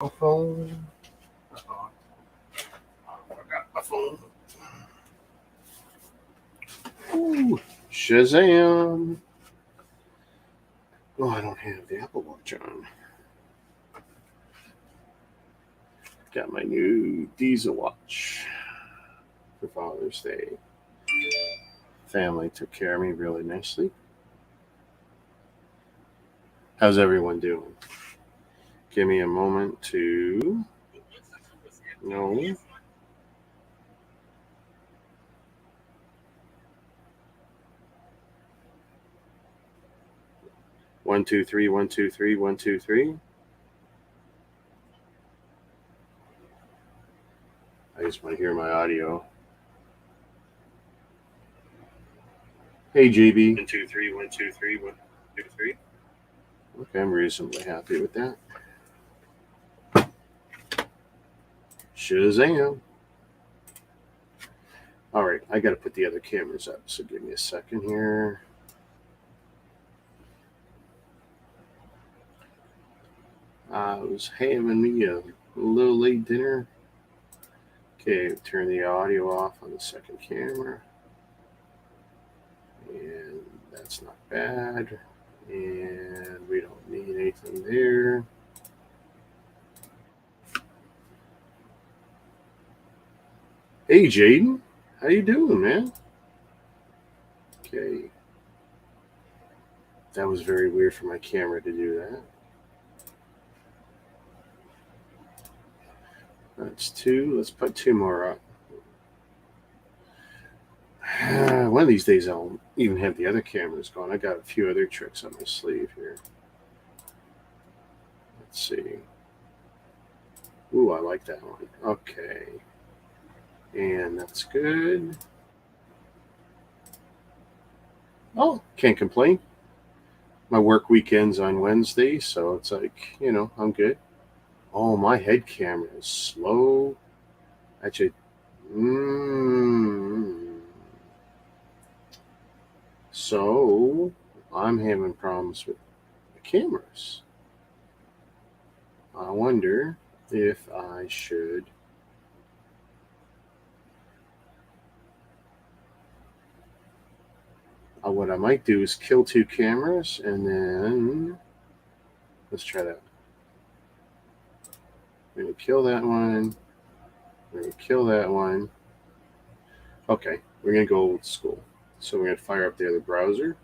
phone. Uh-oh. I forgot my phone. Ooh, Shazam. Oh, I don't have the Apple Watch on. Got my new Diesel watch for Father's Day. Family took care of me really nicely. How's everyone doing? Give me a moment to... No. One, two, three, 1, 2, 3, 1, 2, 3. I just want to hear my audio. Hey, JB. 1, 2, 3, 1, 2, 3, 1, 2, 3. Okay, I'm reasonably happy with that. Shazam. All right, I got to put the other cameras up, so give me a second here. I was having me a little late dinner. Okay, turn the audio off on the second camera. And that's not bad. And we don't need anything there. Hey, Jaden. How you doing, man? Okay. That was very weird for my camera to do that. That's 2. Let's put 2 more up. One of these days I'll even have the other cameras going. I got a few other tricks on my sleeve here. Let's see. Ooh, I like that one. Okay. And that's good. Oh, can't complain. My work weekend's on Wednesday, so it's like, I'm good. Oh, my head camera is slow. Actually, so I'm having problems with the cameras. I wonder if I should what I might do is kill 2 cameras and then let's try that. We're going to kill that one. We're going to kill that one. Okay, we're going to go old school. So we're going to fire up the other browser.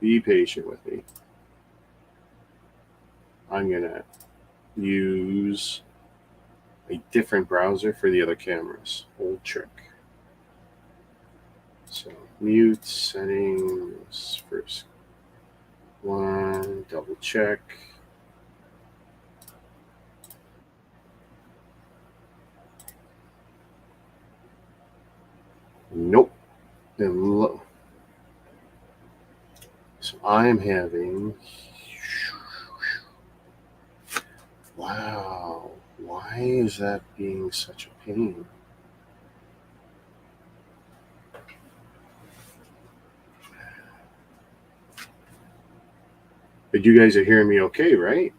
Be patient with me. I'm going to use a different browser for the other cameras. Old trick. So mute settings first. One, double check. Nope. So I'm having... Wow. Why is that being such a pain? But you guys are hearing me okay, right?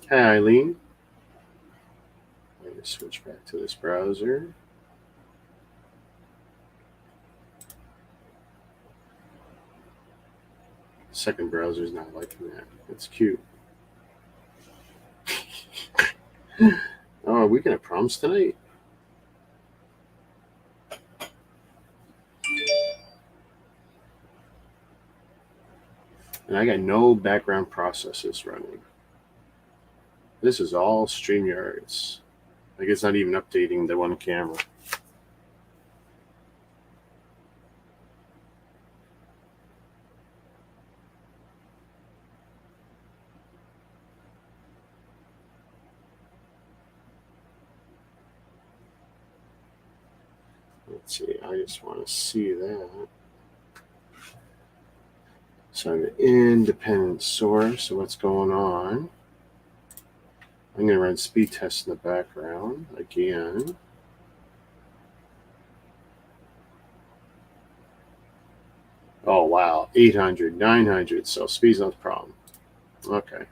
Hi, Eileen. I'm going to switch back to this browser. Second browser is not liking that. It's cute. Oh, are we going to proms tonight? And I got no background processes running. This is all StreamYards. Like it's not even updating the one camera. Let's see, I just want to see that. So I'm an independent source. So what's going on? I'm going to run speed tests in the background again. Oh, wow. 800, 900. So speed's not the problem. Okay.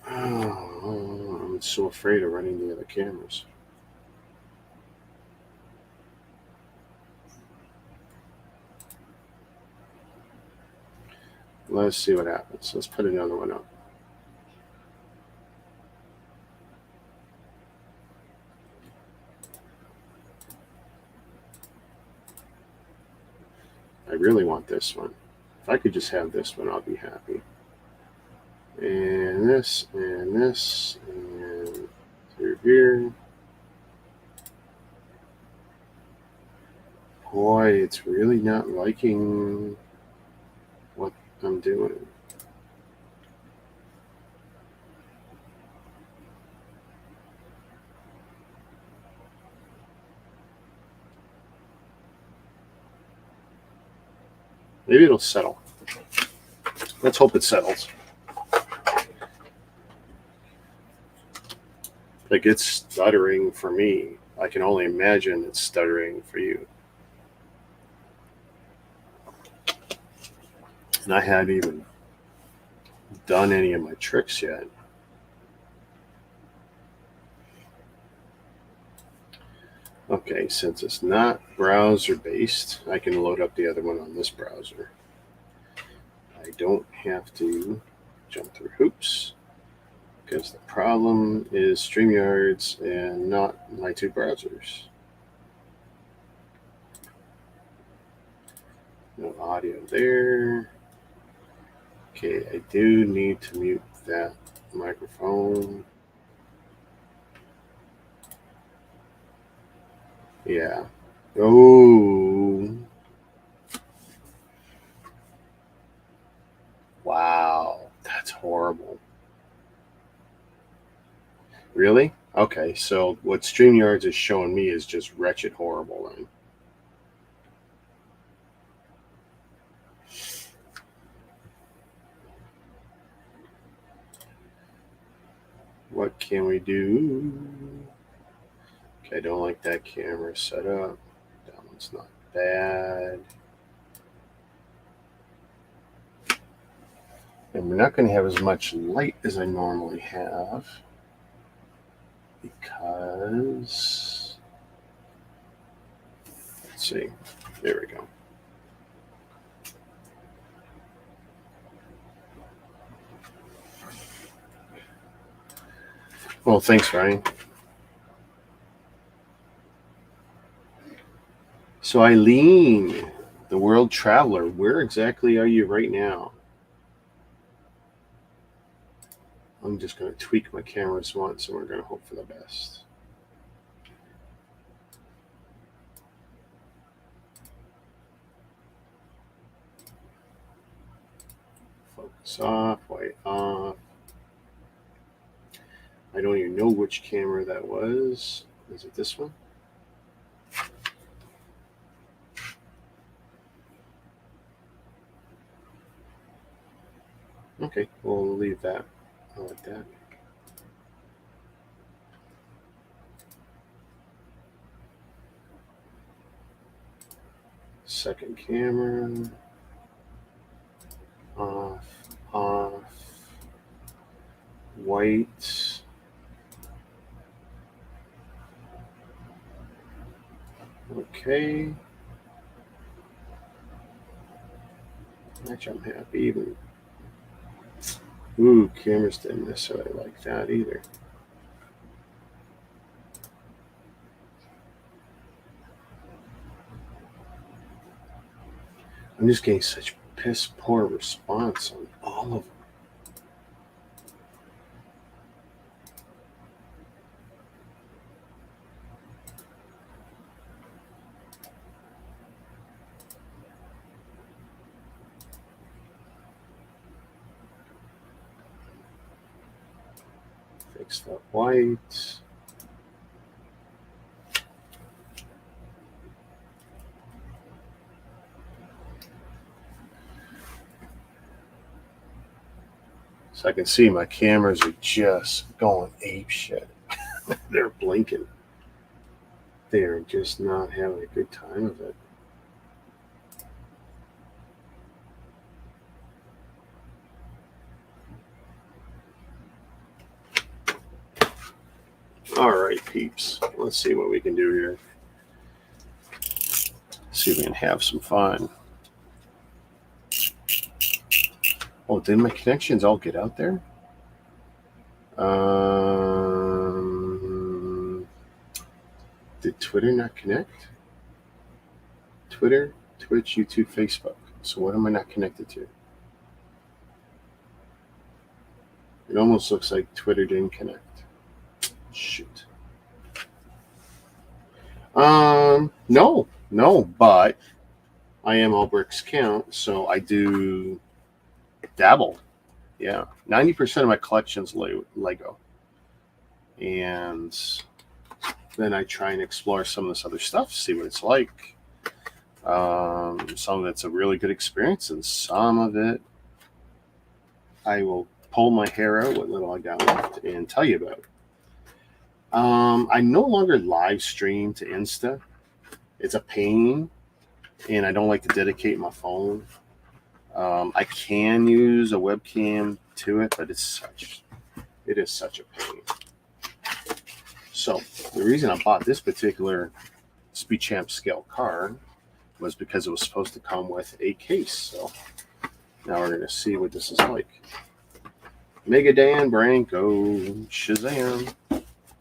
Oh, I'm so afraid of running the other cameras. Let's see what happens. Let's put another one up. I really want this one. If I could just have this one, I'll be happy. And this, and this, and through here. Boy, it's really not liking what I'm doing. Maybe it'll settle. Let's hope it settles. Like it's stuttering for me. I can only imagine it's stuttering for you. And I haven't even done any of my tricks yet. Okay, since it's not browser based, I can load up the other one on this browser. I don't have to jump through hoops because the problem is StreamYard's and not my two browsers. No audio there. Okay, I do need to mute that microphone. Yeah. Oh. Wow. That's horrible. Really? Okay, so what StreamYards is showing me is just wretched horrible then. What can we do? Okay, I don't like that camera setup. That one's not bad. And we're not going to have as much light as I normally have because, let's see, there we go. Well, thanks, Ryan. So Eileen, the world traveler, where exactly are you right now? I'm just going to tweak my cameras once and we're going to hope for the best. Focus off, white off. I don't even know which camera that was. Is it this one? Okay, we'll leave that. I like that. Second camera. Off, off. White. Okay. Actually, I'm happy even. Ooh, cameras didn't necessarily like that either. I'm just getting such piss poor response on all of them. Fix that white. So I can see my cameras are just going ape shit. They're blinking. They're just not having a good time of it. All right, peeps. Let's see what we can do here. See if we can have some fun. Oh, did my connections all get out there? Did Twitter not connect? Twitter, Twitch, YouTube, Facebook. So what am I not connected to? It almost looks like Twitter didn't connect. Shoot. No, but I am all bricks count, so I do dabble. Yeah, 90% of my collection's Lego, and then I try and explore some of this other stuff, see what it's like. Some of it's a really good experience, and some of it I will pull my hair out, what little I got left, and tell you about. I no longer live stream to Insta. It's a pain, and I don't like to dedicate my phone. I can use a webcam to it, but it is such a pain. So the reason I bought this particular Speed Champ scale car was because it was supposed to come with a case. So now we're going to see what this is like. Mega Dan Branco Shazam.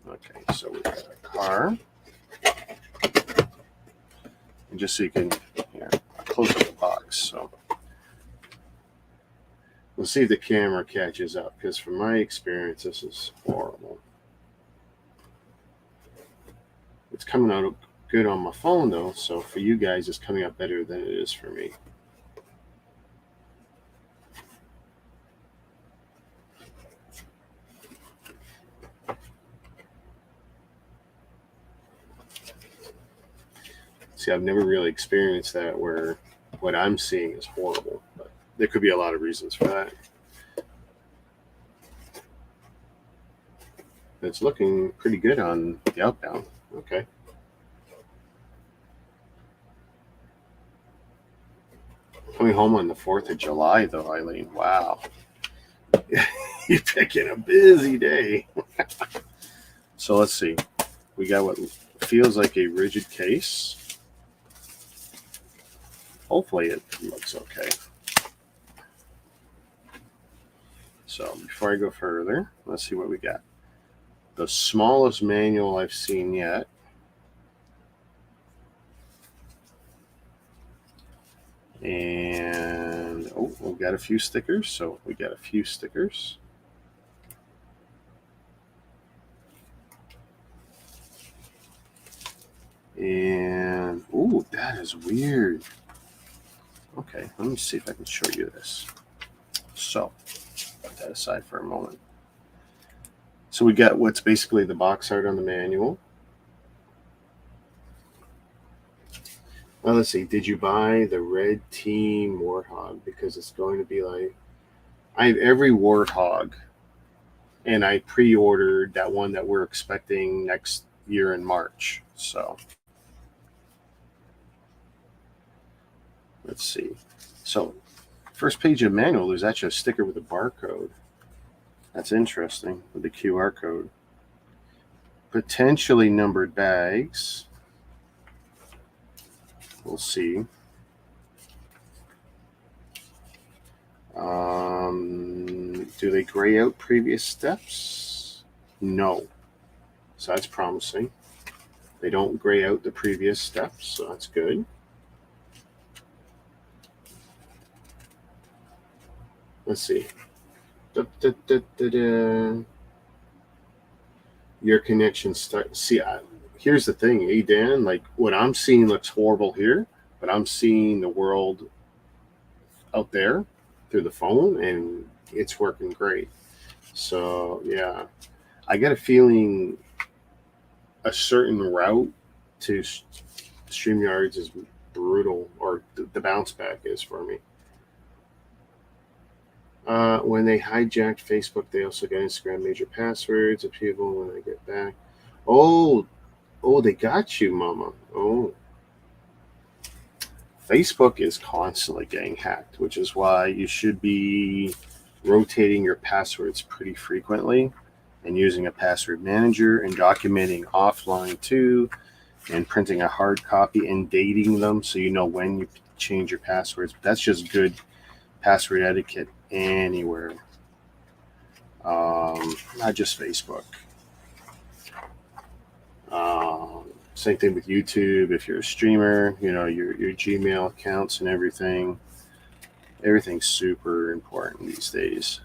Okay, so we've got a car. And just so you can, here, I'll close up the box. So we'll see if the camera catches up, because from my experience, this is horrible. It's coming out good on my phone, though, so for you guys, it's coming out better than it is for me. See, I've never really experienced that where what I'm seeing is horrible, but there could be a lot of reasons for that. It's looking pretty good on the outbound. Okay. Coming home on the 4th of July, though, Eileen. Wow. You're picking a busy day. So let's see. We got what feels like a rigid case. Hopefully it looks okay. So before I go further, let's see what we got. The smallest manual I've seen yet. And, oh, we've got a few stickers. So we got a few stickers. And, ooh, that is weird. Okay, let me see if I can show you this. So, put that aside for a moment. So we got what's basically the box art on the manual. Well, let's see. Did you buy the Red Team Warthog? Because it's going to be like, I have every Warthog, and I pre-ordered that one that we're expecting next year in March. So let's see. So first page of the manual, there's actually a sticker with a barcode. That's interesting, with the QR code. Potentially numbered bags. We'll see. Do they gray out previous steps? No. So that's promising. They don't gray out the previous steps, so that's good. Let's see. Your connection start. See, here's the thing, Dan. Like what I'm seeing looks horrible here, but I'm seeing the world out there through the phone, and it's working great. So yeah, I get a feeling a certain route to StreamYards is brutal, or the bounce back is for me. When they hijacked Facebook, they also got Instagram major passwords of people when I get back. Oh, they got you, mama. Oh. Facebook is constantly getting hacked, which is why you should be rotating your passwords pretty frequently. and using a password manager and documenting offline too, and printing a hard copy and dating them so you know when you change your passwords. That's just good password etiquette anywhere, not just Facebook. Same thing with YouTube. If you're a streamer, you know, your Gmail accounts and everything. Everything's super important these days.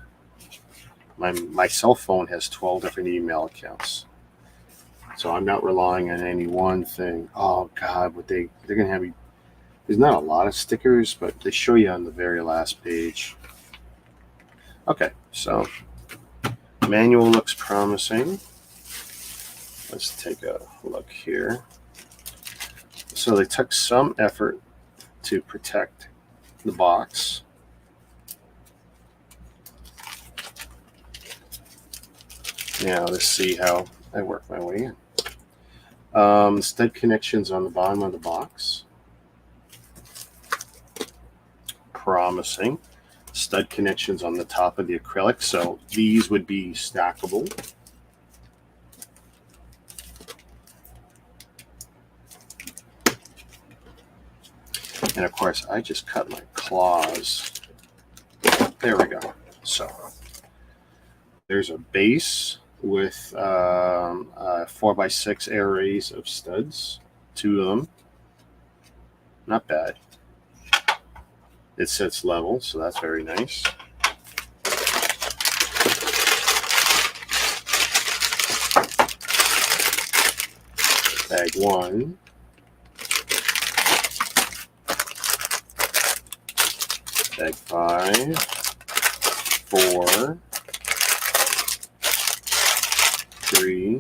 My cell phone has 12 different email accounts, so I'm not relying on any one thing. Oh God, what they're gonna have me. There's not a lot of stickers, but they show you on the very last page. Okay, so manual looks promising. Let's take a look here. So they took some effort to protect the box. Now let's see how I work my way in. Stud connections on the bottom of the box. Promising. Stud connections on the top of the acrylic, so these would be stackable. And of course, I just cut my claws. There we go. So there's a base with 4x6 arrays of studs, 2 of them. Not bad. It sits level, so that's very nice. Bag 1. Bag 5. 4. 3.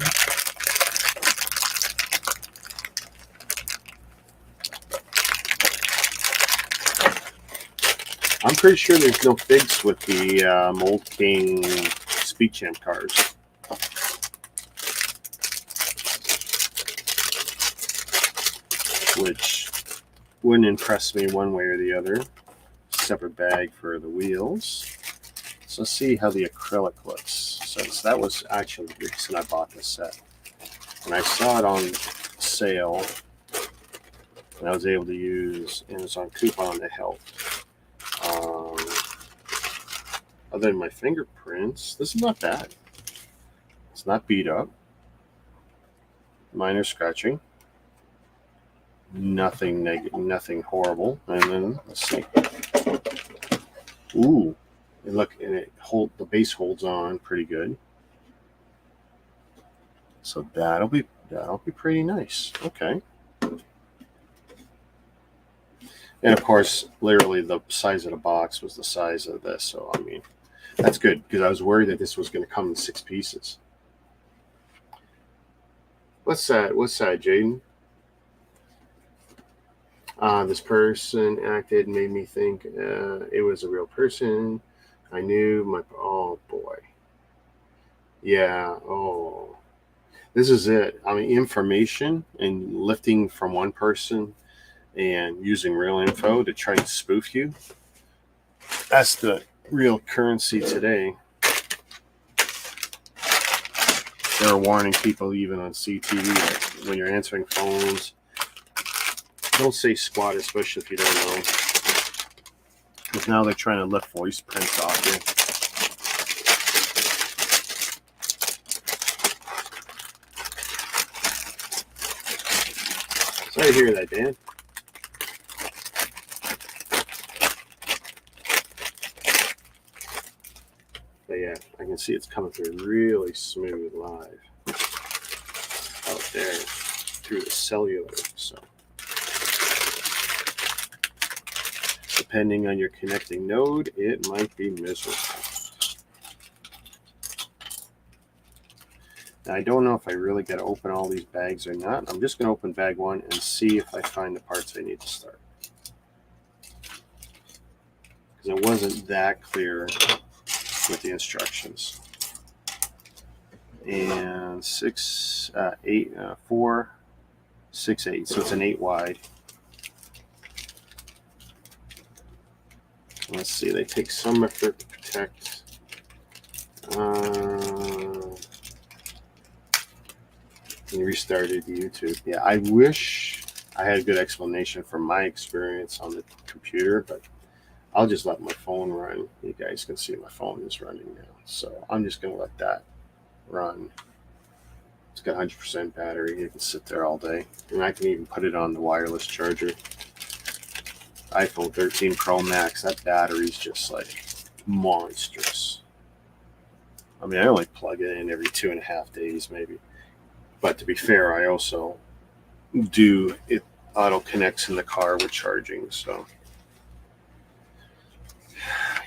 I'm pretty sure there's no figs with the Mould King Speed Champ cars. Which wouldn't impress me one way or the other. Separate bag for the wheels. So let's see how the acrylic looks. Since that was actually the reason I bought this set. And I saw it on sale, and I was able to use Amazon coupon to help. Other than my fingerprints, this is not bad. It's not beat up. Minor scratching. Nothing negative, nothing horrible. And then let's see. Ooh, and look, and the base holds on pretty good. So that'll be pretty nice. Okay. And of course, literally the size of the box was the size of this. So I mean, that's good because I was worried that this was going to come in 6 pieces. What's that? What's that, Jaden? This person acted, made me think it was a real person. I knew my... Oh, boy. Yeah, oh. This is it. I mean, information and lifting from one person and using real info to try and spoof you. That's the real currency today. They're warning people even on CTV that when you're answering phones, don't say squat, especially if you don't know. Because now they're trying to lift voice prints off you. Sorry to hear that, Dan. But yeah, I can see it's coming through really smooth live out there through the cellular. So depending on your connecting node, it might be miserable. Now, I don't know if I really got to open all these bags or not. I'm just going to open bag 1 and see if I find the parts I need to start. Because it wasn't that clear with the instructions. And 4, 6, 8. So it's an 8 wide. Let's see, they take some effort to protect. and restarted YouTube. Yeah, I wish I had a good explanation from my experience on the computer, but I'll just let my phone run. You guys can see my phone is running now. So I'm just going to let that run. It's got 100% battery. It can sit there all day. And I can even put it on the wireless charger. iPhone 13 Pro Max, that battery's just like monstrous. I mean, I only plug it in every 2.5 days maybe. But to be fair, I also do it auto connects in the car with charging. So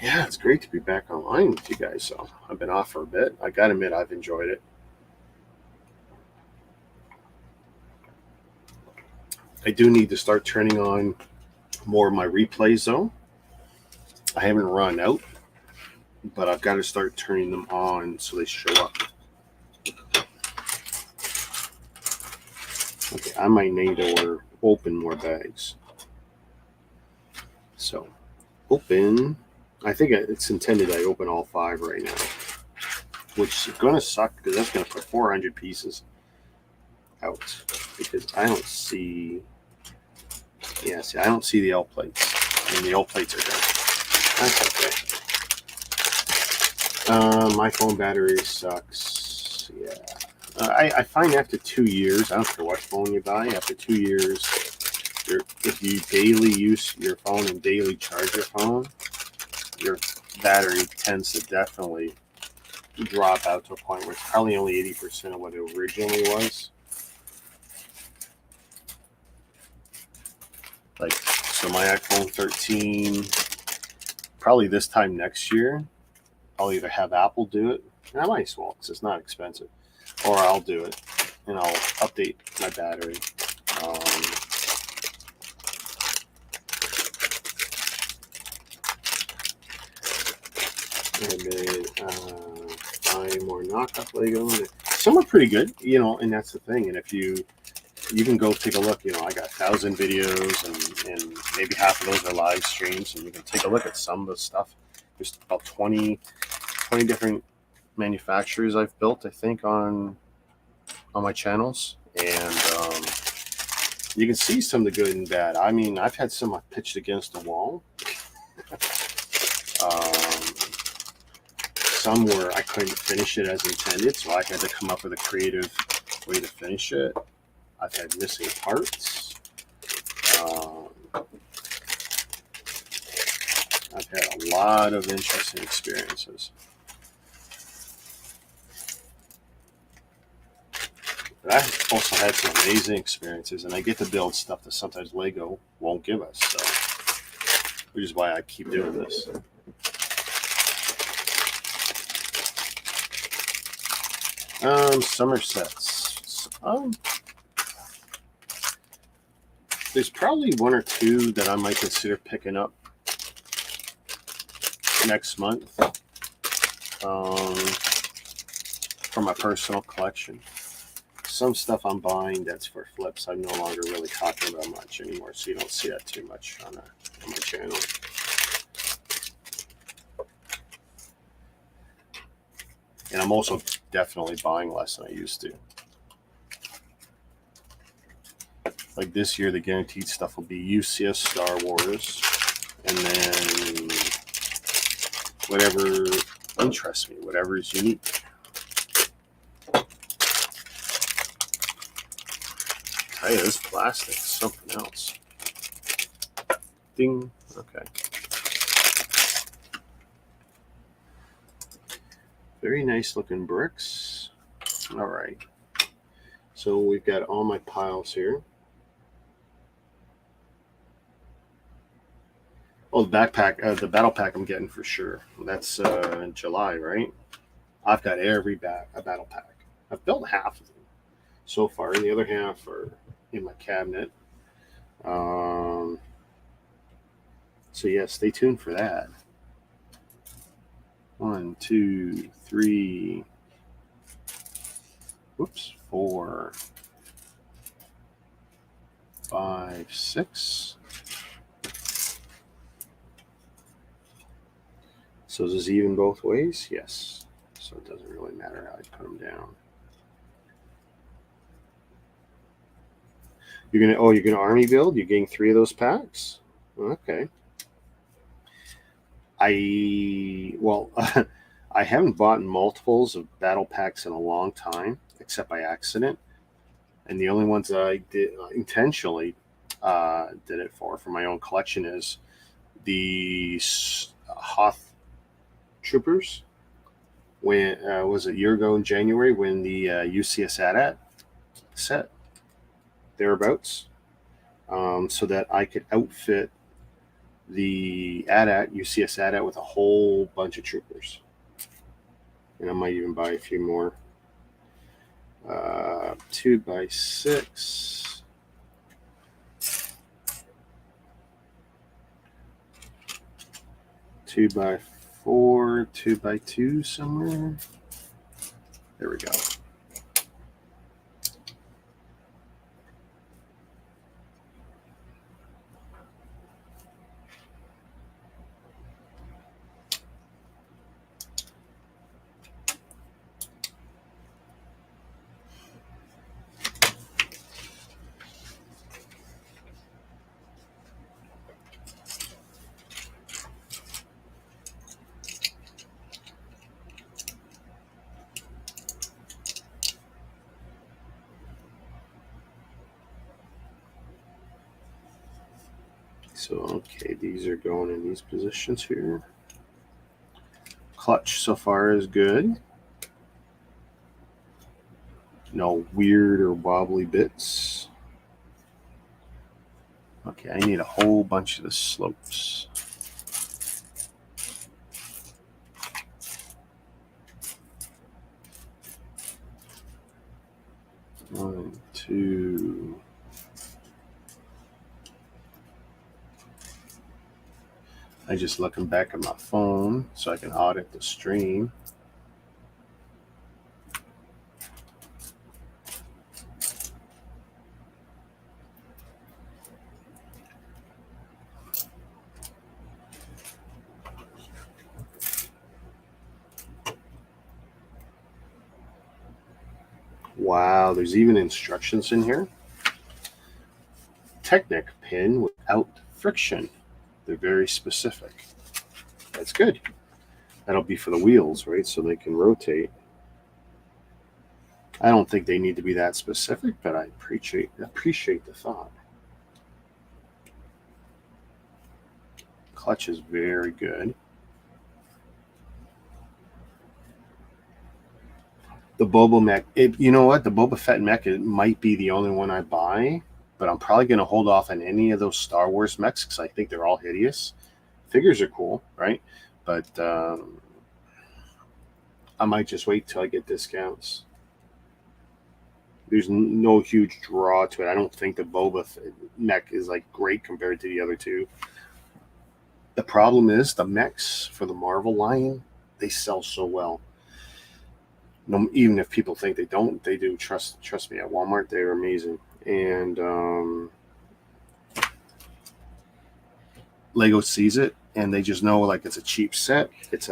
yeah, it's great to be back online with you guys. So I've been off for a bit. I gotta admit, I've enjoyed it. I do need to start turning on more of my replays though. I haven't run out, but I've got to start turning them on so they show up. Okay, I might need to open more bags. So, open. I think it's intended I open all 5 right now, which is going to suck because that's going to put 400 pieces out because I don't see. Yeah, see, I don't see the L plates, and the L plates are down. That's okay. My phone battery sucks. Yeah. I find after 2 years, I don't care what phone you buy, after 2 years, if you daily use your phone and daily charge your phone, your battery tends to definitely drop out to a point where it's probably only 80% of what it originally was. Like, so my iPhone 13, probably this time next year, I'll either have Apple do it, and I might as well because it's not expensive, or I'll do it and I'll update my battery. And then buy more knockoff Lego. Some are pretty good, and that's the thing. And if you can go take a look, I got 1,000 videos and maybe half of those are live streams, and you can take a look at some of the stuff. There's about 20 different manufacturers I've built, I think, on my channels, and you can see some of the good and bad. I mean, I've had some I pitched against the wall. Some where I couldn't finish it as intended, so I had to come up with a creative way to finish it. I've had missing parts. I've had a lot of interesting experiences. But I've also had some amazing experiences, and I get to build stuff that sometimes Lego won't give us, so, which is why I keep doing this. Summer sets. There's probably 1 or 2 that I might consider picking up next month for my personal collection. Some stuff I'm buying that's for flips I'm no longer really talking about much anymore, so you don't see that too much on my channel. And I'm also definitely buying less than I used to. Like this year, the guaranteed stuff will be UCS Star Wars, and then whatever interests me, whatever is unique. Hey, this plastic is something else. Ding. Okay. Very nice looking bricks. All right. So we've got all my piles here. Oh, the backpack, the battle pack I'm getting for sure. That's in July, right? I've got every battle pack. I've built half of them so far, and the other half are in my cabinet. So yeah, stay tuned for that. 1, 2, 3. Whoops, 4, 5, 6. So is this even both ways? Yes. So it doesn't really matter how I put them down. You're gonna army build. You're getting 3 of those packs. Okay. I haven't bought multiples of battle packs in a long time, except by accident. And the only ones that I did intentionally did it for my own collection is the Hoth Troopers. When was it a year ago in January when the UCS AT-AT set thereabouts, so that I could outfit the AT-AT UCS AT-AT with a whole bunch of troopers, and I might even buy a few more. 2x6. Two by 4, 2x2 somewhere. There we go. So, okay, these are going in these positions here. Clutch so far is good. No weird or wobbly bits. Okay, I need a whole bunch of the slopes. One, two. I just looking back at my phone so I can audit the stream. Wow, there's even instructions in here. Technic pin without friction. They're very specific. That's good. That'll be for the wheels, right? So they can rotate. I don't think they need to be that specific, but I appreciate the thought. Clutch is very good. The Boba mech, you know what? The Boba Fett mech, it might be the only one I buy, but I'm probably going to hold off on any of those Star Wars mechs because I think they're all hideous. Figures are cool, right? But I might just wait till I get discounts. There's no huge draw to it. I don't think the Boba mech is like great compared to the other two. The problem is the mechs for the Marvel line, they sell so well. No, even if people think they don't, they do. Trust me. At Walmart, they're amazing. And Lego sees it, and they just know like it's a cheap set. It's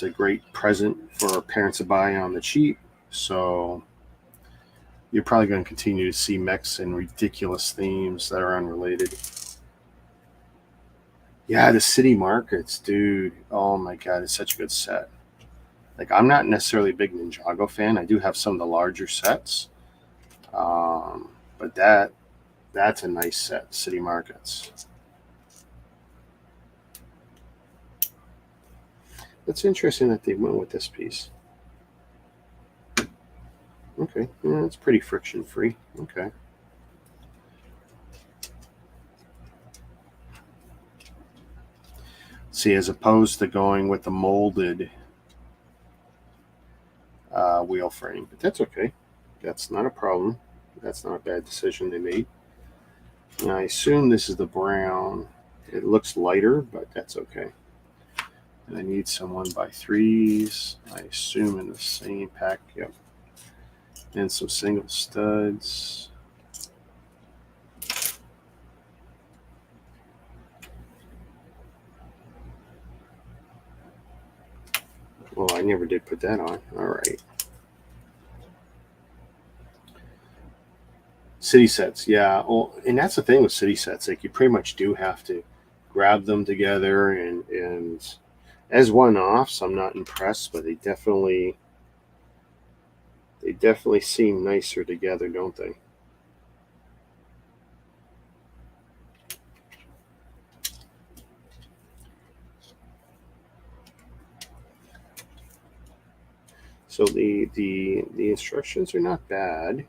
a great present for parents to buy on the cheap. So you're probably going to continue to see mechs and ridiculous themes that are unrelated. Yeah, the city markets, dude. Oh my god, it's such a good set. Like, I'm not necessarily a big Ninjago fan. I do have some of the larger sets, but that's a nice set. City markets. It's interesting that they went with this piece. Okay, yeah, it's pretty friction free. Okay. See, as opposed to going with the molded wheel frame, but that's okay. That's not a problem. That's not a bad decision they made. And I assume this is the brown. It looks lighter, but that's okay. And I need some 1x3s. I assume in the same pack. Yep. And some single studs. Well, I never did put that on. All right. City sets, yeah. Well, and that's the thing with city sets. Like you pretty much do have to grab them together, and as one-offs, I'm not impressed, but they definitely seem nicer together, don't they? So the instructions are not bad.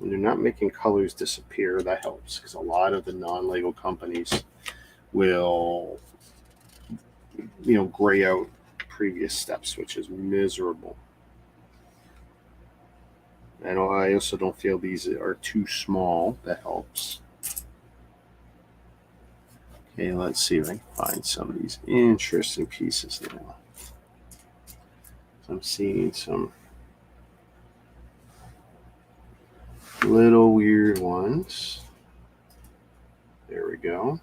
And they're not making colors disappear. That helps because a lot of the non-Lego companies will, gray out previous steps, which is miserable. And I also don't feel these are too small. That helps. Okay, let's see if I can find some of these interesting pieces now. I'm seeing some little weird ones. There we go.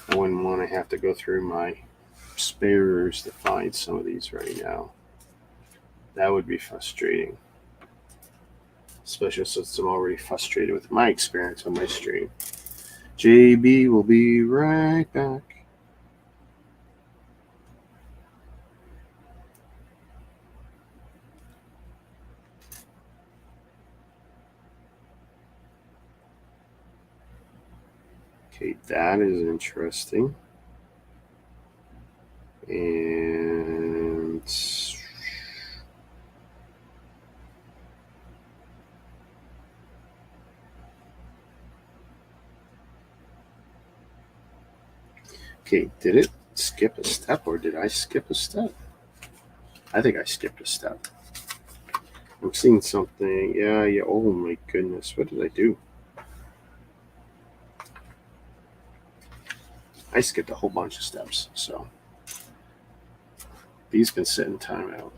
I wouldn't want to have to go through my spares to find some of these right now. That would be frustrating. Especially since I'm already frustrated with my experience on my stream. JB will be right back. Okay, that is interesting. And okay, did it skip a step or did I skip a step? I think I skipped a step. I'm seeing something. Yeah. Oh my goodness. What did I do? I skipped a whole bunch of steps. So these can sit in timeout.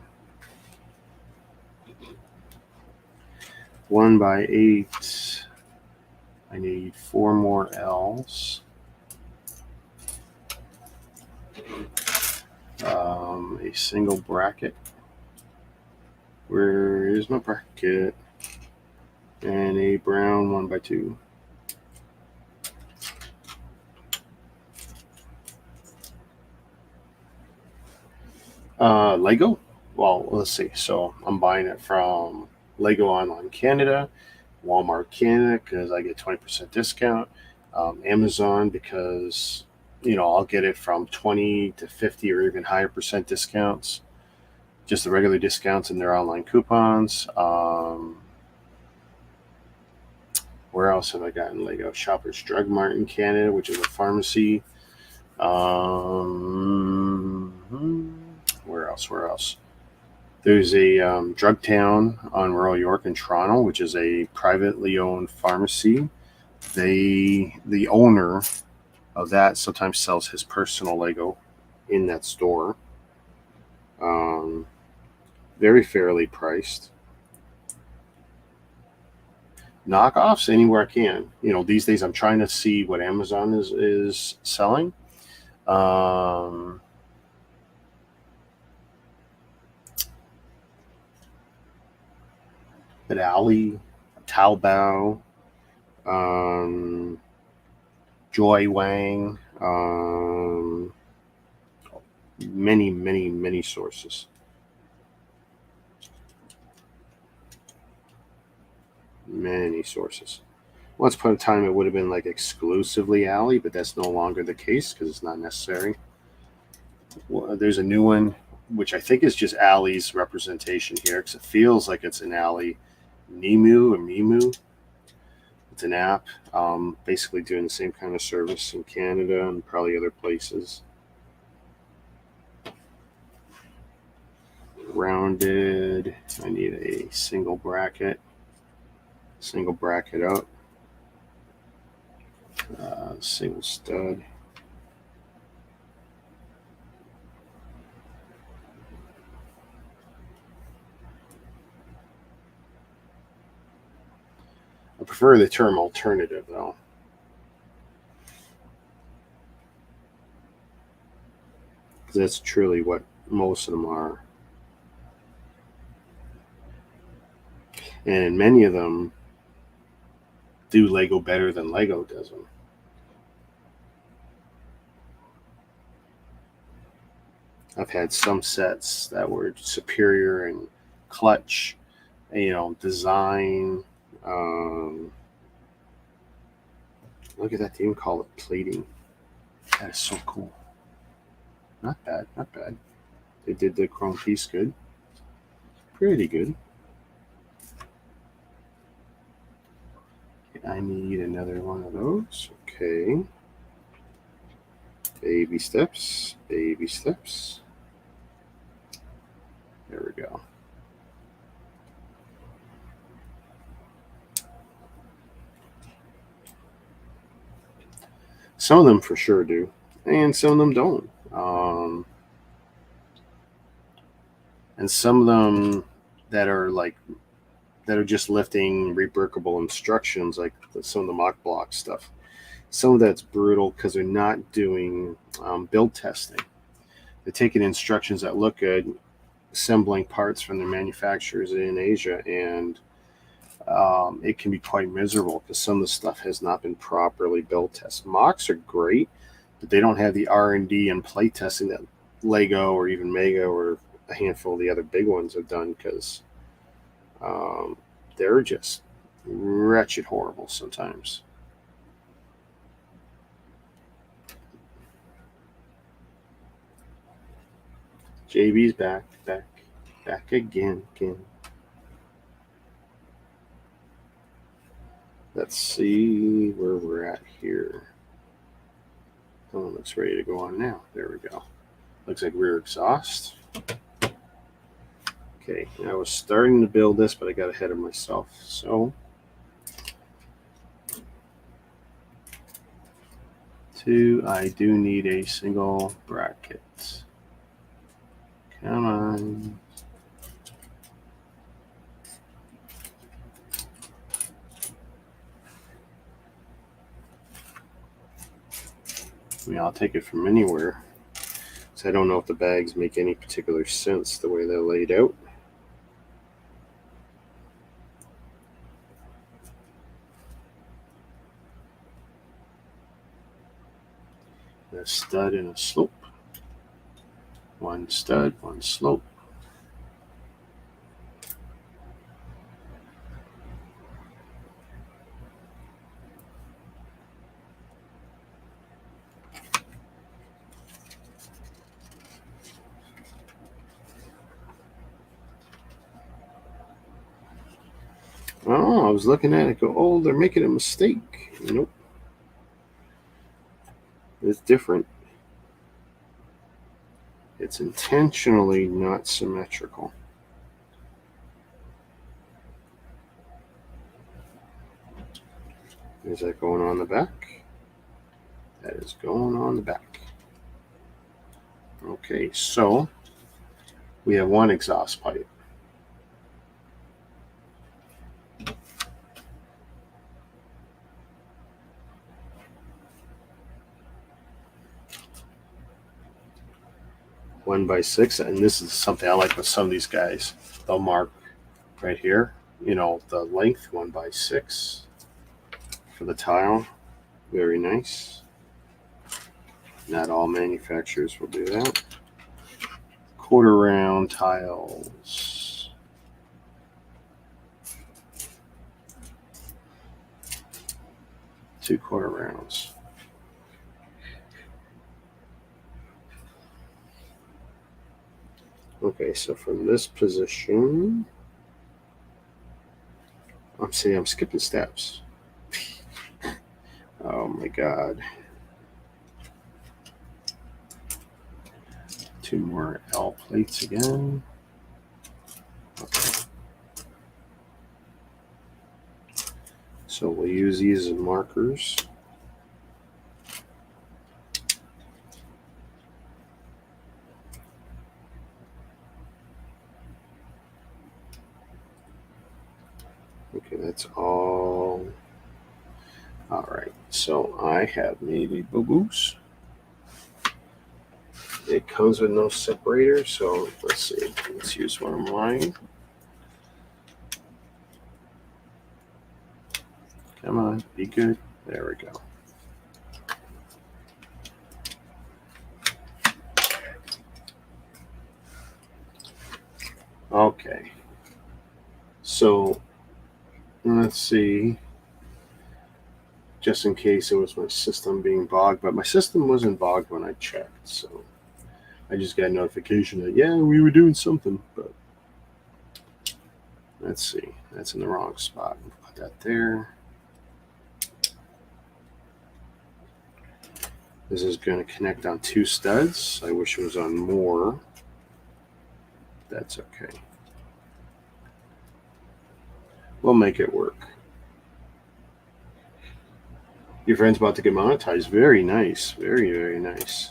1x8. I need 4 more L's. A single bracket. Where is my bracket? And a brown 1x2. Lego? Well, let's see. So I'm buying it from Lego Online Canada, Walmart Canada because I get 20% discount, Amazon because I'll get it from 20 to 50 or even higher percent discounts, just the regular discounts in their online coupons. Where else have I gotten Lego? Shoppers Drug Mart in Canada, which is a pharmacy. Where else? There's a Drug Town on Royal York in Toronto, which is a privately owned pharmacy. The owner of that sometimes sells his personal Lego in that store. Very fairly priced. Knockoffs anywhere I can. These days I'm trying to see what Amazon is selling. But Ali, Taobao, Joy Wang, many sources. Many sources. Once upon a time, it would have been like exclusively Ali, but that's no longer the case because it's not necessary. Well, there's a new one, which I think is just Ali's representation here because it feels like it's an Ali. Mimu. It's an app, basically doing the same kind of service in Canada and probably other places. Rounded. I need a single bracket up. Single stud. I prefer the term alternative, though. Because that's truly what most of them are. And many of them do Lego better than Lego does them. I've had some sets that were superior in clutch, design. Look at that. They even call it plating. That is so cool. Not bad, not bad. They did the chrome piece good. Pretty good. I need another one of those. Okay. Baby steps, baby steps. There we go. Some of them for sure do, and some of them don't. And some of them that are just lifting reworkable instructions, like some of the mock block stuff. Some of that's brutal because they're not doing build testing. They're taking instructions that look good, assembling parts from their manufacturers in Asia, and it can be quite miserable because some of the stuff has not been properly build tested. Mocks are great, but they don't have the R&D and play testing that Lego or even Mega or a handful of the other big ones have done, because they're just wretched horrible sometimes. JB's back again. Let's see where we're at here. Oh, looks ready to go on now. There we go. Looks like rear exhaust. Okay, I was starting to build this, but I got ahead of myself. So, I do need a single bracket. Come on. I mean, I'll take it from anywhere. So I don't know if the bags make any particular sense the way they're laid out. A stud and a slope. One stud, one slope. Oh, I was looking at it, go, oh, they're making a mistake. Nope. It's different. It's intentionally not symmetrical. Is that going on the back? That is going on the back. Okay, so we have one exhaust pipe. One by 6, and this is something I like with some of these guys. They'll mark right here, the length 1 by 6 for the tile. Very nice. Not all manufacturers will do that. Quarter round tiles. Two quarter rounds. Okay, so from this position, I'm skipping steps. Oh my God. 2 more L plates again. Okay. So we'll use these as markers. Okay, that's all. All right, so I have maybe boo-boos. It comes with no separator, so let's see. Let's use one of mine. Come on, be good. There we go. Okay. So let's see. Just in case it was my system being bogged, but my system wasn't bogged when I checked. So I just got a notification that, yeah, we were doing something, but let's see. That's in the wrong spot. Put that there. This is going to connect on 2 studs. I wish it was on more. That's okay. We'll make it work. Your friend's about to get monetized. Very nice. Very, very nice.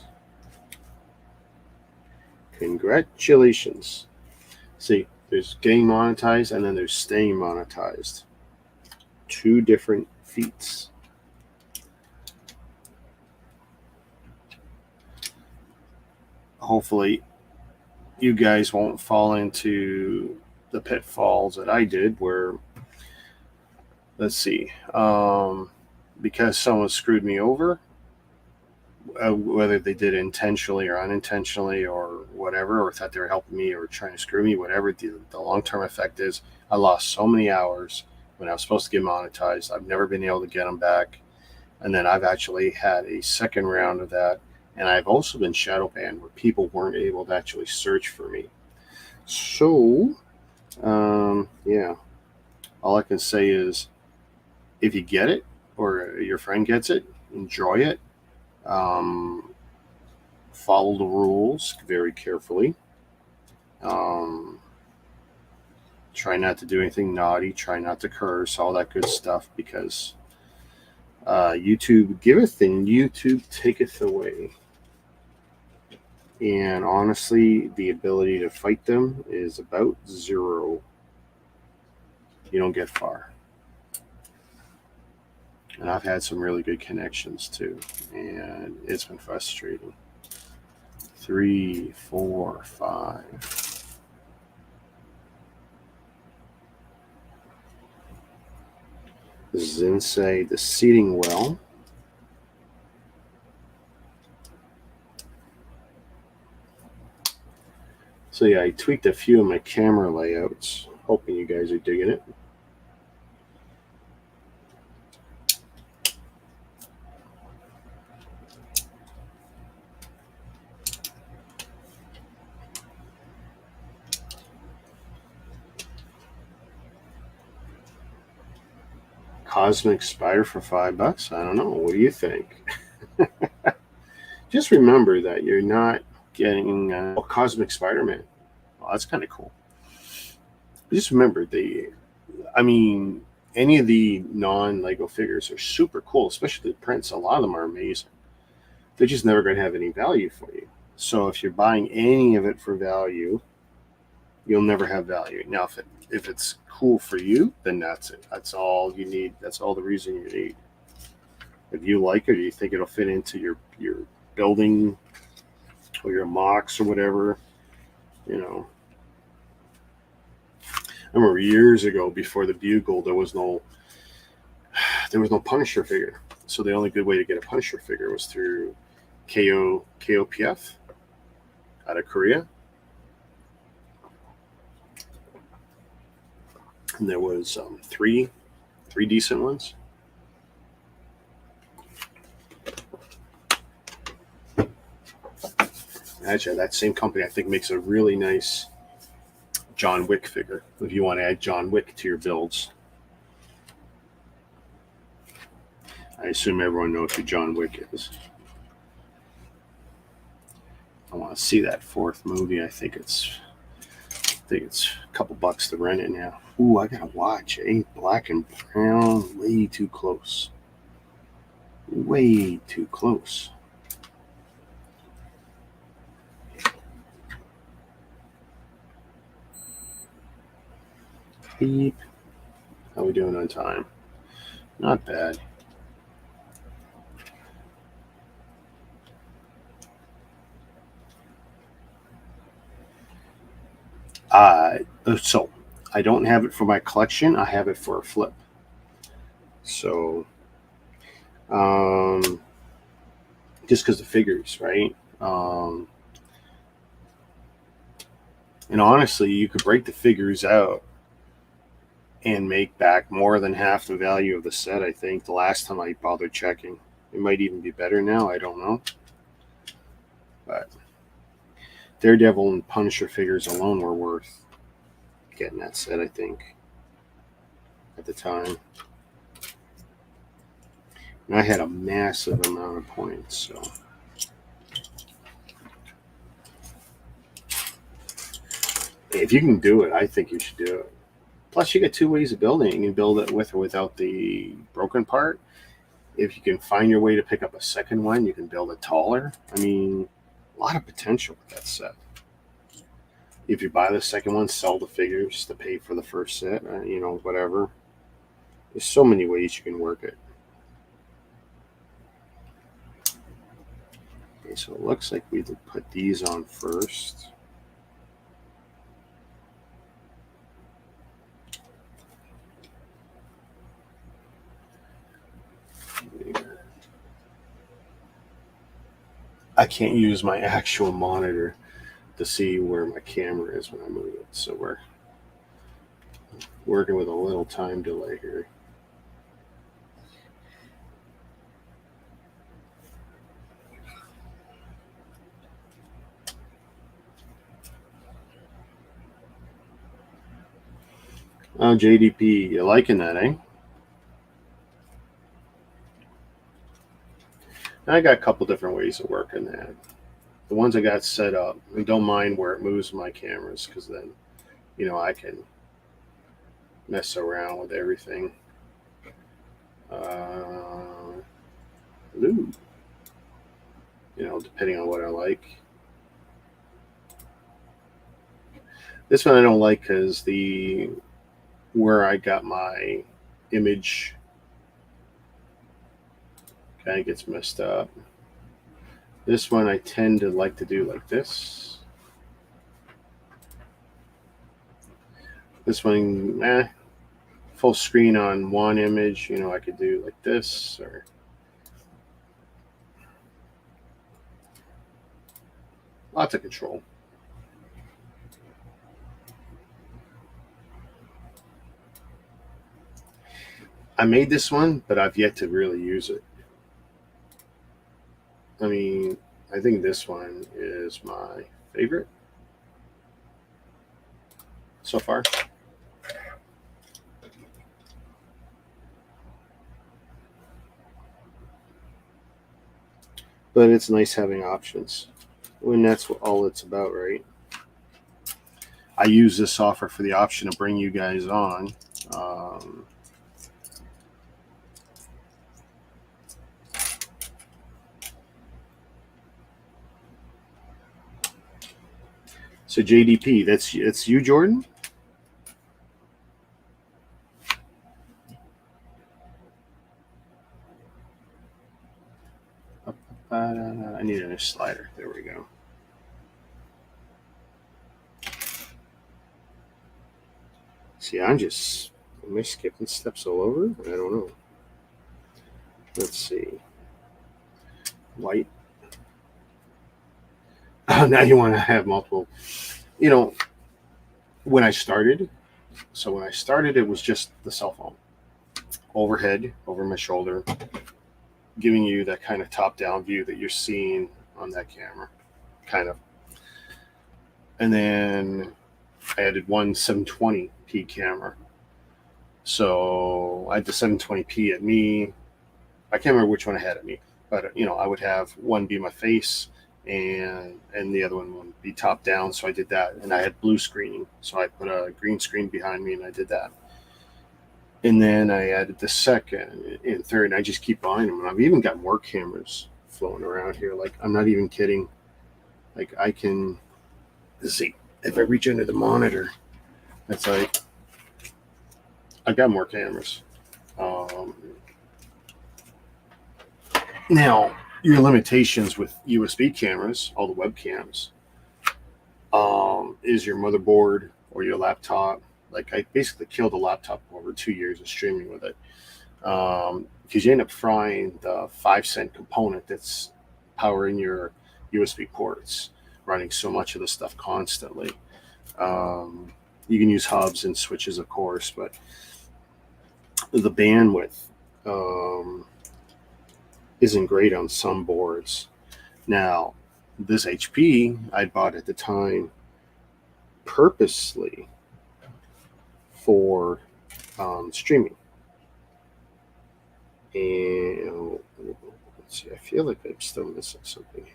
Congratulations. See, there's getting monetized and then there's staying monetized. 2 different feats. Hopefully, you guys won't fall into the pitfalls that I did where, let's see, because someone screwed me over, whether they did it intentionally or unintentionally or whatever, or thought they were helping me or trying to screw me, whatever the long-term effect is, I lost so many hours when I was supposed to get monetized. I've never been able to get them back. And then I've actually had a second round of that. And I've also been shadow banned where people weren't able to actually search for me. So, yeah, all I can say is if you get it or your friend gets it, enjoy it. Follow the rules very carefully. Try not to do anything naughty. Try not to curse, all that good stuff, because YouTube giveth and YouTube taketh away. And honestly, the ability to fight them is about 0. You don't get far. And I've had some really good connections too, and it's been frustrating. 3, 4, 5. This is inside the seating well. So yeah, I tweaked a few of my camera layouts, hoping you guys are digging it. Cosmic Spider for $5. I don't know. What do you think? Just remember that you're not getting a Cosmic Spider-Man. Well, that's kind of cool. Just remember any of the non-Lego figures are super cool, especially the prints. A lot of them are amazing. They're just never going to have any value for you. So if you're buying any of it for value, you'll never have value. Now, if it's cool for you, then that's it. That's all you need. That's all the reason you need. If you like it or you think it'll fit into your building or your mocks or whatever, you know. I remember years ago, before the Bugle, there was no Punisher figure. So the only good way to get a Punisher figure was through KOPF out of Korea. And there was 3 decent ones. Actually, that same company, I think, makes a really nice John Wick figure if you want to add John Wick to your builds. I assume everyone knows who John Wick is. I want to see that 4th movie. I think it's a couple bucks to rent it now. Ooh, I gotta watch. Black and brown, way too close. Way too close. Beep. How we doing on time? Not bad. So I don't have it for my collection. I have it for a flip. So, just because the figures, right? And honestly, you could break the figures out and make back more than half the value of the set, I think, the last time I bothered checking. It might even be better now, I don't know. But Daredevil and Punisher figures alone were worth getting that set, I think, at the time. And I had a massive amount of points, so. If you can do it, I think you should do it. Plus, you get two ways of building it. You can build it with or without the broken part. If you can find your way to pick up a second one, you can build it taller. I mean, a lot of potential with that set. If you buy the second one, sell the figures to pay for the first set, whatever. There's so many ways you can work it. Okay, so it looks like we put these on first. I can't use my actual monitor to see where my camera is when I move it. So we're working with a little time delay here. Oh, JDP, you liking that, eh? I got a couple different ways of working that. The ones I got set up, I don't mind where it moves my cameras, because then, I can mess around with everything. Depending on what I like. This one I don't like because where I got my image kind of gets messed up. This one I tend to like to do like this. This one, full screen on one image, I could do like this, or lots of control. I made this one, but I've yet to really use it. I mean, I think this one is my favorite so far. But it's nice having options. When that's all it's about, right? I use this offer for the option to bring you guys on. So JDP, it's you, Jordan? I need a slider. There we go. See, am I skipping steps all over? I don't know. Let's see. White. Now you want to have multiple. When I started, it was just the cell phone. Overhead, over my shoulder, giving you that kind of top-down view that you're seeing on that camera, kind of. And then I added one 720p camera. So I had the 720p at me. I can't remember which one I had at me, but I would have one be my face and the other one would be top down. So I did that, and I had blue screening. So I put a green screen behind me, and I did that. And then I added the second and third, and I just keep buying them. And I've even got more cameras floating around here. Like, I'm not even kidding. Like, I can see if I reach under the monitor, it's like I got more cameras. Now, your limitations with USB cameras, all the webcams, is your motherboard or your laptop. Like, I basically killed a laptop over 2 years of streaming with it. because you end up frying the 5-cent component that's powering your USB ports, running so much of the stuff constantly. You can use hubs and switches, of course, but the bandwidth isn't great on some boards. Now, this HP I bought at the time purposely for streaming. And let's see, I feel like I'm still missing something here.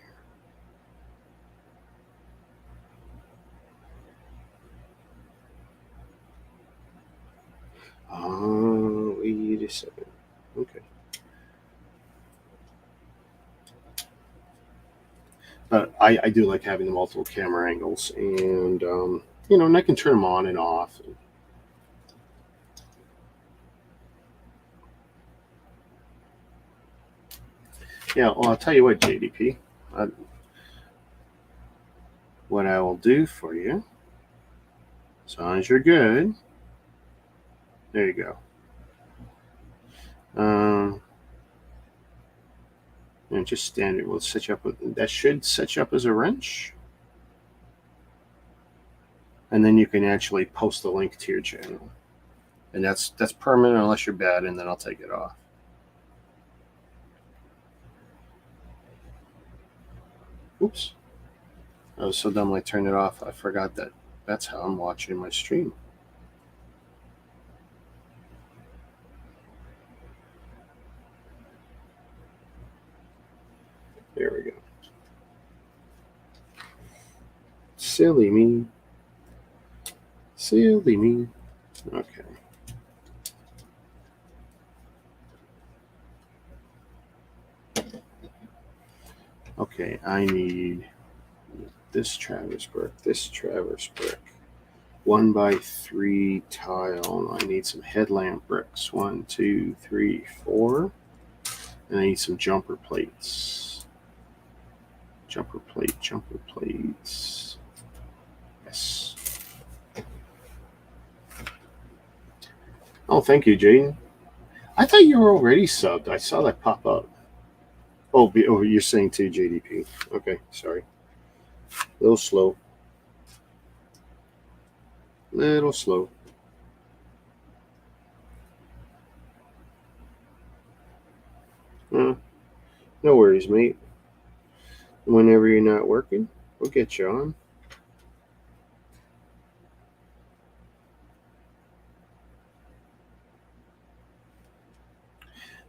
AE87. Okay. But I do like having the multiple camera angles, and and I can turn them on and off. Yeah, well, I'll tell you what, JDP. What I will do for you, as long as you're good, there you go. And just standard. We'll set you up with that. Should set you up as a wrench, and then you can actually post the link to your channel, and that's permanent unless you're bad, and then I'll take it off. Oops. I was so dumb I turned it off. I forgot that that's how I'm watching my stream. There we go. Silly me. Silly me. Okay. Okay, I need this traverse brick, 1x3 tile. I need some headlamp bricks, 1, 2, 3, 4. And I need some jumper plates. Jumper plates. Yes. Oh, thank you, Jaden. I thought you were already subbed. I saw that pop up. Oh, you're saying to JDP. Okay, sorry. A little slow. No worries, mate. Whenever you're not working, we'll get you on.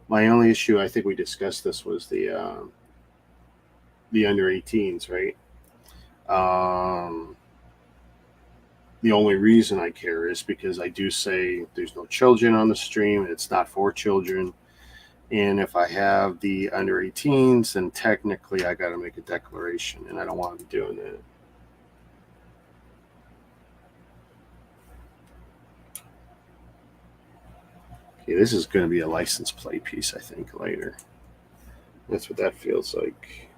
My only issue, I think we discussed this, was the under 18s, right? The only reason I care is because I do say there's no children on the stream. It's not for children. And if I have the under 18s, then technically I got to make a declaration, and I don't want to be doing that. Okay, this is going to be a license plate piece, I think, later. That's what that feels like.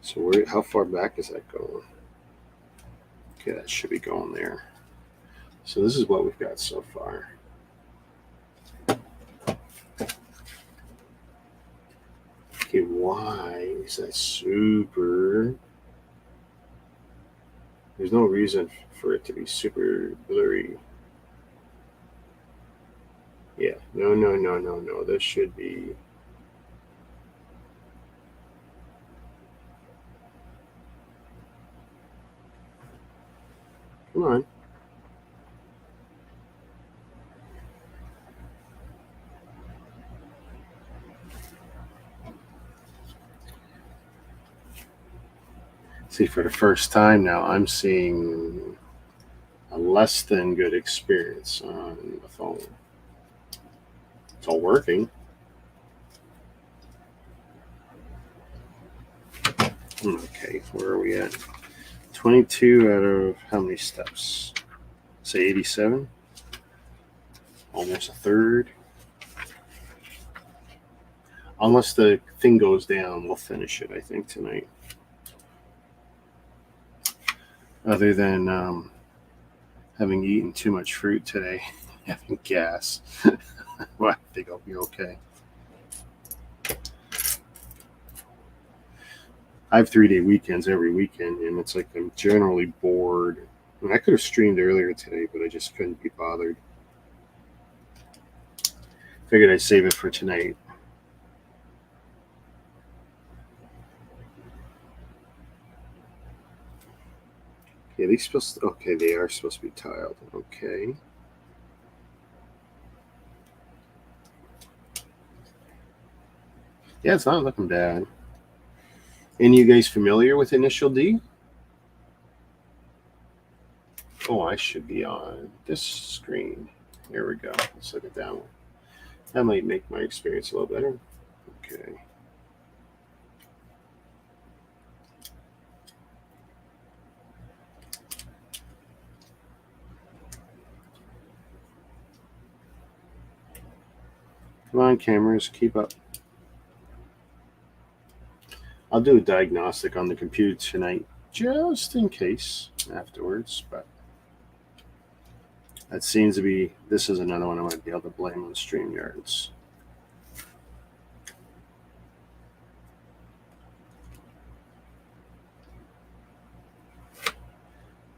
So how far back is that going? Okay, that should be going there. So this is what we've got so far. Okay, why is that super? There's no reason for it to be super blurry. Yeah, no. This should be. Come on. See, for the first time now, I'm seeing a less than good experience on the phone. It's all working. Okay, where are we at? 22 out of how many steps? Say 87? Almost a third. Unless the thing goes down, we'll finish it, I think, tonight. Other than having eaten too much fruit today, having gas. Well, I think I'll be okay. I have 3-day weekends every weekend, and it's like I'm generally bored. And I could have streamed earlier today, but I just couldn't be bothered. Figured I'd save it for tonight. Yeah, these supposed to, okay, they are supposed to be tiled. Okay. Yeah, it's not looking bad. Any of you guys familiar with Initial D? Oh, I should be on this screen. Here we go. Let's look at that one. That might make my experience a little better. Okay. Come on, cameras, keep up. I'll do a diagnostic on the computer tonight, just in case afterwards, but that seems to be, this is another one I might be able to blame on StreamYards.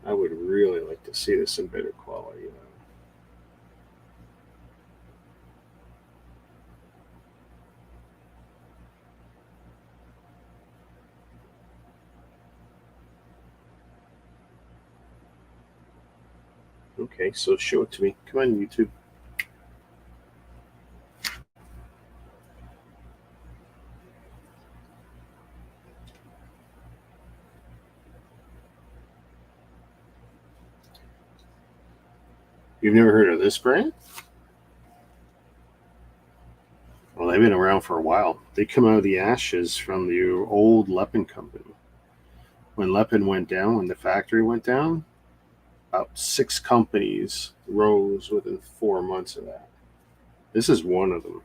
I would really like to see this in better quality. Okay, so show it to me. Come on, YouTube. You've never heard of this brand? Well, they've been around for a while. They come out of the ashes from the old Lepin company. When Lepin went down, when the factory went down, about 6 companies rose within 4 months of that. This is one of them.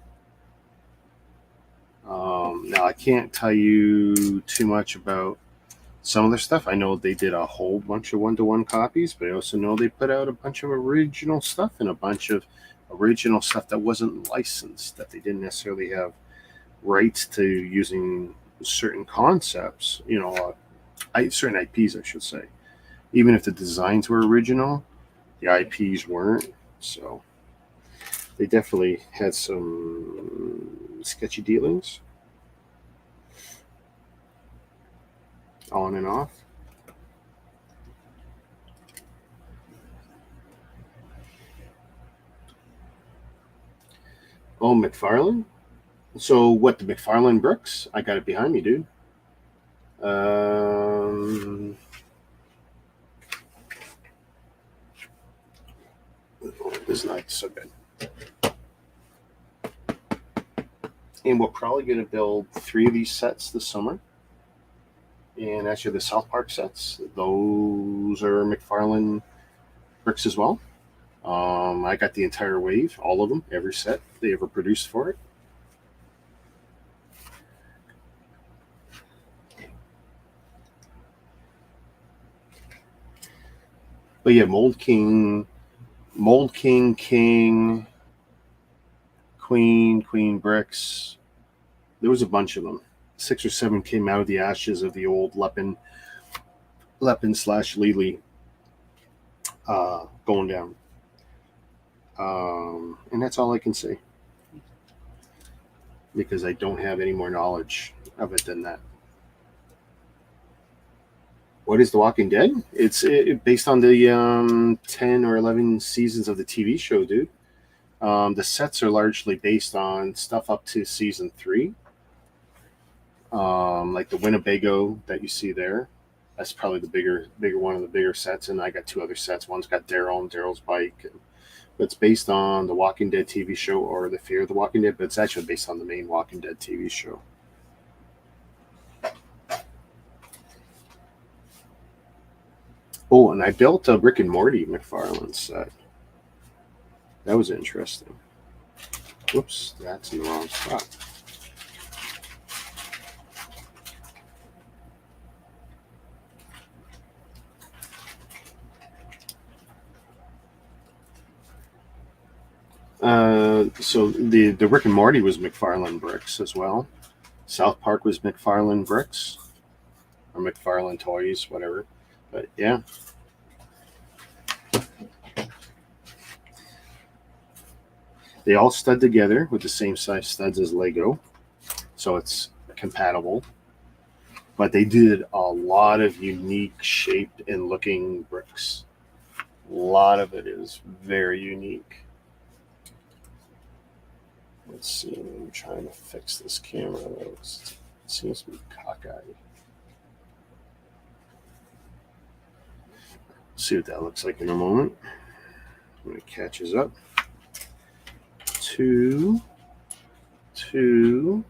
Now, I can't tell you too much about some of their stuff. I know they did a whole bunch of one-to-one copies, but I also know they put out a bunch of original stuff and a bunch of original stuff that wasn't licensed, that they didn't necessarily have rights to using certain concepts, certain IPs, I should say. Even if the designs were original, the IPs weren't. So they definitely had some sketchy dealings on and off. Oh, McFarlane? So what, the McFarlane bricks? I got it behind me, dude. This is not so good. And we're probably going to build 3 of these sets this summer. And actually, the South Park sets, those are McFarlane bricks as well. I got the entire wave, all of them, every set they ever produced for it. But yeah, Mould King, King, Queen bricks. There was a bunch of them. 6 or 7 came out of the ashes of the old Lepin / Lely going down. And that's all I can say, because I don't have any more knowledge of it than that. What is The Walking Dead? It's based on the 10 or 11 seasons of the TV show, dude. The sets are largely based on stuff up to season 3. Like the Winnebago that you see there. That's probably the bigger one of the bigger sets. And I got 2 other sets. One's got Daryl and Daryl's bike. It's based on the Walking Dead TV show or the Fear of the Walking Dead, but it's actually based on the main Walking Dead TV show. Oh, and I built a Rick and Morty McFarlane set. That was interesting. Whoops, that's in the wrong spot. So the Rick and Morty was McFarlane bricks as well. South Park was McFarlane bricks or McFarlane toys, whatever. But yeah. They all stud together with the same size studs as Lego, so it's compatible. But they did a lot of unique shaped and looking bricks. A lot of it is very unique. Let's see, I'm trying to fix this camera. It seems to be cockeyed. See what that looks like in a moment when it catches up. 2, 2.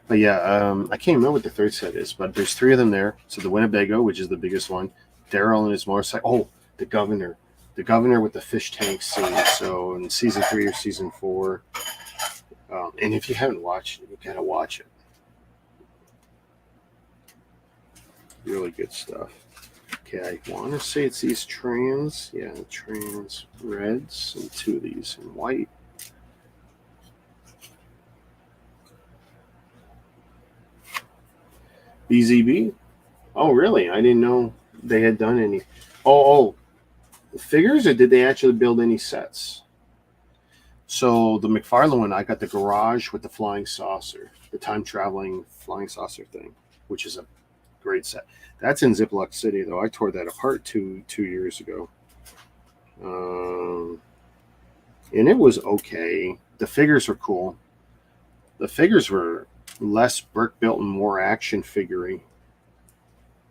But yeah, I can't remember what the third set is, but there's 3 of them there. So the Winnebago, which is the biggest one, Daryl and his motorcycle. Oh, the Governor with the fish tank scene. So in season 3 or season 4, and if you haven't watched it, you gotta watch it. Really good stuff. Okay, I want to say it's these trans. Yeah, trans reds and 2 of these in white. BZB? Oh, really? I didn't know they had done any. Oh, figures, or did they actually build any sets? So the McFarlane one, I got the garage with the flying saucer, the time-traveling flying saucer thing, which is a great set. That's in Ziploc City, though. I tore that apart two years ago. And it was okay. The figures were cool. The figures were less brick built and more action figure-y.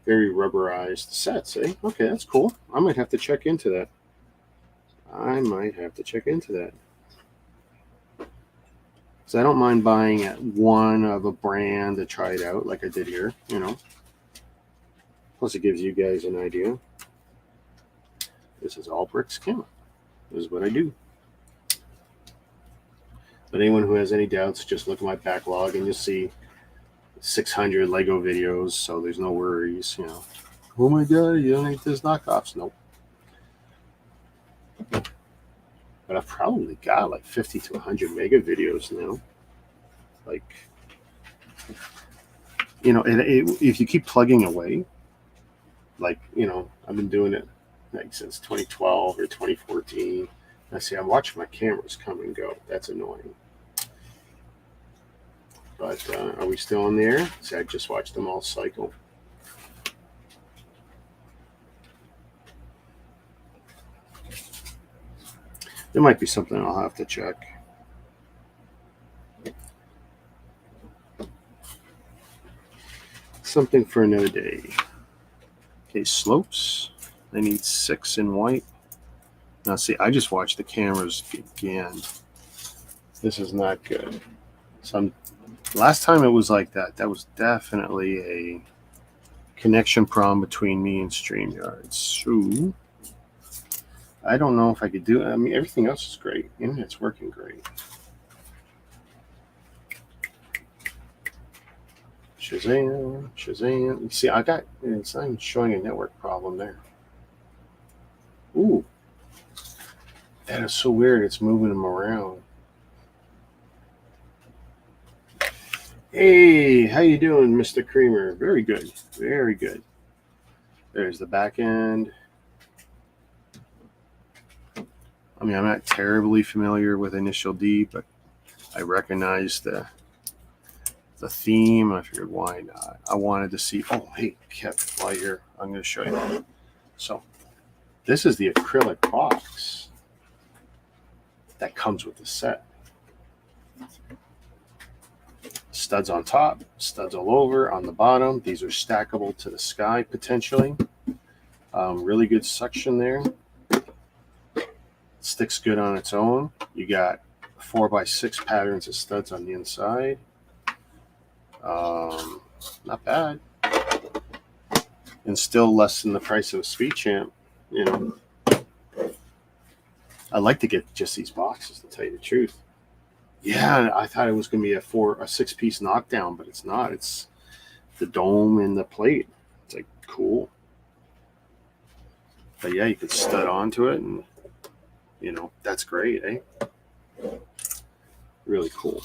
Very rubberized sets, eh? Okay, that's cool. I might have to check into that. So I don't mind buying one of a brand to try it out, like I did here, you know. Plus, it gives you guys an idea. This is all BriXPert. This is what I do. But anyone who has any doubts, just look at my backlog and you'll see 600 Lego videos, so there's no worries, you know. Oh my god, you don't need this knockoffs. Nope. But I've probably got like 50 to 100 mega videos now. Like, you know, if you keep plugging away, like, you know, I've been doing it like since 2012 or 2014. I see I'm watching my cameras come and go. That's annoying. But are we still in the air? See, I just watched them all cycle. There might be something I'll have to check. Something for another day. Okay, slopes. I need 6 in white. Now, see, I just watched the cameras again. This is not good. So last time it was like that. That was definitely a connection problem between me and StreamYard. So I don't know if I could do it. I mean, everything else is great. Internet's working great. Shazam, Shazam. You see, it's not even showing a network problem there. Ooh. That is so weird. It's moving them around. Hey, how you doing, Mr. Creamer? Very good. Very good. There's the back end. I mean, I'm not terribly familiar with Initial D, but I recognize the theme. I figured, why not? I wanted to see. Oh, hey, Kev, while you're, I'm going to show you. So, this is the acrylic box that comes with the set. Studs on top, studs all over, on the bottom. These are stackable to the sky potentially. Really good suction there. Sticks good on its own. You got 4x6 patterns of studs on the inside. Not bad. And still less than the price of a Speed Champ, you know. I'd like to get just these boxes, to tell you the truth. Yeah, I thought it was going to be a 6-piece knockdown, but it's not. It's the dome and the plate. It's like Cool. But yeah, you could stud onto it, and you know, that's great, eh? Really cool.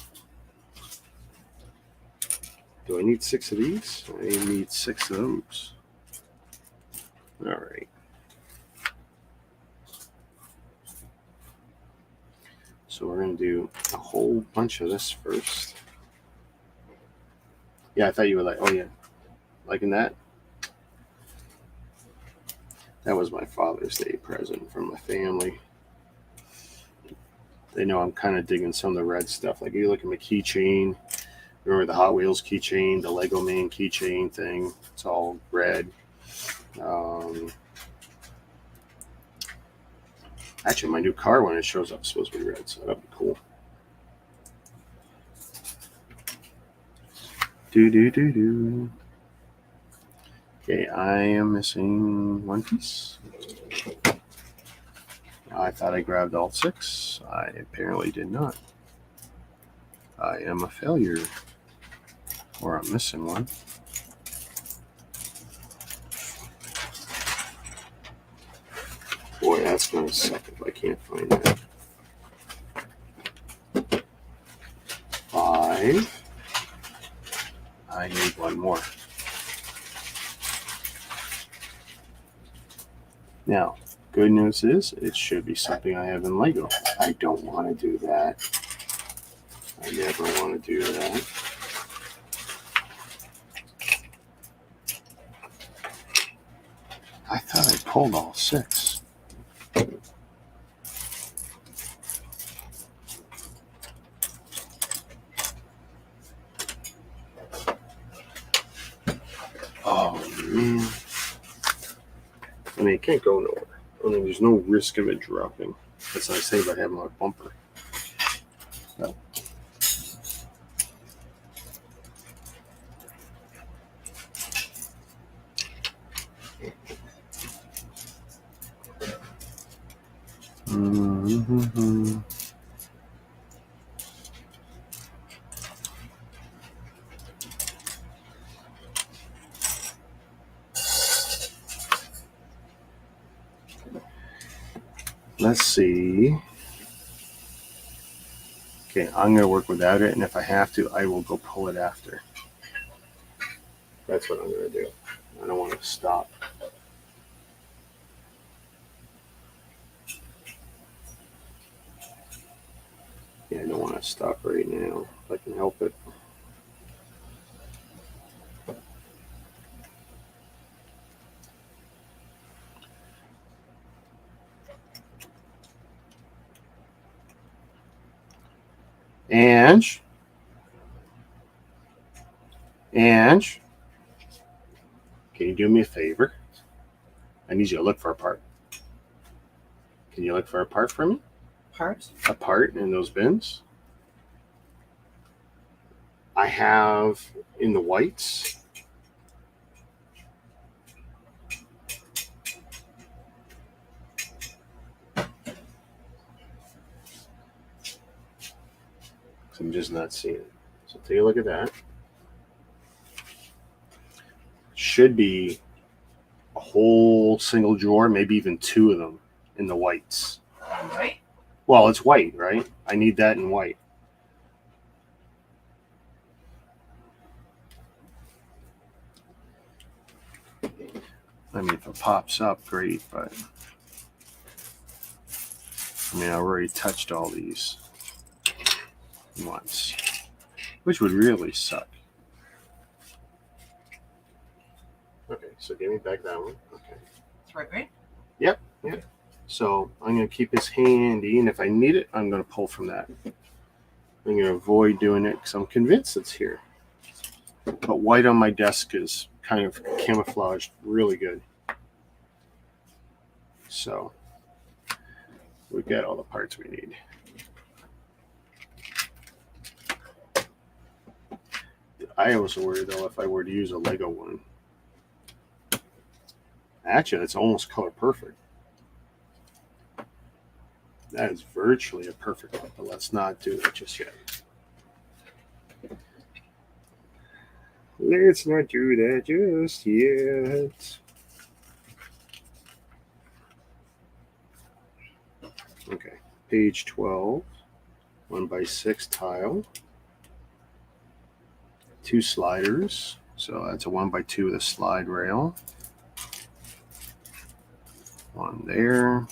Do I need 6 of these? I need 6 of those. All right. So we're going to do a whole bunch of this first. Yeah, I thought you were like, oh yeah, liking that? That was my Father's Day present from my family. They know I'm kind of digging some of the red stuff. Like you look at my keychain. Remember the Hot Wheels keychain, the Lego Man keychain thing? It's all red. Actually, my new car, when it shows up, is supposed to be red, so that'd be cool. Do. Okay, I am missing 1 piece. I thought I grabbed all 6. I apparently did not. I am a failure. Or I'm missing one. Boy, that's going to suck if I can't find that. 5. I need 1 more. Now, good news is it should be something I have in Lego. I don't want to do that. I never want to do that. I thought I pulled all 6. Oh, man. I mean, it can't go nowhere. I mean, there's no risk of it dropping. That's what I say about having a bumper. So. Mm-hmm. Let's see. Okay, I'm going to work without it, and if I have to, I will go pull it after. That's what I'm going to do. I don't want to stop. Yeah, I don't want to stop right now if I can help it. Ange, can you do me a favor? I need you to look for a part. Can you look for a part for me? Part? A part in those bins. I have in the whites. I'm just not seeing it. So take a look at that. Should be a whole single drawer, maybe even 2 of them in the whites. White? Well, it's white, right? I need that in white. I mean, if it pops up, great, but I mean, I already touched all these once, which would really suck. Okay, so give me back that one. Okay. It's right? Yep. So I'm going to keep this handy, and if I need it, I'm going to pull from that. I'm going to avoid doing it because I'm convinced it's here. But white on my desk is kind of camouflaged really good. So we've got all the parts we need. I also worry, though, if I were to use a Lego one. Actually, it's almost color perfect. That is virtually a perfect one, but let's not do it just yet. Let's not do that just yet. Okay, page 12, 1x6 tile, 2 sliders. So that's a 1x2 with a slide rail. One there.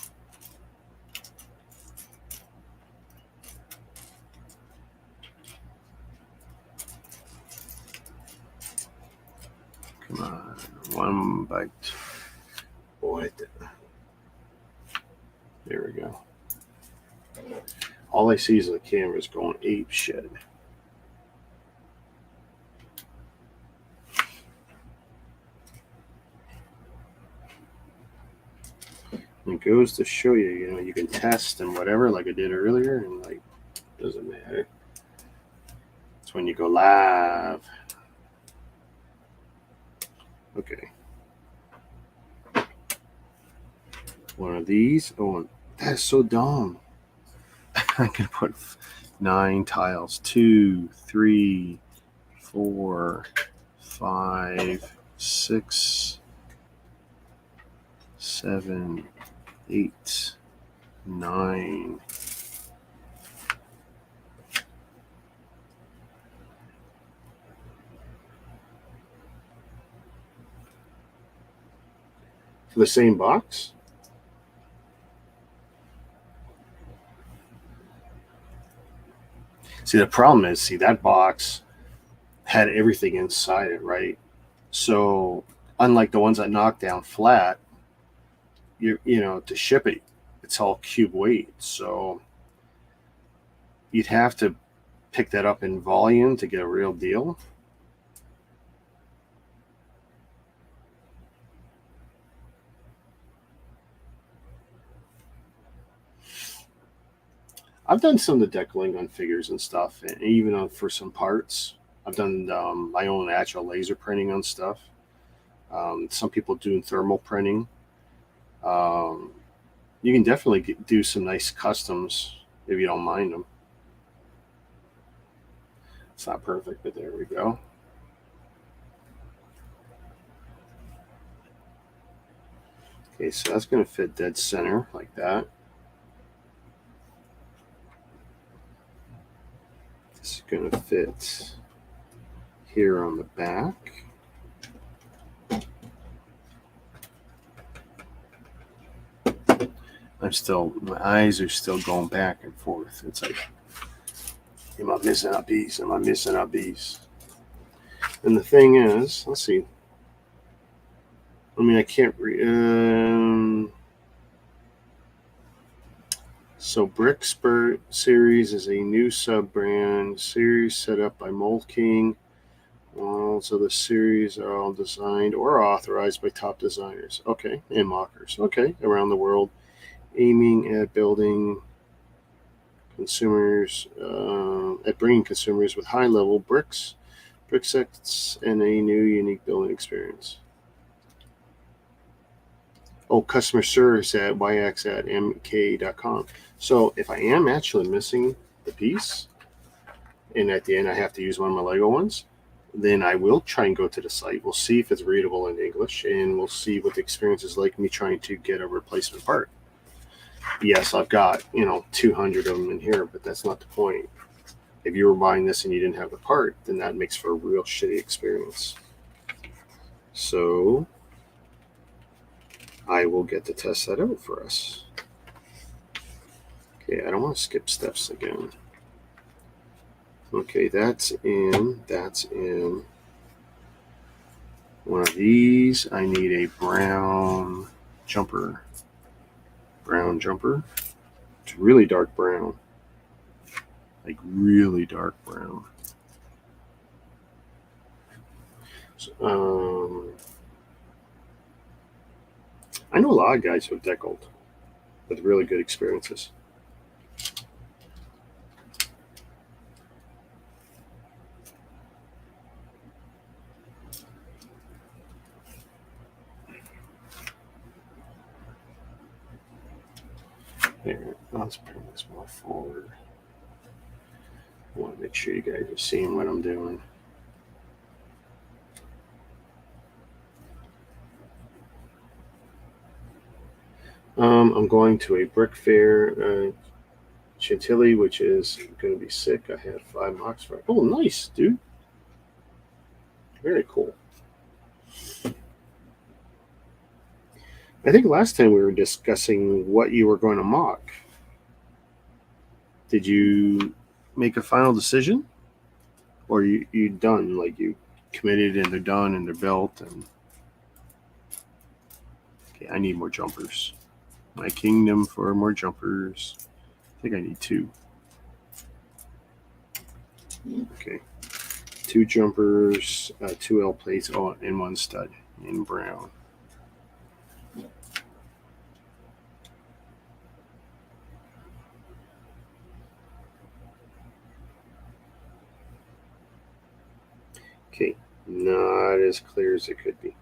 Come on, 1x2. Boy, there we go. All I see is the camera's going ape shit. It goes to show you, you can test and whatever, like I did earlier, and like, doesn't matter. It's when you go live. Okay. One of these. Oh, that is so dumb. I can put 9 tiles. 2, 3, 4, 5, 6, 7, 8, 9. For the same box? See, the problem is, that box had everything inside it, right? So, unlike the ones that knock down flat, to ship it, it's all cube weight. So, you'd have to pick that up in volume to get a real deal. I've done some of the decaling on figures and stuff, and even for some parts. I've done my own actual laser printing on stuff. Some people doing thermal printing. You can definitely do some nice customs if you don't mind them. It's not perfect, but there we go. Okay, so that's going to fit dead center like that. It's going to fit here on the back. My eyes are still going back and forth. It's like, am I missing a piece? Am I missing a piece? And the thing is, let's see. I mean, I can't read. So BriXPert series is a new sub-brand series set up by Mould King. So the series are all designed or authorized by top designers. Okay, and mockers. Okay, around the world, aiming at building consumers, at bringing consumers with high-level bricks, sets, and a new unique building experience. Oh, customer service at yx@mk.com. So if I am actually missing the piece, and at the end I have to use one of my Lego ones, then I will try and go to the site. We'll see if it's readable in English, and we'll see what the experience is like me trying to get a replacement part. Yes, I've got 200 of them in here, but that's not the point. If you were buying this and you didn't have the part, then that makes for a real shitty experience. So I will get to test that out for us. Okay, I don't want to skip steps again. Okay, that's in. One of these, I need a brown jumper. It's really dark brown. Like really dark brown. So, I know a lot of guys who have deckled with really good experiences. Here, let's bring this more forward. I want to make sure you guys are seeing what I'm doing. I'm going to a BriXPert Chantilly, which is going to be sick. I had 5 mocks for it. Oh, nice, dude. Very cool. I think last time we were discussing what you were going to mock. Did you make a final decision? Or you done? Like you committed and they're done and they're built and... Okay, I need more jumpers. My kingdom for more jumpers. I think I need 2. Okay. 2 jumpers, 2 L plates, and 1 stud in brown. Okay, not as clear as it could be.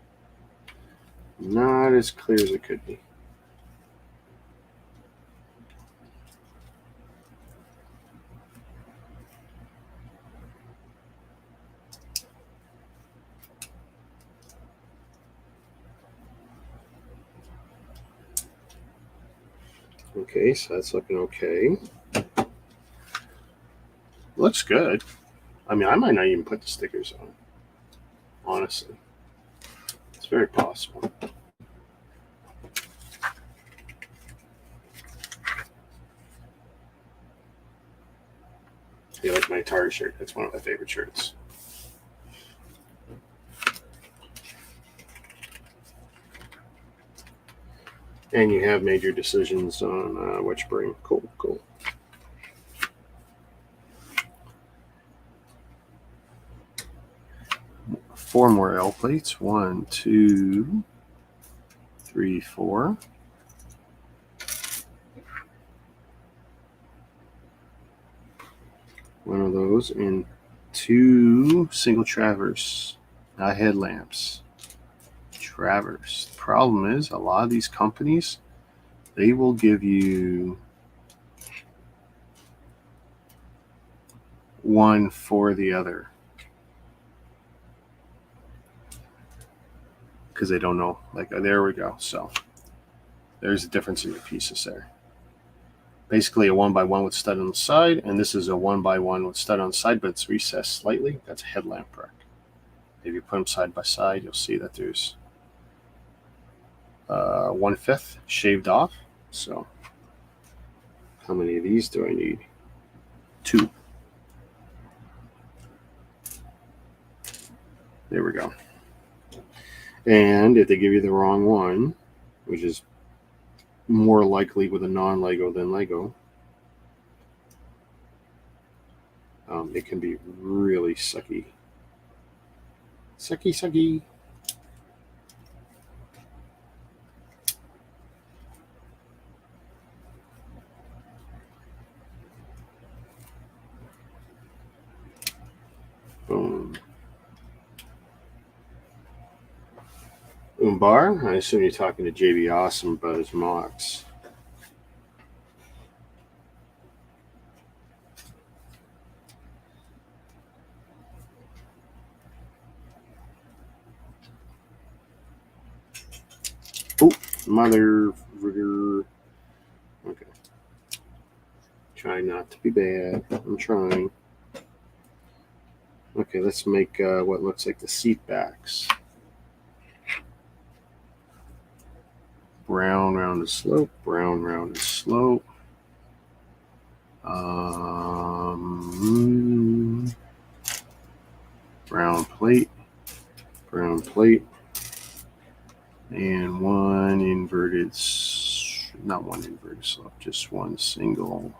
Not as clear as it could be. Okay, so that's looking okay. Looks good. I mean, I might not even put the stickers on. Honestly. It's very possible. You like my Atari shirt? That's one of my favorite shirts. And you have made your decisions on what you bring. Cool, cool. Four more L plates. 1, 2, 3, 4. One of those and 2 single traverse, not headlamps. Traverse. The problem is a lot of these companies, they will give you one for the other because they don't know. Like, there we go. So there's a difference in your pieces there. Basically a 1x1 with stud on the side, and this is a 1x1 with stud on the side, but it's recessed slightly. That's a headlamp rack. If you put them side by side, you'll see that there's 1/5 shaved off. So how many of these do I need? 2. There we go. And if they give you the wrong one, which is more likely with a non-Lego than Lego, it can be really sucky. Sucky. Boom. Umbar, I assume you're talking to JB Awesome about his mocks. Oh, mother rigger. Okay. Try not to be bad. I'm trying. Okay, let's make what looks like the seat backs. Brown rounded slope, brown rounded slope. Brown plate, and one inverted, not one inverted slope, just one single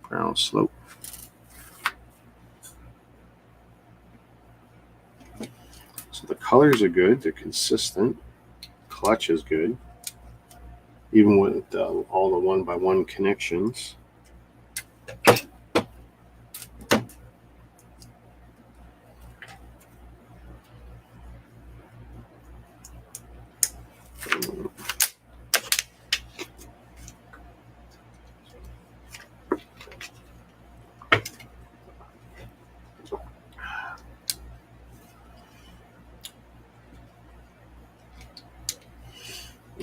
brown slope. So the colors are good, they're consistent. Clutch is good, even with all the 1x1 connections.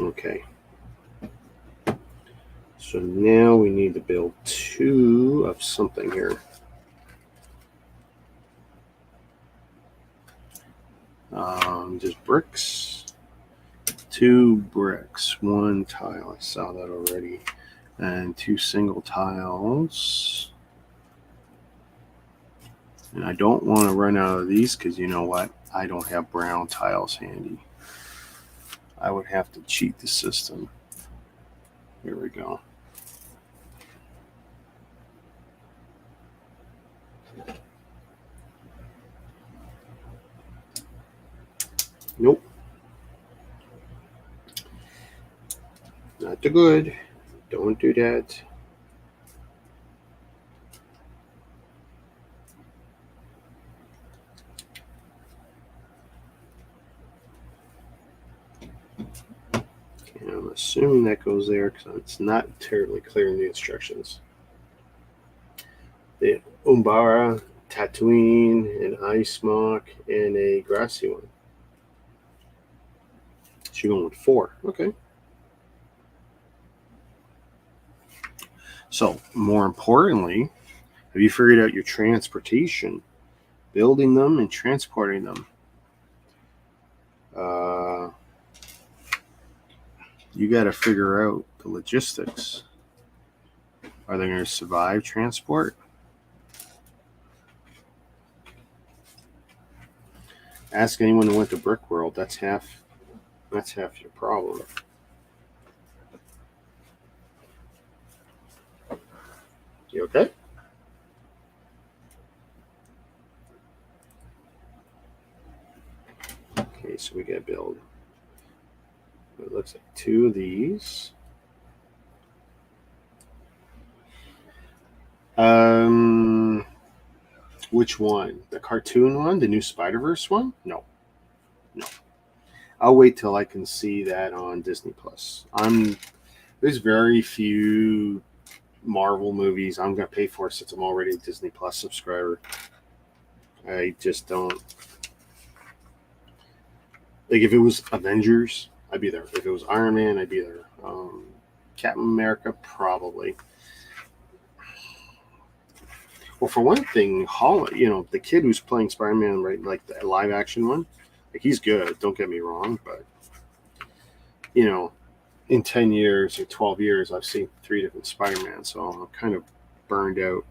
Okay. So now we need to build 2 of something here. Just bricks. 2 bricks, 1 tile. I saw that already. And 2 single tiles. And I don't want to run out of these because you know what? I don't have brown tiles handy. I would have to cheat the system. Here we go. Nope. Not too good. Don't do that. And I'm assuming that goes there because it's not terribly clear in the instructions. The Umbara, Tatooine, an ice smock, and a grassy one. So you're going with 4. Okay. So, more importantly, have you figured out your transportation? Building them and transporting them. You got to figure out the logistics. Are they going to survive transport? Ask anyone who went to Brick World. That's half your problem. You okay? Okay, so we got to build. It looks like 2 of these. Which one? The cartoon one? The new Spider-Verse one? No. I'll wait till I can see that on Disney Plus. There's very few Marvel movies I'm gonna pay for since I'm already a Disney Plus subscriber. I just don't like. If it was Avengers, I'd be there. If it was Iron Man, I'd be there. Captain America, probably. Well, for one thing, the kid who's playing Spider-Man, right, like the live action one, like he's good. Don't get me wrong, but in 10 years or 12 years, I've seen 3 different Spider-Man, so I'm kind of burned out.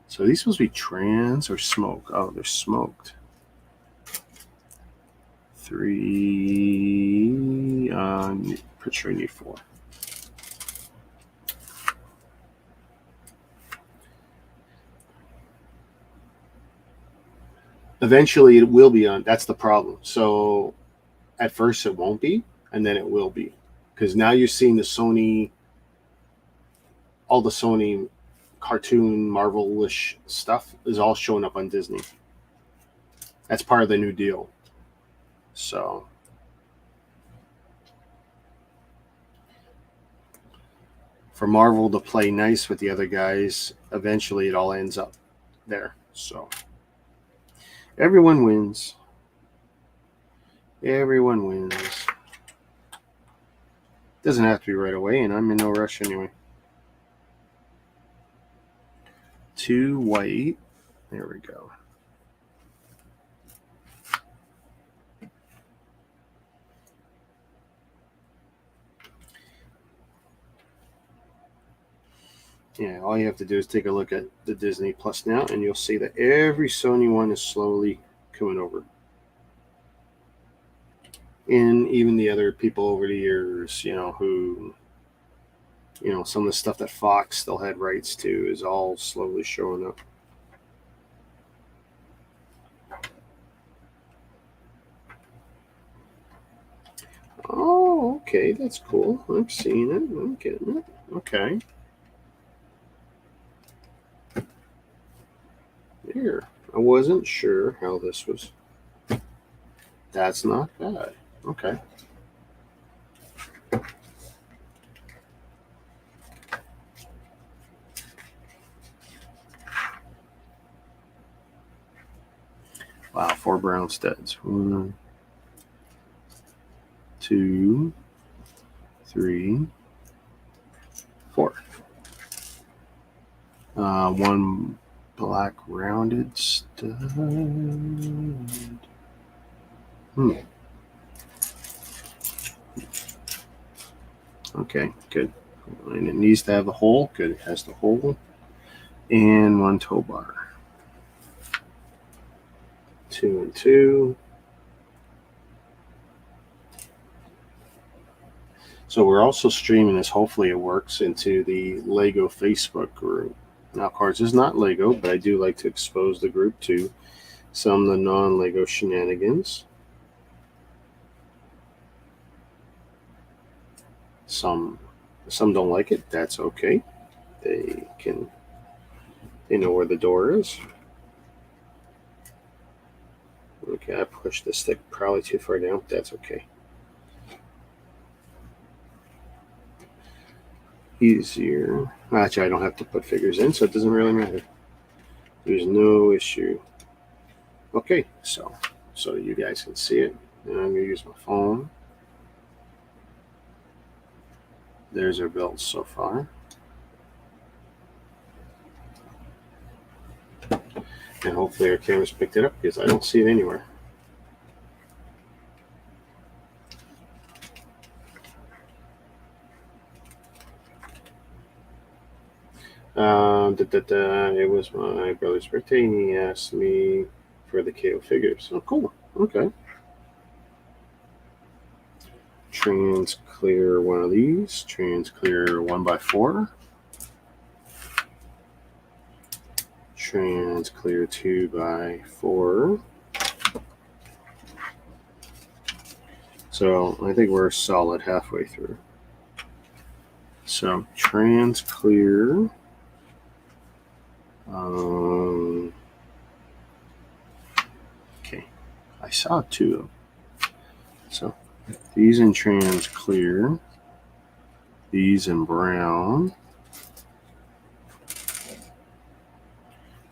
So are these supposed to be trans or smoke? Oh, they're smoked. 3. Pretty sure I need 4. Eventually, it will be on. That's the problem. So at first, it won't be, and then it will be, because now you're seeing all the Sony cartoon Marvel-ish stuff is all showing up on Disney. That's part of the new deal. So for Marvel to play nice with the other guys, eventually it all ends up there. So everyone wins. Everyone wins. Doesn't have to be right away, and I'm in no rush anyway. 2 white. There we go. Yeah, all you have to do is take a look at the Disney Plus now, and you'll see that every Sony one is slowly coming over. And even the other people over the years, who, some of the stuff that Fox still had rights to is all slowly showing up. Oh, okay, that's cool. I'm seeing it. I'm getting it. Okay. Here. I wasn't sure how this was. That's not bad. Okay. Wow, 4 brown studs. 1, 2, 3, 4. One black rounded stud. Okay, good. And it needs to have the hole. Good, it has the hole. And one tow bar. 2 and 2. So we're also streaming this. Hopefully it works into the Lego Facebook group. Now, of course, it's not Lego, but I do like to expose the group to some of the non-Lego shenanigans. Some don't like it. That's okay. They know where the door is. Okay, I pushed the stick probably too far down. That's okay. Easier. Actually, I don't have to put figures in, so it doesn't really matter. There's no issue. Okay, so you guys can see it. And I'm going to use my phone. There's our build so far. And hopefully our camera's picked it up because I don't see it anywhere. It was my brother's birthday and he asked me for the KO figures. Oh, cool. Okay. Trans clear one of these. Trans clear 1x4. Trans clear 2x4. So I think we're solid halfway through. So trans clear. Okay, I saw 2 of them. So these in trans clear, these in brown,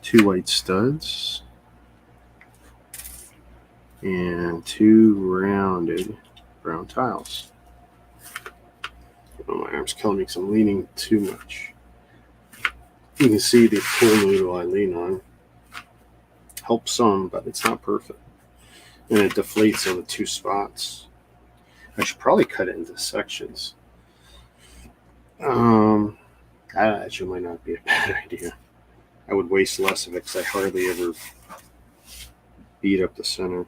2 white studs, and 2 rounded brown tiles. Oh, my arm's killing me because I'm leaning too much. You can see the pull noodle I lean on helps some, but it's not perfect. And it deflates on the 2 spots. I should probably cut it into sections. That actually might not be a bad idea. I would waste less of it because I hardly ever beat up the center.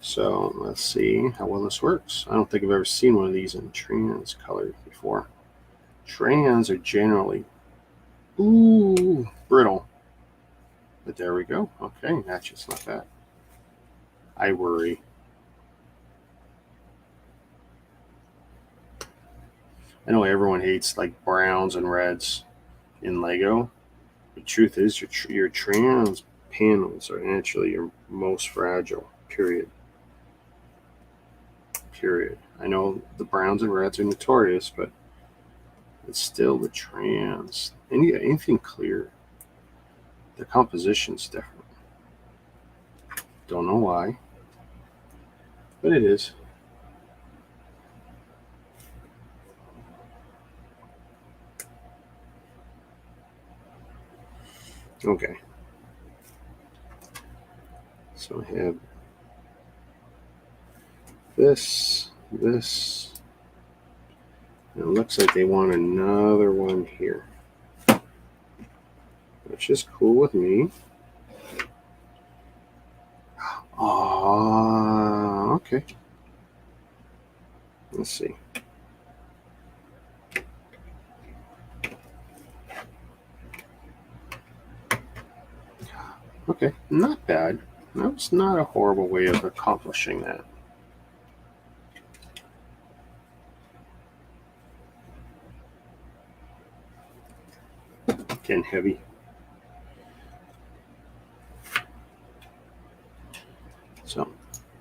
So let's see how well this works. I don't think I've ever seen one of these in trans color before. Trans are generally brittle. But there we go. Okay, that's just not bad. I worry. I know everyone hates like browns and reds in Lego. The truth is your trans panels are actually your most fragile, period. I know the browns and reds are notorious, but it's still the trans. Anything clear, the composition's different. Don't know why, but it is. Okay. So I have this, and it looks like they want another one here, which is cool with me. Okay. Let's see. Okay, not bad. That was not a horrible way of accomplishing that. Again, heavy. So,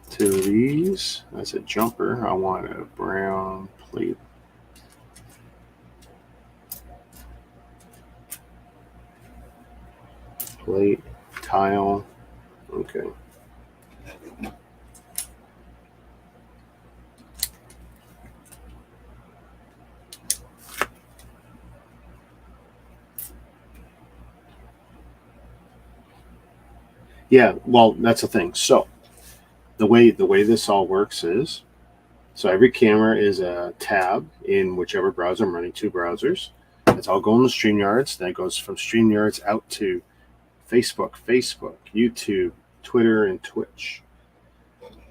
2 of these. As a jumper, I want a brown plate. Plate, tile. Okay. Yeah, well, that's the thing. So the way this all works is, so every camera is a tab in whichever browser. I'm running two browsers. It's all going to StreamYards. Then it goes from StreamYards out to Facebook, YouTube, Twitter, and Twitch.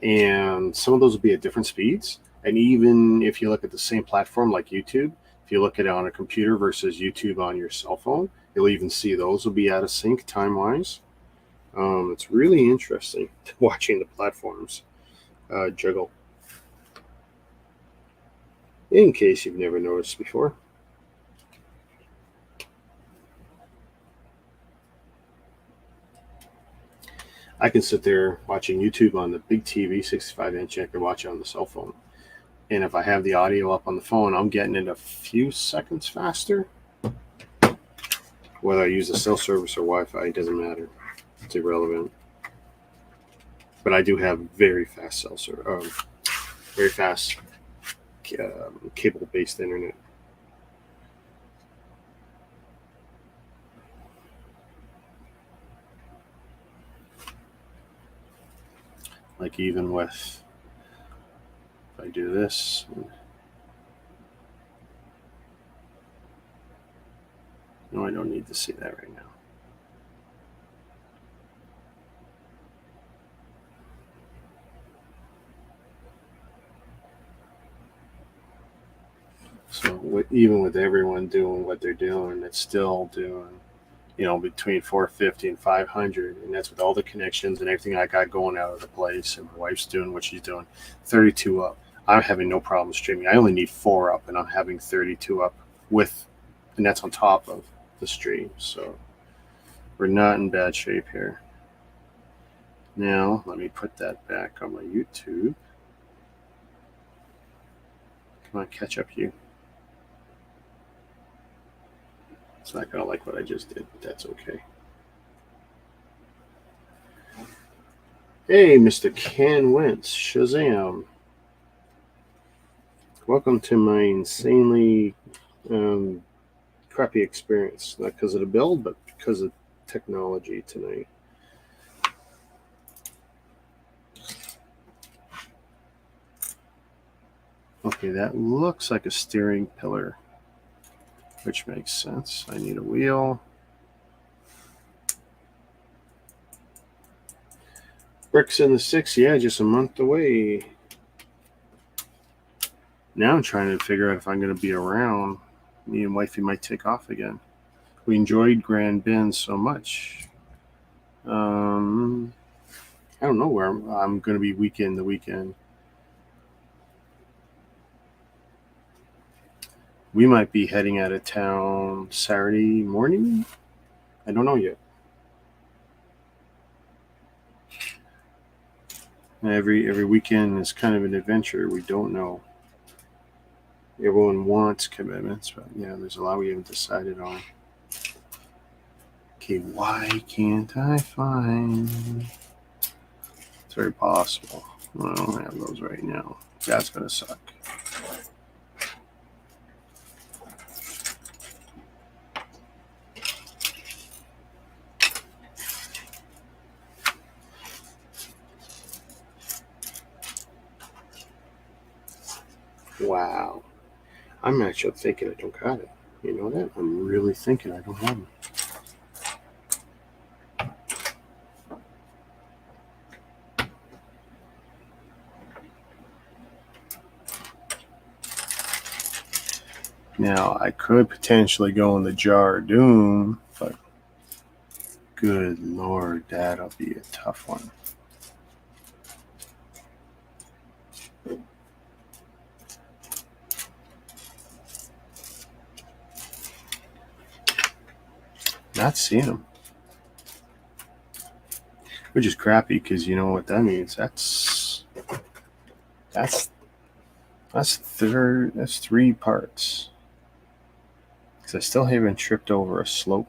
And some of those will be at different speeds. And even if you look at the same platform like YouTube, if you look at it on a computer versus YouTube on your cell phone, you'll even see those will be out of sync time-wise. It's really interesting watching the platforms juggle, in case you've never noticed before. I can sit there watching YouTube on the big TV, 65-inch, and I can watch it on the cell phone. And if I have the audio up on the phone, I'm getting it a few seconds faster. Whether I use the cell service or Wi-Fi, it doesn't matter. It's irrelevant. But I do have very fast very fast cable-based internet. Like even with, if I do this, no, I don't need to see that right now. So even with everyone doing what they're doing, it's still doing, between 450 and 500, and that's with all the connections and everything I got going out of the place, and my wife's doing what she's doing. 32 up. I'm having no problem streaming. I only need 4 up, and I'm having 32 up and that's on top of the stream. So we're not in bad shape here. Now let me put that back on my YouTube. Come on, catch up, you. It's not going to like what I just did, but that's okay. Hey, Mr. Ken Wentz, Shazam. Welcome to my insanely crappy experience. Not because of the build, but because of technology tonight. Okay, that looks like a steering pillar, which makes sense. I need a wheel. Bricks in the 6, yeah, just a month away. Now I'm trying to figure out if I'm going to be around. Me and wifey might take off again. We enjoyed Grand Bend so much. I don't know where I'm going to be the weekend. We might be heading out of town Saturday morning. I don't know yet. Every weekend is kind of an adventure. We don't know. Everyone wants commitments, but yeah, there's a lot we haven't decided on. Okay, why can't I find? It's very possible. I don't have those right now. That's gonna suck. Wow. I'm actually thinking I don't got it. You know that? I'm really thinking I don't have it. Now, I could potentially go in the Jar of Doom, but good Lord, that'll be a tough one. Not seeing them. Which is crappy because you know what that means. That's 3 parts. Because I still haven't tripped over a slope.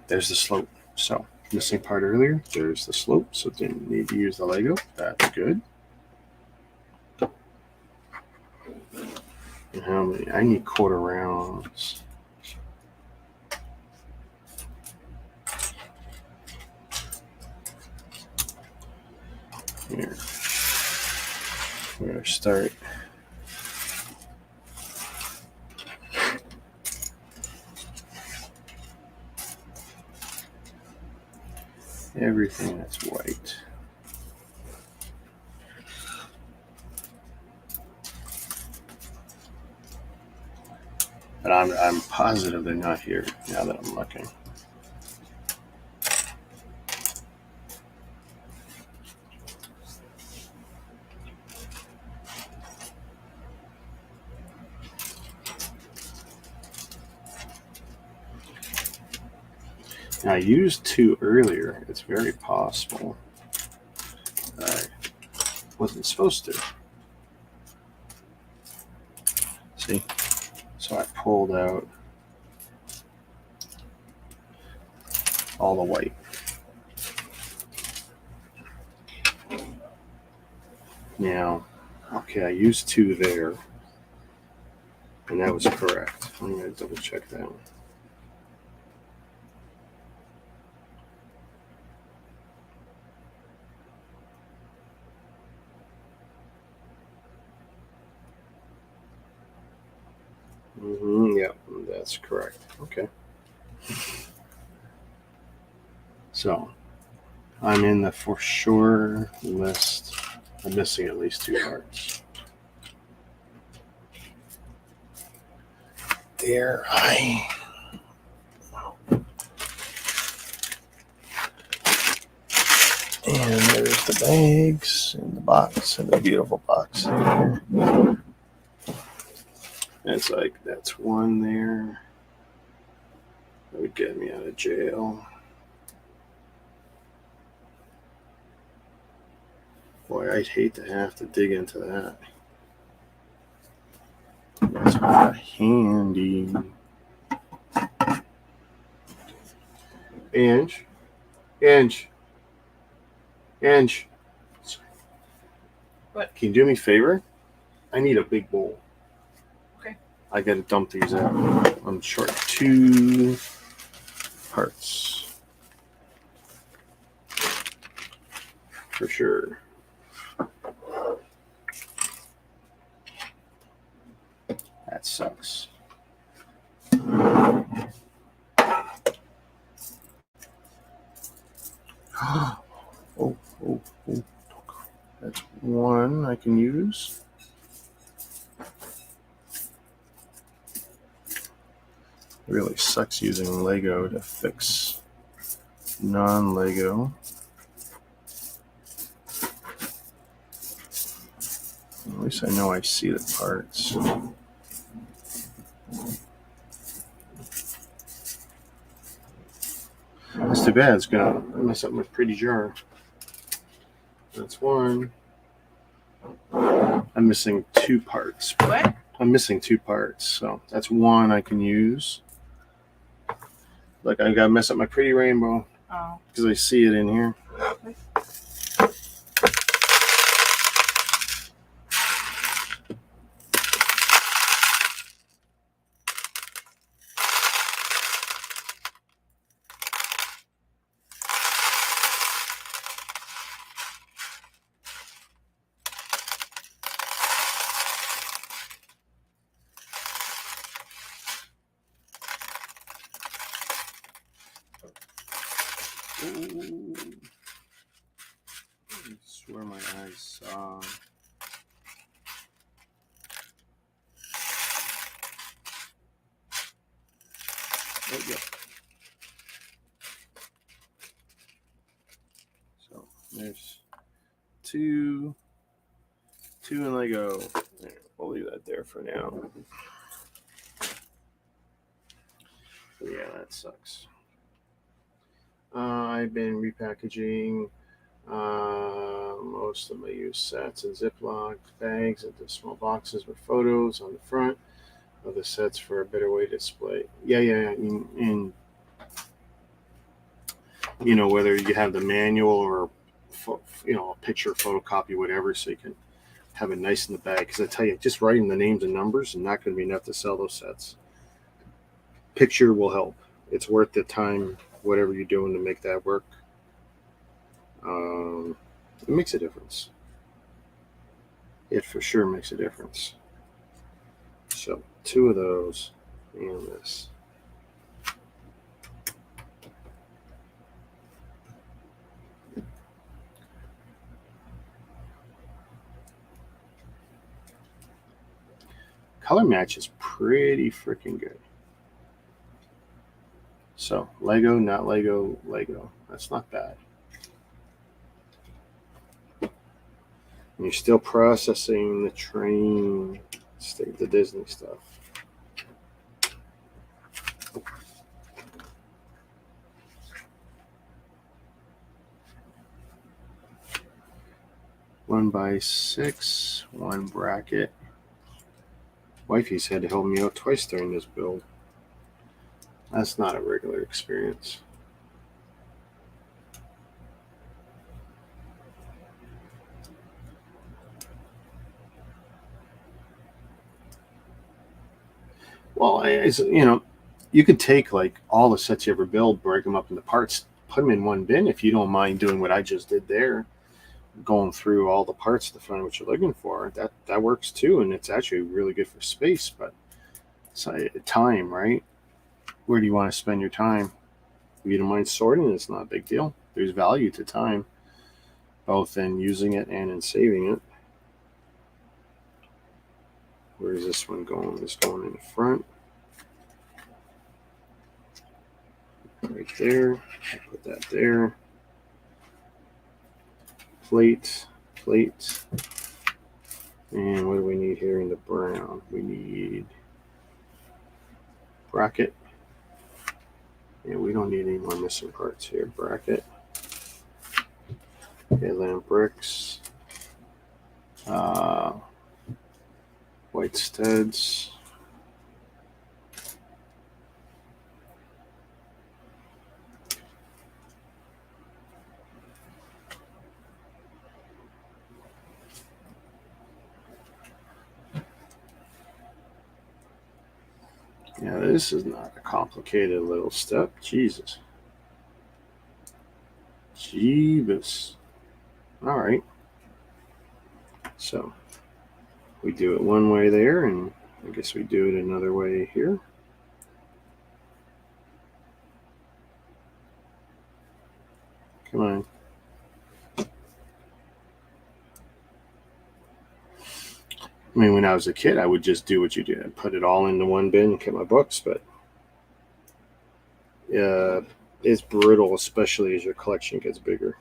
There's the slope. So missing part earlier. There's the slope. So didn't need to use the Lego. That's good. And how many? I need quarter rounds. Here. We're going to start. Everything that's white. But I'm positive they're not here now that I'm looking. Now, I used 2 earlier. It's very possible that I wasn't supposed to. See? So I pulled out all the white. Now, okay, I used 2 there, and that was correct. I'm going to double check that one. Yeah, that's correct. Okay. So, I'm in the for sure list. I'm missing at least 2 parts. There and there's the bags and the box and the beautiful box there. It's like, that's 1 there. That would get me out of jail. Boy, I'd hate to have to dig into that. That's not handy. Ange. What? Can you do me a favor? I need a big bowl. Okay. I gotta dump these out. I'm short 2 parts. For sure. That sucks. Oh. That's 1 I can use. It really sucks using Lego to fix non-Lego. At least I know I see the parts. That's too bad. It's gonna mess up my pretty jar. That's 1. I'm missing 2 parts. What? I'm missing 2 parts, so that's 1 I can use. Like, I gotta mess up my pretty rainbow. Oh. Because I see it in here. Ooh. I swear my eyes saw. Oh, yeah. So there's 2 in Lego. There, we'll leave that there for now. Yeah, that sucks. I've been repackaging most of my used sets in Ziploc bags into small boxes with photos on the front of the sets for a better way to display. Yeah. And you know, whether you have the manual or a picture, photocopy, whatever, so you can have it nice in the bag. Because I tell you, just writing the names and numbers is not going to be enough to sell those sets. Picture will help. It's worth the time, whatever you're doing to make that work. It makes a difference. It for sure makes a difference. So 2 of those and this. Color match is pretty freaking good. So Lego, not Lego, Lego. That's not bad. And you're still processing the train, the Disney stuff. One by 6, 1 bracket. Wifey's had to help me out twice during this build. That's not a regular experience. Well, you could take like all the sets you ever build, break them up into parts, put them in one bin if you don't mind doing what I just did there, going through all the parts to find what you're looking for. That works too, and it's actually really good for space. But it's time, right? Where do you want to spend your time? If you don't mind sorting, it's not a big deal. There's value to time, both in using it and in saving it. Where is this one going? It's going in the front. Right there. I'll put that there. Plate. And what do we need here in the brown? We need bracket. Yeah, we don't need any more missing parts here. Bracket. Headlamp bricks. White studs. Yeah, this is not a complicated little step. Jesus. Jeebus. All right. So we do it one way there, and I guess we do it another way here. Come on. I mean, when I was a kid, I would just do what you did. I'd put it all into one bin and keep my books, but it's brittle, especially as your collection gets bigger.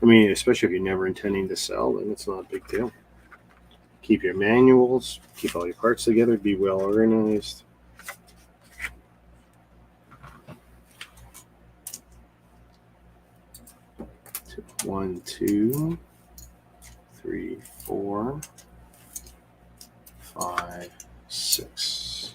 I mean, especially if you're never intending to sell, then it's not a big deal. Keep your manuals, keep all your parts together, be well organized. One, 2, 3, 4, 5, 6.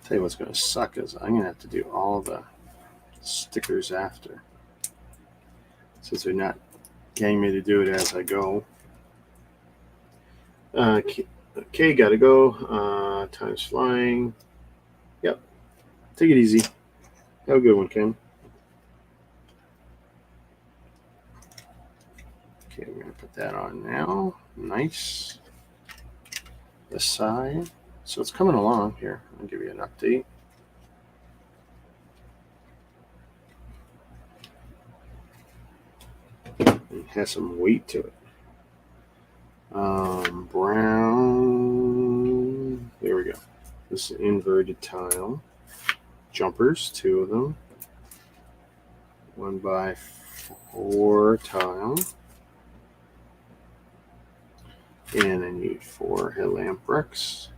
Tell you what's going to suck is I'm going to have to do all the stickers after, since they're not getting me to do it as I go. Okay, gotta go. Time's flying. Yep. Take it easy. Have a good one, Ken. Okay, we're gonna put that on now. Nice. The side. So it's coming along here. I'll give you an update. It has some weight to it. Brown. There we go. This is inverted tile. Jumpers, 2 of them. 1 by 4 tile. And I need 4 headlamp bricks.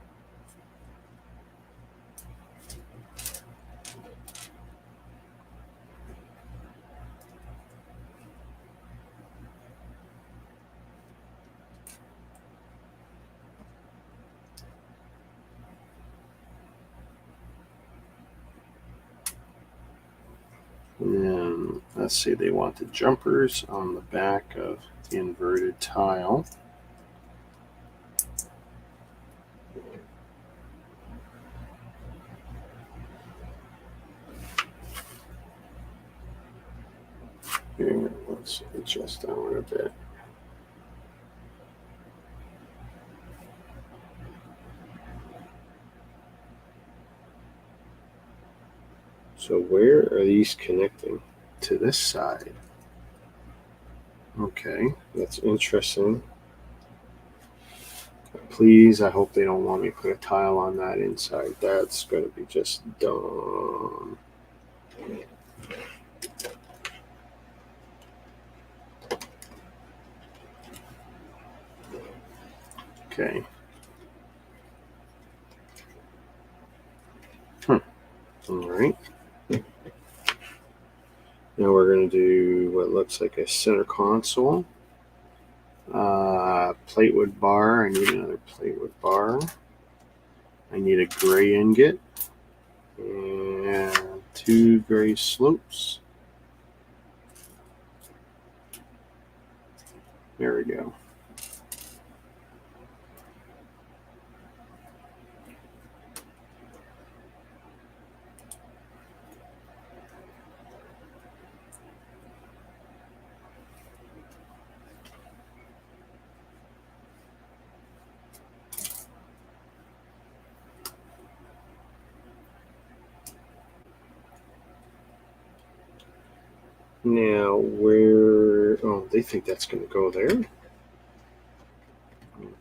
And then let's see, they want the jumpers on the back of the inverted tile. Here, let's adjust that one a bit. So where are these connecting? To this side. Okay, that's interesting. Please, I hope they don't want me to put a tile on that inside. That's going to be just dumb. Okay. All right. Now we're going to do what looks like a center console. Platewood bar. I need another platewood bar. I need a gray ingot. And 2 gray slopes. There we go. Now, where... Oh, they think that's going to go there.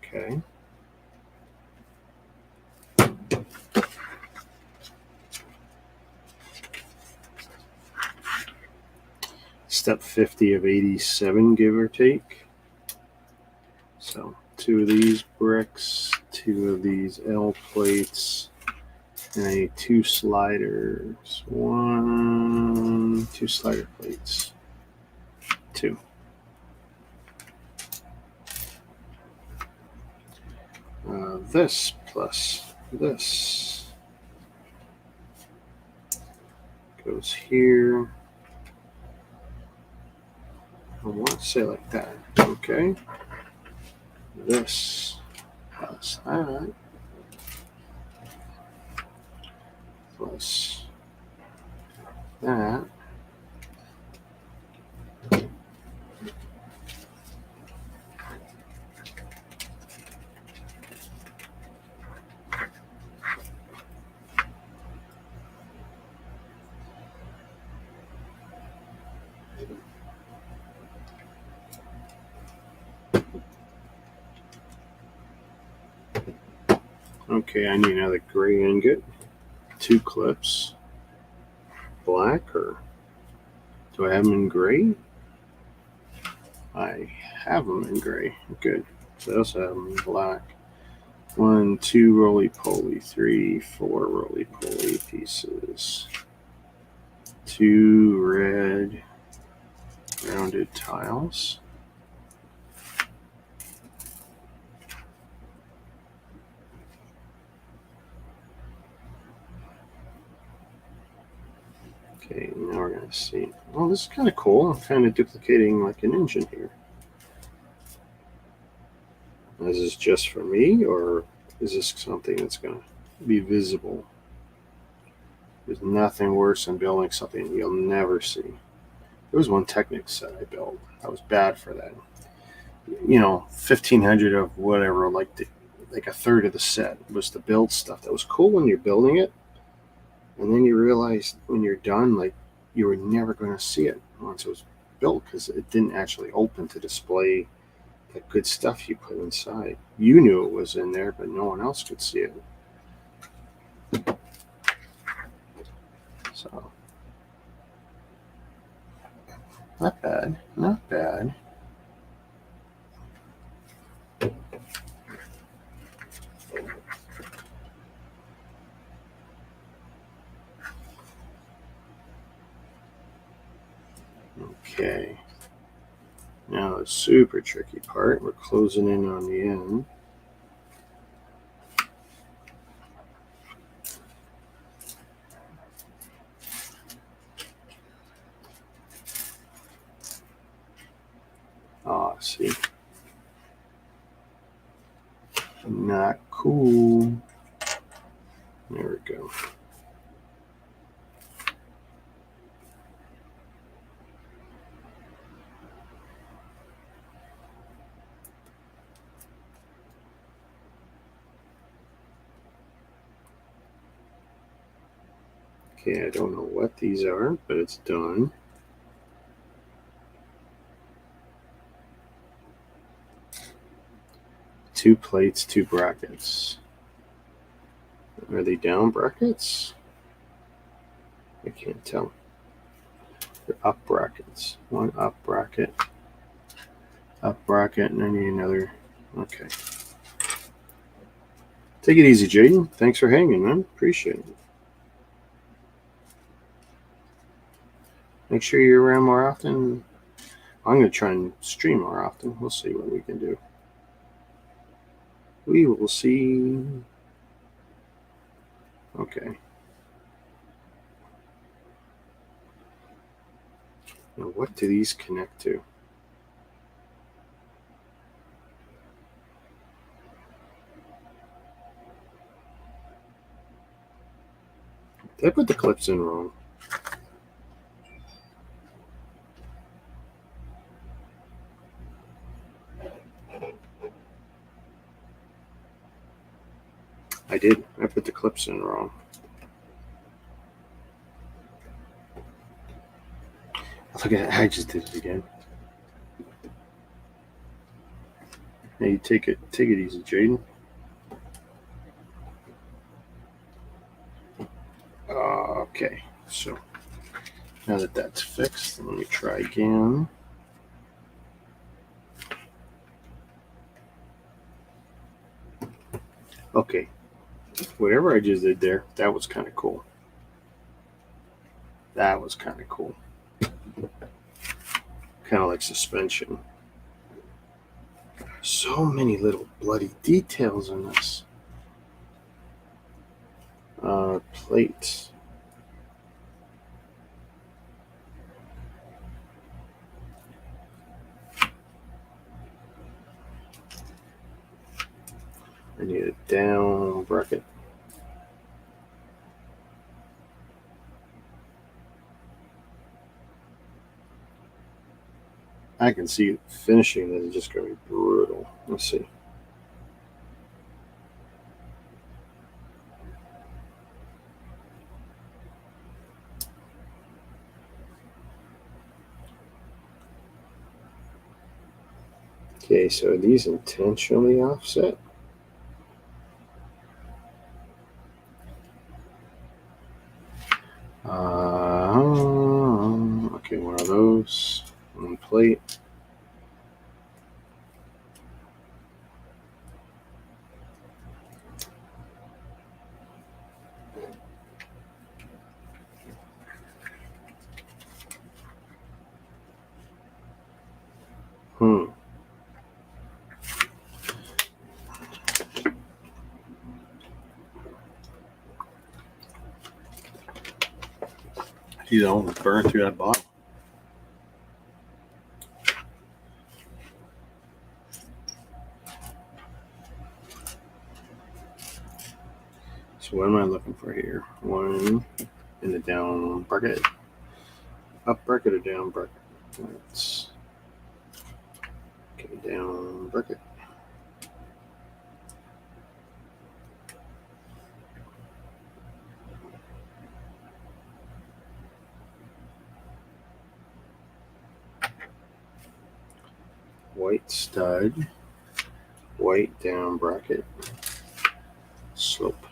Okay. Step 50 of 87, give or take. So 2 of these bricks, 2 of these L plates, and I need 2 sliders. 2 slider plates. 2. This plus this goes here. I want to say like that. Okay. This plus that plus that. Okay, I need another gray ingot, 2 clips, black, or do I have them in gray? I have them in gray. Good. So I also have them in black. 1, 2 roly-poly, 3, 4 roly-poly pieces, 2 red rounded tiles. Okay, now we're going to see. Well, this is kind of cool. I'm kind of duplicating like an engine here. Is this just for me, or is this something that's going to be visible? There's nothing worse than building something you'll never see. There was one Technic set I built. I was bad for that. 1,500 of whatever, like a third of the set was to build stuff. That was cool when you're building it. And then you realize when you're done, like you were never going to see it once it was built because it didn't actually open to display the good stuff you put inside. You knew it was in there, but no one else could see it. So, not bad, not bad. Okay. Now the super tricky part, we're closing in on the end. See. Not cool. There we go. Okay, I don't know what these are, but it's done. Two plates, two brackets. Are they down brackets? I can't tell. They're up brackets. One up bracket, and I need another. Okay. Take it easy, Jaden. Thanks for hanging, man. Appreciate it. Make sure you're around more often. I'm going to try and stream more often. We'll see what we can do. We will see. Okay. Now, what do these connect to? Did I put the clips in wrong? I did. I put the clips in wrong. Look at that. I just did it again. Hey, take it easy, Jaden. Okay, so now that that's fixed, let me try again. Okay, whatever I just did there, that was kind of cool. That was kind of cool. Kind of like suspension. So many little bloody details in this. Plate. I need a down bracket. I can see finishing this is just going to be brutal. Let's see. Okay, so are these intentionally offset? Okay, one of those, one plate. He's almost burned through that bottle. So what am I looking for here? One in the down bracket, up bracket or down bracket? Let's okay, down bracket. White stud, white down bracket, slope.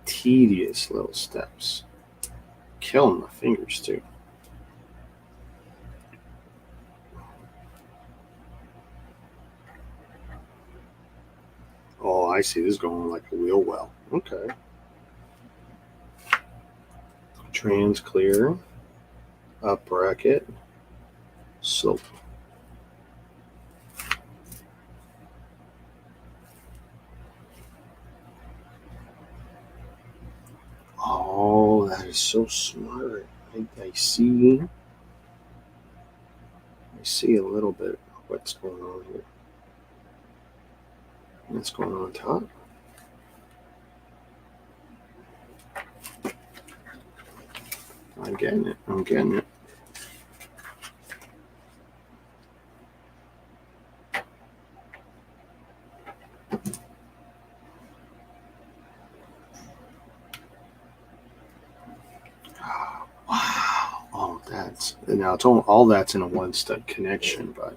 Tedious little steps. Killing my fingers too. Oh, I see. This is going like a wheel well. Okay. Trans clear, up bracket, slope. Oh, that is so smart. I see a little bit what's going on here. What's going on top? I'm getting it. I'm getting it. Wow. Oh, that's now it's all that's in a one stud connection, but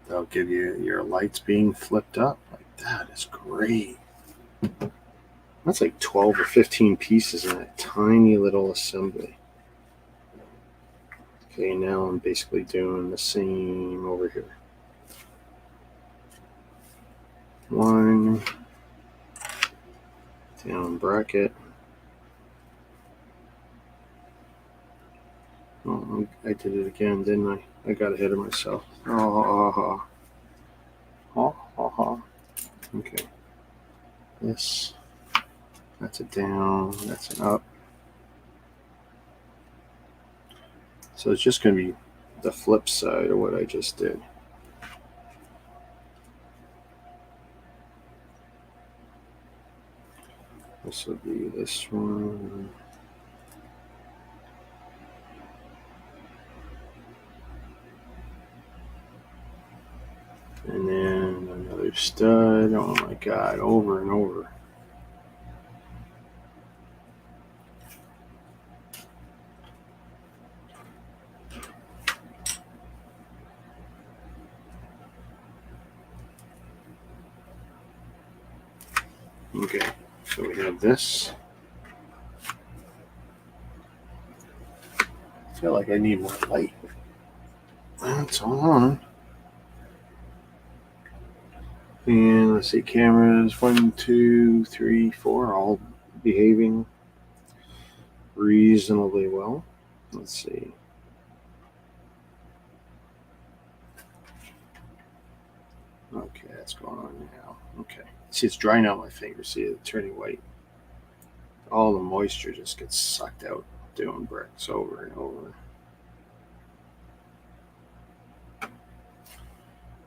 they'll give you your lights being flipped up. Like that is great. That's like 12 or 15 pieces in a tiny little assembly. Okay, now I'm basically doing the same over here. One down bracket. Oh, I did it again, didn't I? I got ahead of myself. Okay. This. That's a down. That's an up. So it's just going to be the flip side of what I just did. This will be this one. And then another stud. Oh my God, over and over. Okay, so we have this. I feel like I need more light. That's all on. And let's see, cameras 1, 2, 3, 4, all behaving reasonably well. Let's see. Okay, that's going on now. Okay. See, it's drying out my fingers. See, it's turning white. All the moisture just gets sucked out doing bricks over and over.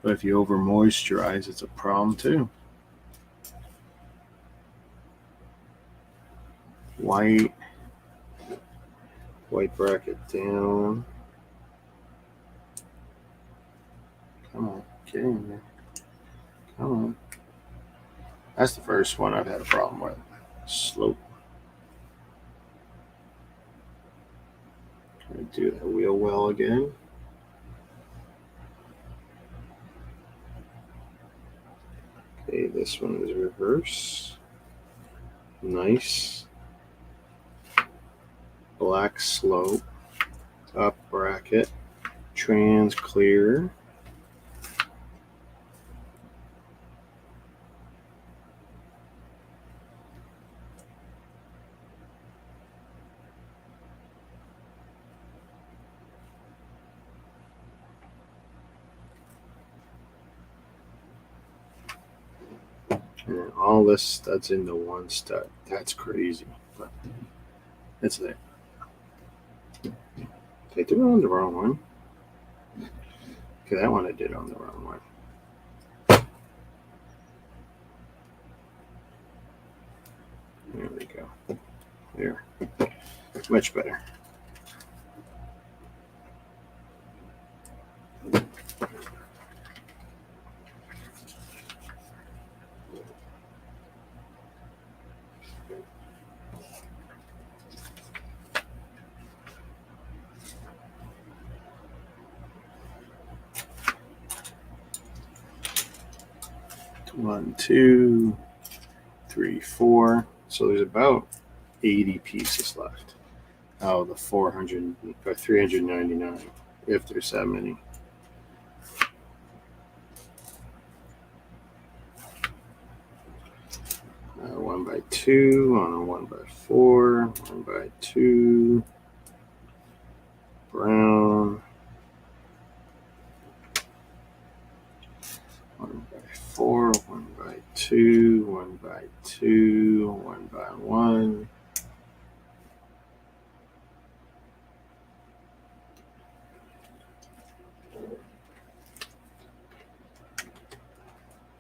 But if you over moisturize, it's a problem too. White bracket down. Come on, get in there. Come on. That's the first one I've had a problem with. Slope. Gonna do that wheel well again. Okay, this one is reverse. Nice. Black slope. Up bracket. Trans clear. And all this studs into one stud. That's crazy. But it's there. Did I do it on the wrong one? Okay, that one I did on the wrong one. There we go. There. Much better. One, 2, 3, 4. So there's about 80 pieces left. Oh, the 400 or 399, if there's that many. One by 2 on a 1 by 4, 1 by 2, brown, 1 by 4, 1 by 2, 1 by 2, 1 by 1.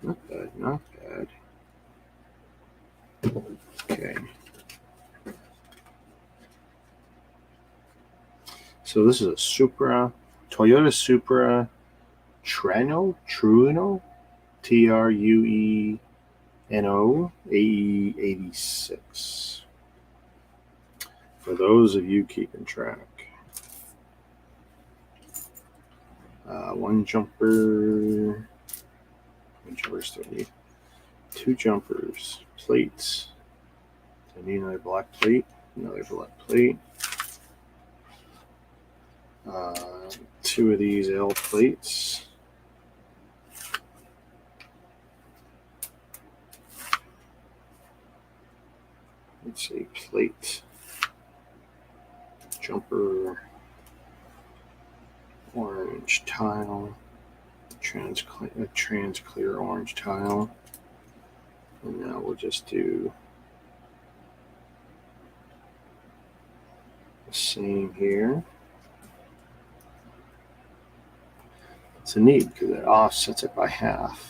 Not bad, not bad. Okay. So this is a Supra, Toyota Supra Trueno, Trueno, AE86. For those of you keeping track. One jumper. One jumpers do I need? Two jumpers. Plates. Do I need another black plate? Another black plate. Two of these L plates. Let's see, plate. Jumper. Orange tile. Trans clear orange tile. And now we'll just do the same here. It's a neat because it offsets it by half.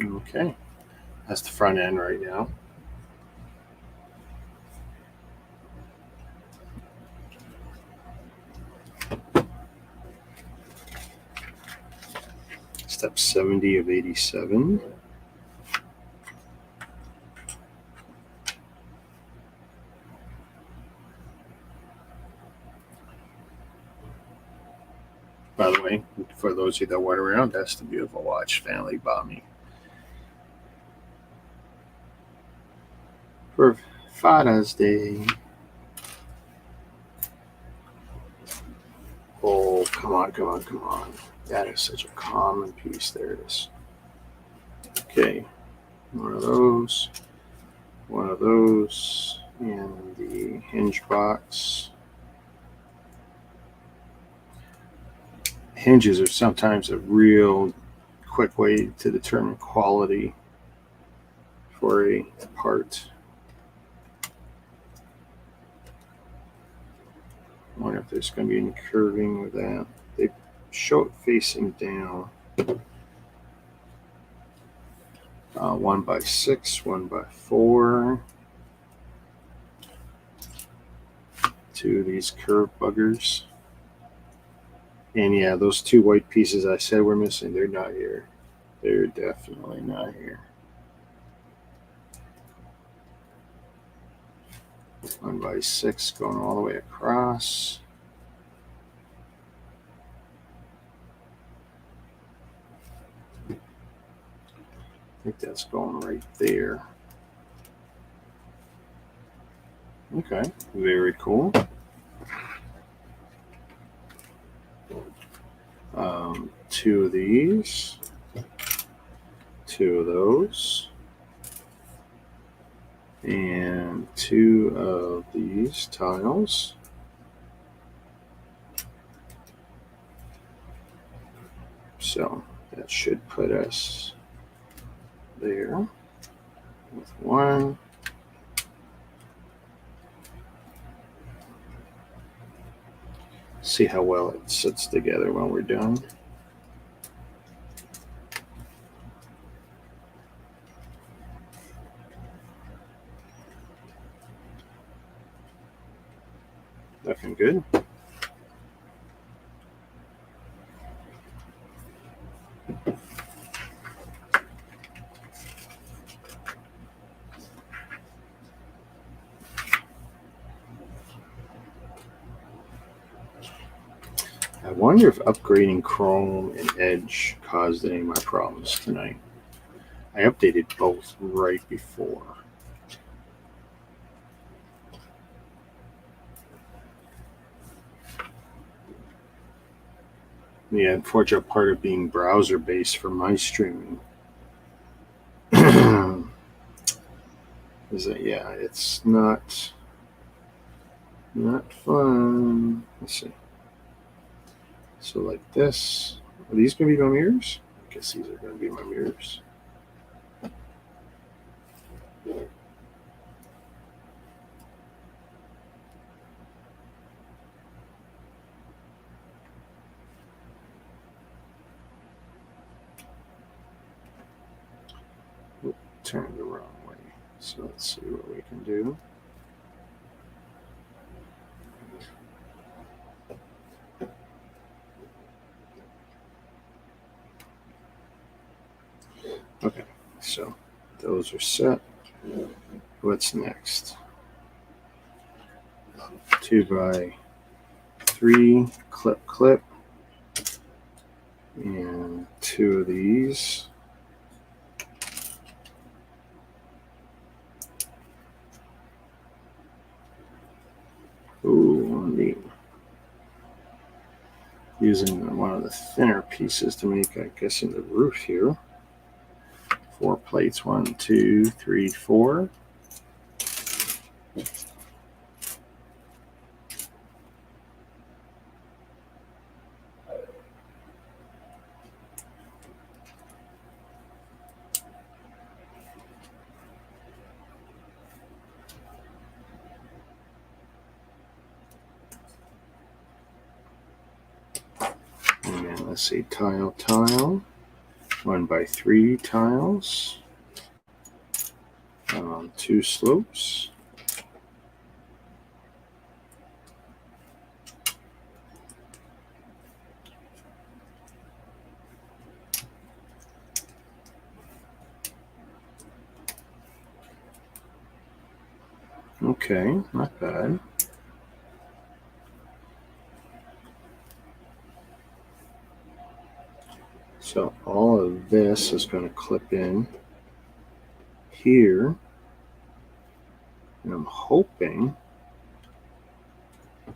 Okay, that's the front end right now. Step 70 of 87. By the way, for those of you that went around, that's the beautiful watch family bought me for Father's Day. Oh, come on, come on, come on. That is such a common piece. There it is. Okay, one of those, and the hinge box. Hinges are sometimes a real quick way to determine quality for a part. I wonder if there's going to be any curving with that. They show it facing down. 1x6, 1x4. Two of these curve buggers. And yeah, those two white pieces I said we're missing, they're not here. They're definitely not here. 1x6 going all the way across. I think that's going right there. Okay, very cool. Two of these, two of those, and two of these tiles. So that should put us there with one. See how well it sits together when we're done. Looking good. I wonder if upgrading Chrome and Edge caused any of my problems tonight. I updated both right before. The unfortunate part of being browser-based for my streaming is that, yeah, it's not fun. Let's see. So like this, are these going to be my mirrors? I guess these are going to be my mirrors. Turned the wrong way. So let's see what we can do. Okay, so those are set. What's next? 2x3 clip, and 2 of these. Ooh, neat. Using one of the thinner pieces to make, I guess, in the roof here. 4 plates, 1, 2, 3, 4. And let's see, tile, 1x3 tiles, 2 slopes. Okay, not bad. So all of this is going to clip in here. And I'm hoping, I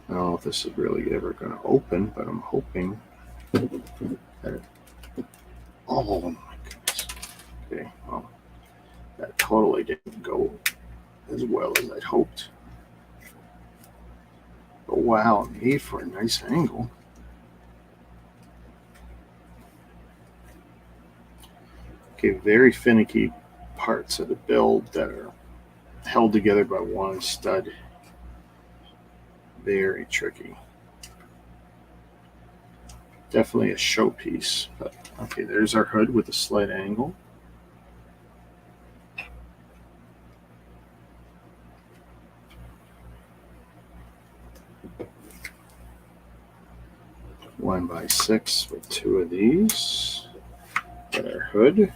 don't know if this is really ever going to open, but I'm hoping that it, oh my goodness. Okay, well, that totally didn't go as well as I'd hoped. But wow, made for a nice angle. Okay, very finicky parts of the build that are held together by one stud. Very tricky. Definitely a showpiece. But okay, there's our hood with a slight angle. One by 6 with 2 of these. Got our hood.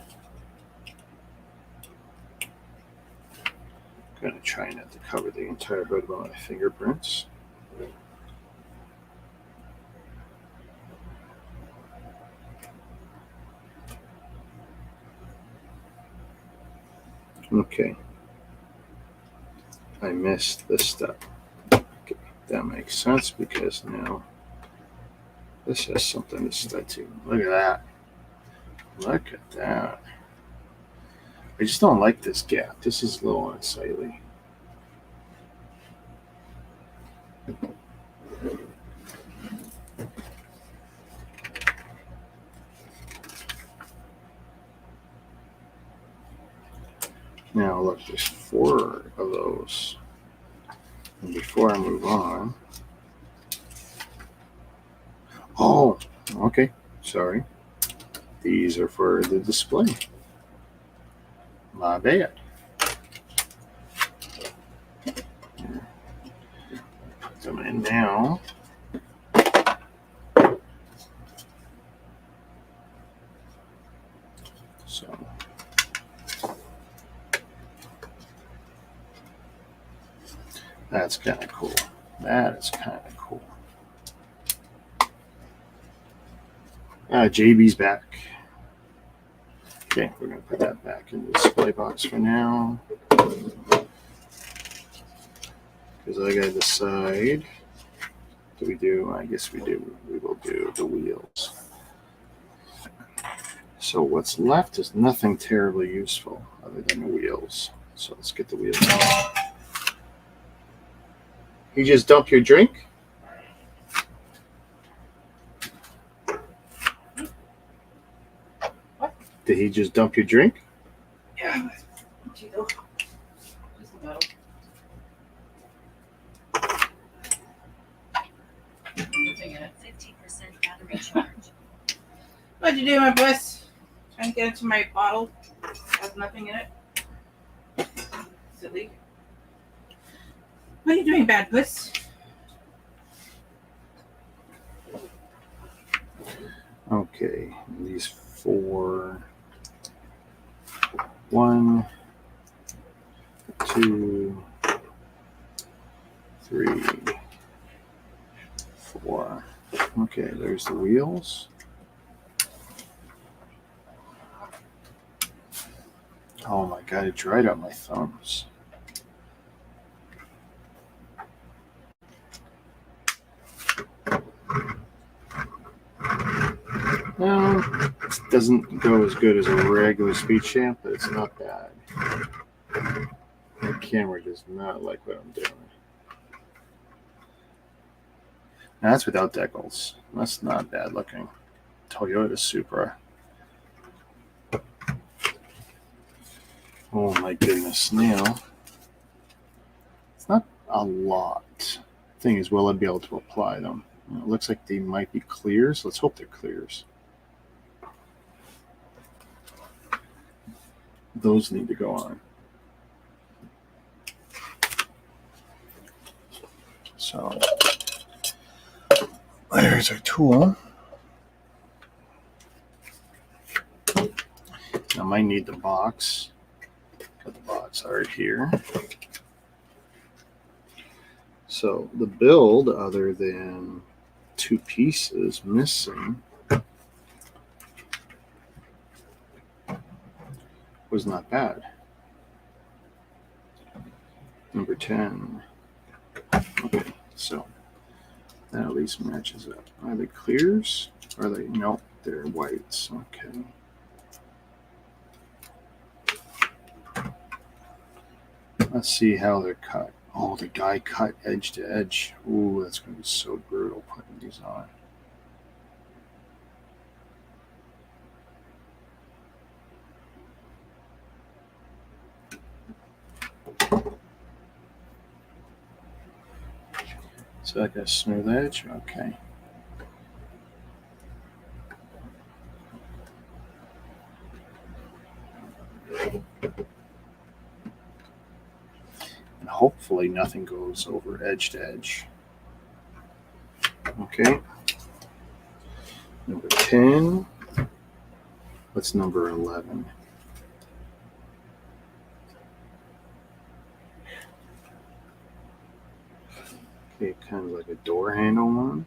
Gonna try not to cover the entire hood with my fingerprints. Okay. I missed this step. Okay, that makes sense because now this has something to stud to. Look at that. Look at that. I just don't like this gap. This is a little unsightly. Now look, there's 4 of those. And before I move on, oh, okay, sorry. These are for the display. My bad. Put them in now. So that's kind of cool. That is kind of cool. JB's back. Okay, we're going to put that back in the display box for now. Because I got to decide. Do we do? I guess we do. We will do the wheels. So what's left is nothing terribly useful other than the wheels. So let's get the wheels. You just dump your drink? What? Did he just dump your drink? Yeah. you doing, my puss? Trying to get into my bottle. Has nothing in it. Silly. What are you doing, bad puss? Okay, these 4. 1, 2, 3, 4. Okay, there's the wheels. Oh my god, it dried out my thumbs. It doesn't go as good as a regular speed champ, but it's not bad. The camera does not like what I'm doing. Now that's without decals. That's not bad looking. Toyota Supra. Oh my goodness. Now, it's not a lot. Thing is, will I be able to apply them? It looks like they might be clears. Let's hope they're clears. Those need to go on. So there's our tool. I might need the box. Got the box right here. So the build, other than 2 pieces missing, was not bad. Number 10. Okay, so that at least matches up. Are they clears? Are they? Nope, they're whites. Okay. Let's see how they're cut. Oh, the guy cut edge to edge. Ooh, that's going to be so brutal putting these on. So I got a smooth edge. Okay. And hopefully nothing goes over edge to edge. Okay. Number 10. What's number 11? Okay, kind of like a door handle one.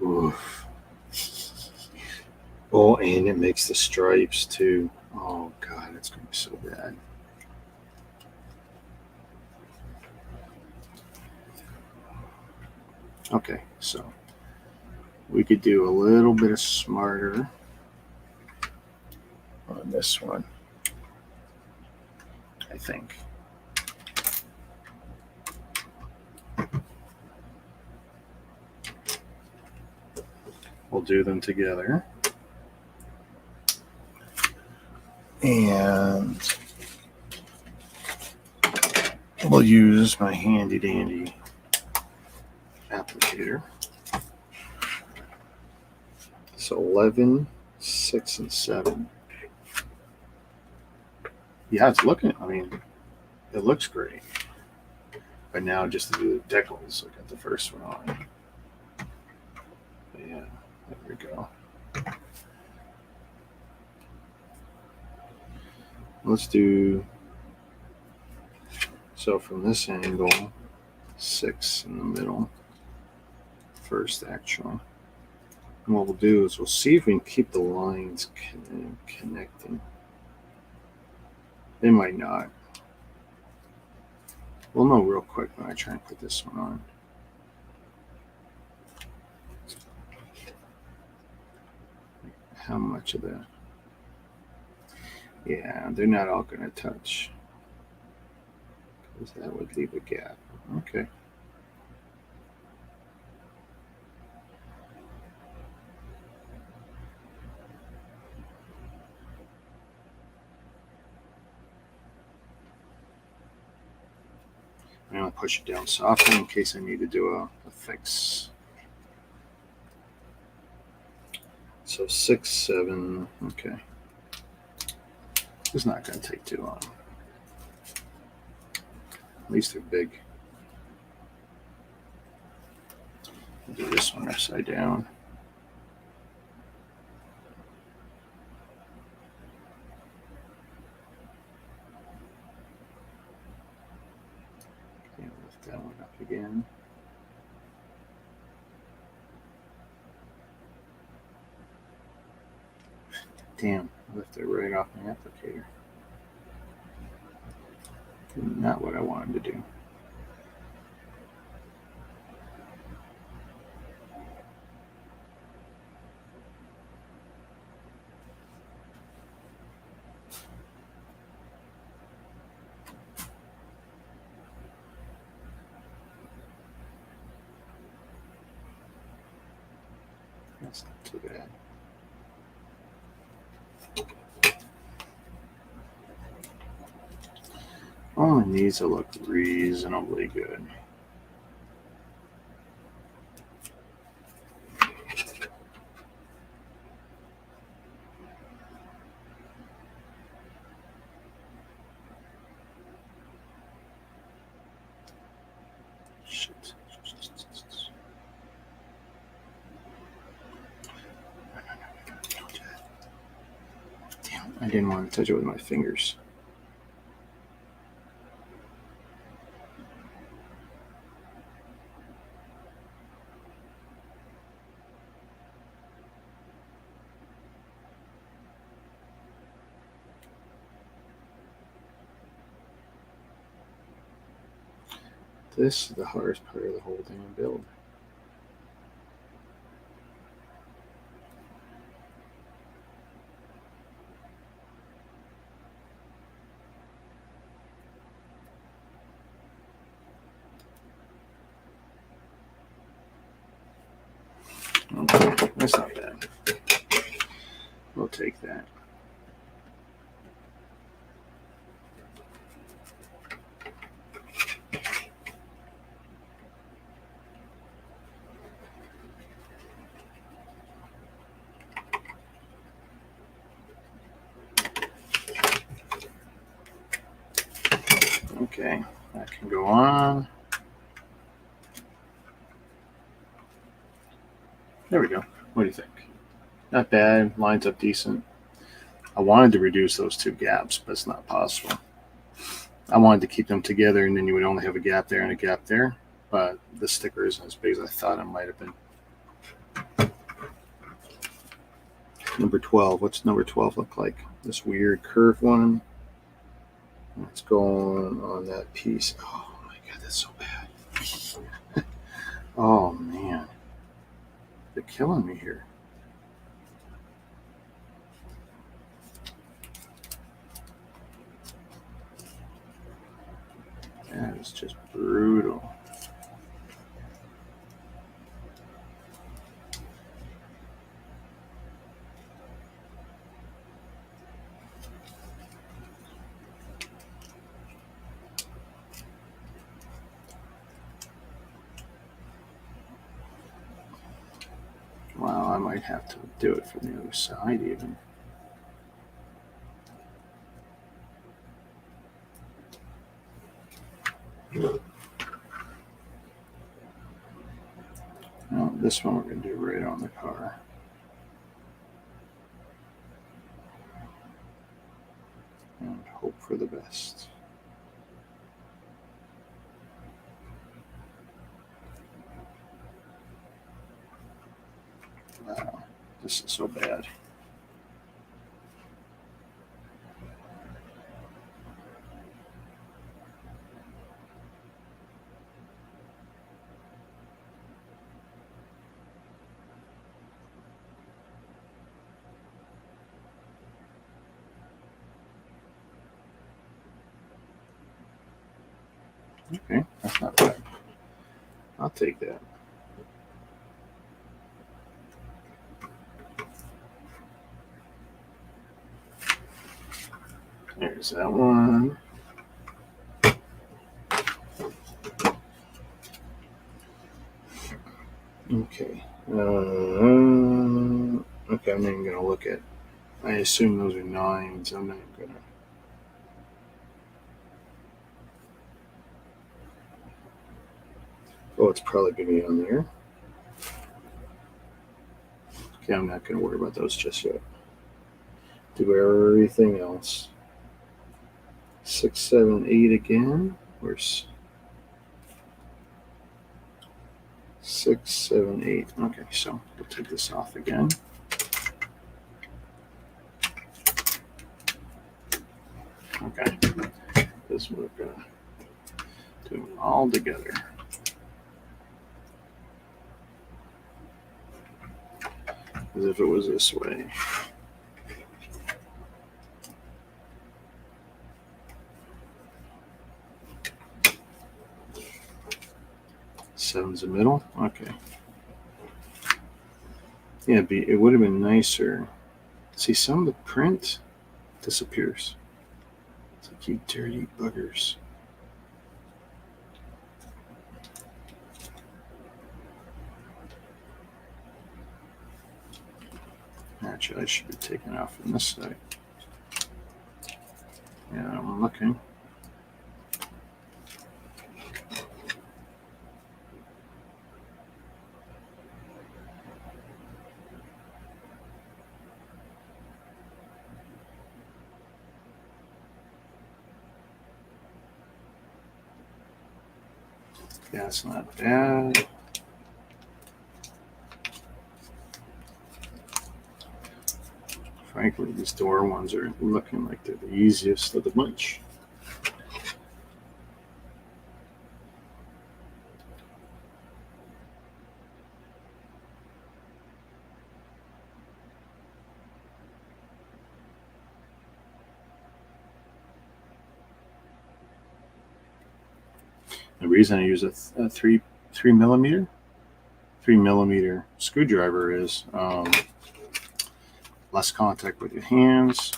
Oof. Oh, and it makes the stripes too. Oh god, it's going to be so bad. Okay, so we could do a little bit of smarter on this one, I think. We'll do them together. And we'll use my handy dandy applicator. So 11, 6, and 7. Yeah, it's looking, I mean, it looks great. But now just to do the decals, I got the first one on. But yeah, there we go. Let's do, so from this angle, 6 in the middle, first actually. And what we'll do is we'll see if we can keep the lines connecting. They might not. We'll know real quick when I try and put this one on. How much of that? Yeah, they're not all going to touch, because that would leave a gap. Okay. I'm going to push it down softly in case I need to do a fix. So 6, 7. Okay. It's not going to take too long. At least they're big. I'll do this one upside down. Okay, lift that one up again. Damn, I lifted it right off my applicator. Not what I wanted to do. That's not too bad. Only needs to look reasonably good. Shit. Damn, I didn't want to touch it with my fingers. This is the hardest part of the whole damn build. Okay, that's not bad. We'll take that. Okay, that can go on. There we go. What do you think? Not bad. Lines up decent. I wanted to reduce those two gaps, but it's not possible. I wanted to keep them together, and then you would only have a gap there and a gap there. But the sticker isn't as big as I thought it might have been. Number 12. What's number 12 look like? This weird curved one. Let's go on that piece. Oh my god, that's so bad. Oh man. They're killing me here. That is just brutal. Wow, I might have to do it from the other side even. No, this one we're going to do right on the car. And hope for the best. Wow, this is so bad. Okay, that's not bad. I'll take that. There's that one. Okay. Okay. I'm not even going to look at. I assume those are 9s. I'm not going to. Oh, it's probably going to be on there. Okay, I'm not going to worry about those just yet. Do everything else. 6, 7, 8 again. Where's 6, 7, 8? Okay, so we'll take this off again. Okay, this we're gonna do them all together. As if it was this way. Seven's the middle. Okay. Yeah, it would have been nicer. See, some of the print disappears. It's like, you dirty buggers. Actually, I should be taking off from this side. Yeah, I'm looking. Yeah, it's not bad. Frankly, these door ones are looking like they're the easiest of the bunch. The reason I use a 3mm screwdriver is less contact with your hands.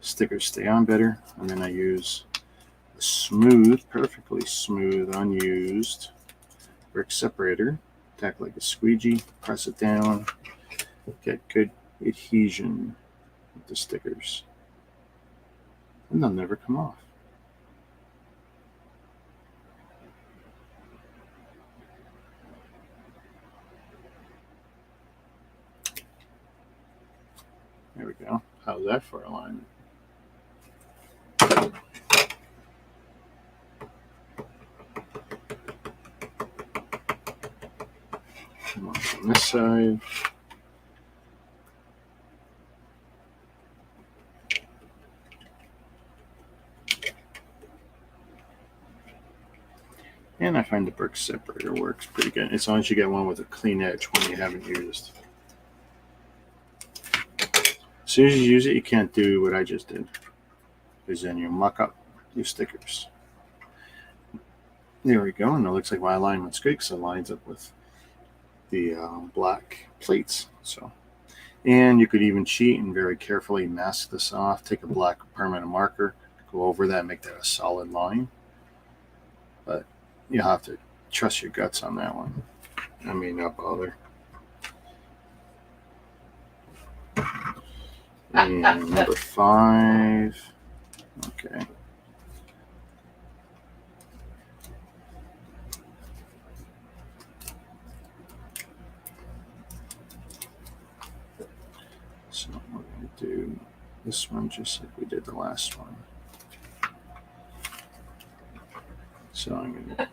Stickers stay on better, and then I use a smooth, perfectly smooth, unused brick separator. Act like a squeegee. Press it down. Get good adhesion with the stickers, and they'll never come off. There we go. How's that for alignment? Come on this side. And I find the brick separator works pretty good, as long as you get one with a clean edge, one you haven't used. As soon as you use it, you can't do what I just did, because then you muck up your stickers. There we go, and it looks like my alignment's good because it lines up with the black plates. So, and you could even cheat and very carefully mask this off. Take a black permanent marker, go over that, make that a solid line. But you'll have to trust your guts on that one. I mean, not bother. And number 5. Okay. So we're going to do this one just like we did the last one. So I'm going to...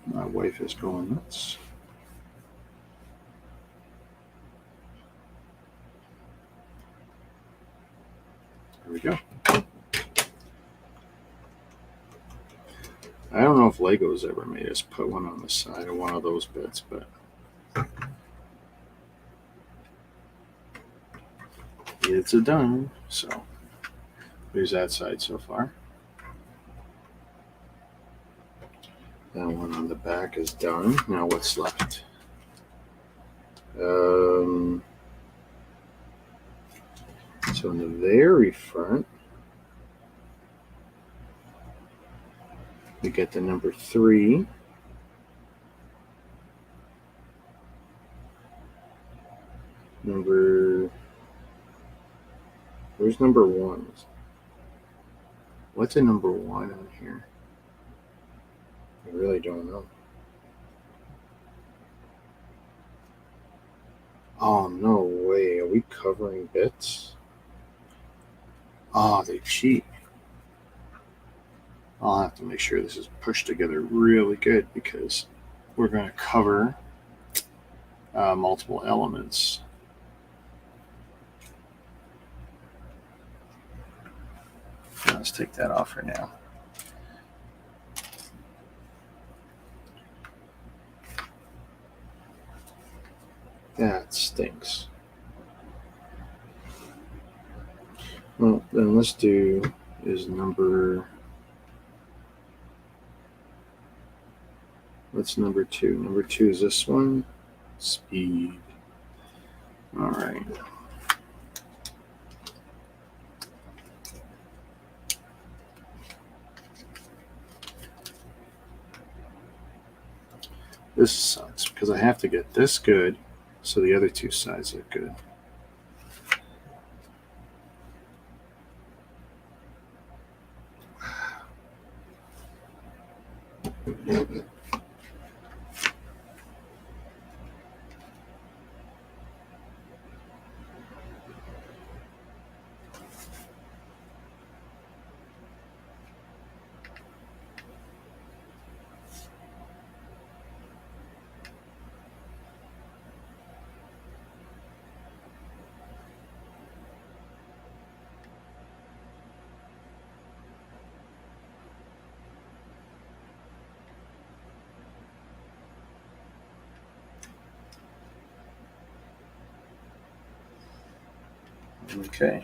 My wife is going nuts. There we go. I don't know if Legos ever made us put one on the side of one of those bits, but it's a done. So there's that side so far. That one on the back is done. Now what's left? So in the very front, We get the number 3. Where's number 1? What's a number 1 on here? I really don't know. Oh, no way. Are we covering bits? Oh, they cheat. I'll have to make sure this is pushed together really good because we're going to cover multiple elements. Let's take that off for now. That stinks. Well, then let's do is number. What's number 2? Number 2 is this one. Speed. All right. This sucks because I have to get this good so the other 2 sides look good. Okay.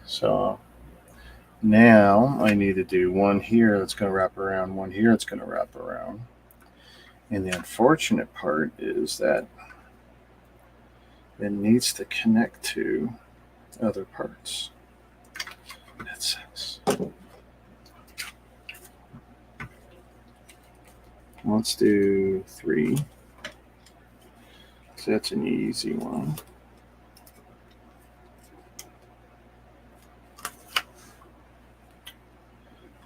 So now I need to do one here that's going to wrap around, one here that's going to wrap around. And the unfortunate part is that it needs to connect to other parts. That sucks. Let's do 3. So that's an easy one.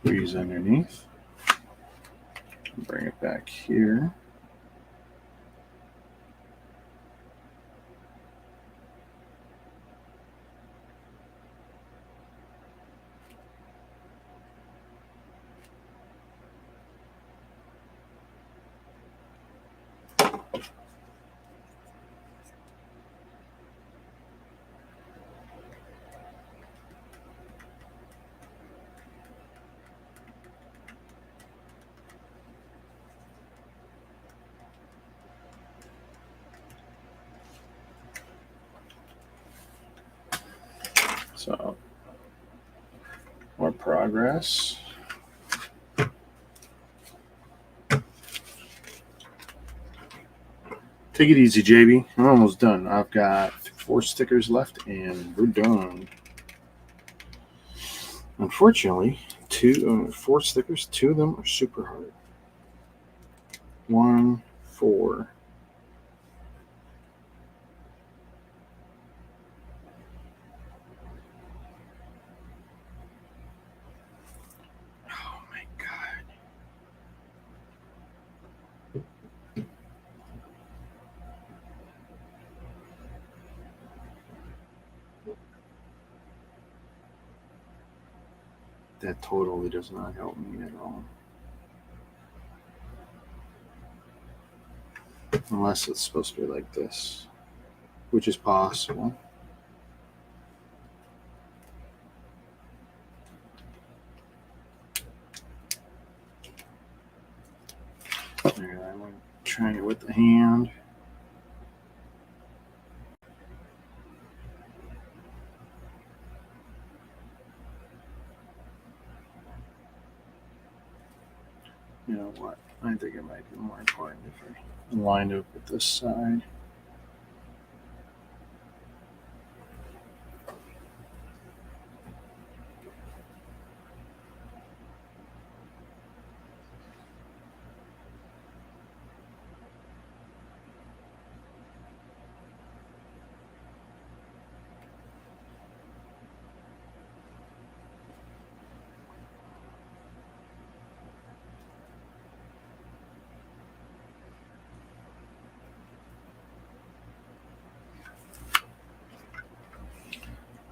Three's underneath. Bring it back here. So, more progress. Take it easy, JB. I'm almost done. I've got 4 stickers left, and we're done. Unfortunately, 4 stickers. 2 of them are super hard. 1, 4. Oh my god. That totally does not help me at all. Unless it's supposed to be like this, which is possible. There, I'm going to try it with the hand. You know what? I think it might be more important if I lined up with this side.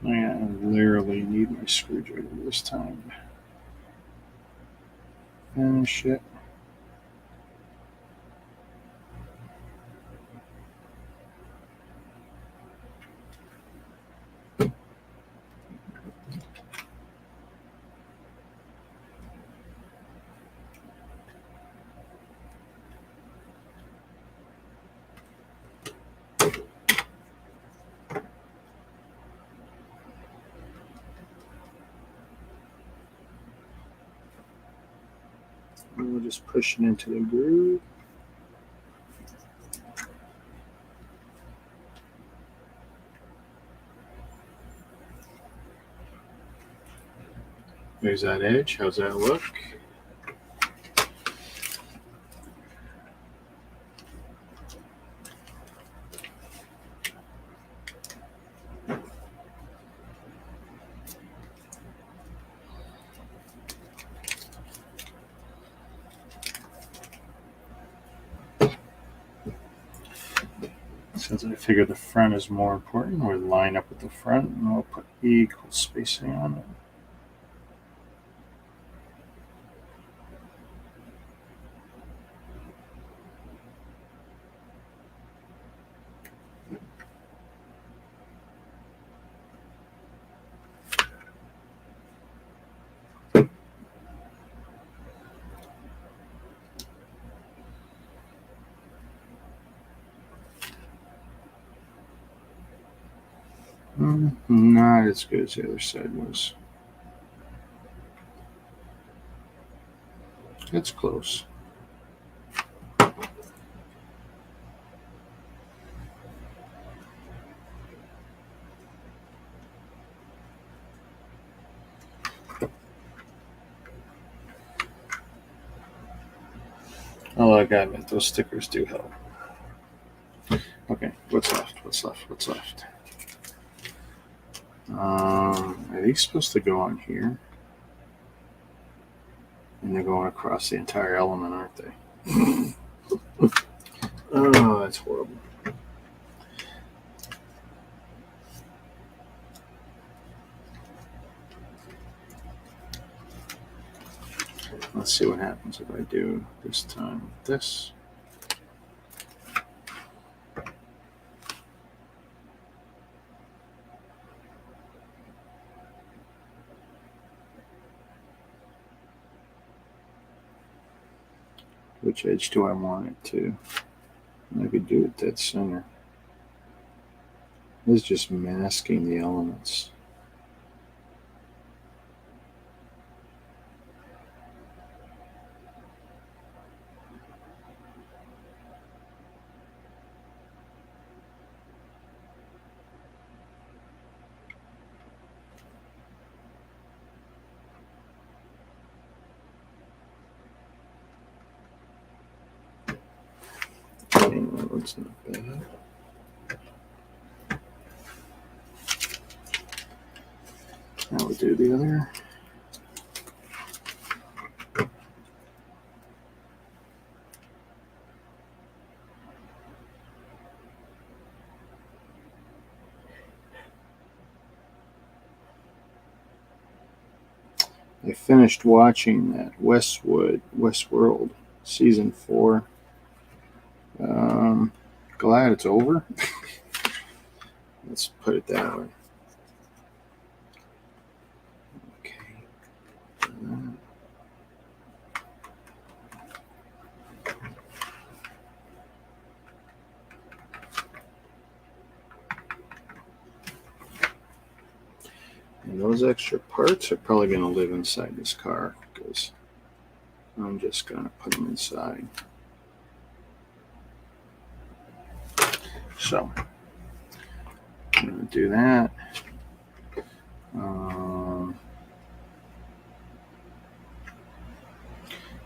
I literally need my screwdriver this time. Finish it. We'll just push it into the groove. There's that edge. How's that look? Since I figure the front is more important, we'll line up with the front and we'll put equal spacing on it. Not as good as the other side was. It's close. Oh, I gotta admit, those stickers do help. Okay, what's left? What's left? What's left? Are these supposed to go on here? And they're going across the entire element, aren't they? Oh, that's horrible. Let's see what happens if I do this time with this. Which edge do I want it to? Maybe do it dead center. This is just masking the elements. That looks not bad. Now we'll do the other. I finished watching that Westworld season 4. Glad it's over. Let's put it that way. Okay. And those extra parts are probably going to live inside this car because I'm just going to put them inside. So I'm going to do that.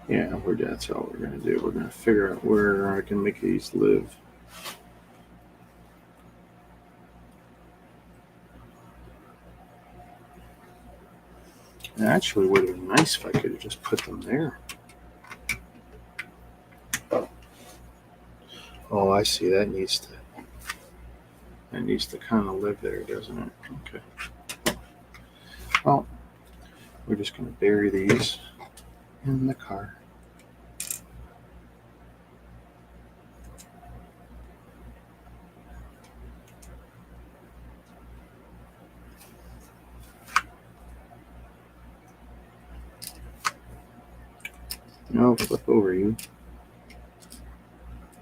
Yeah, that's all we're going to do. We're going to figure out where I can make these live. It actually would have been nice if I could have just put them there. Oh, I see. That needs to kind of live there, doesn't it? Okay. we're just going to bury these in the car. No, flip over you.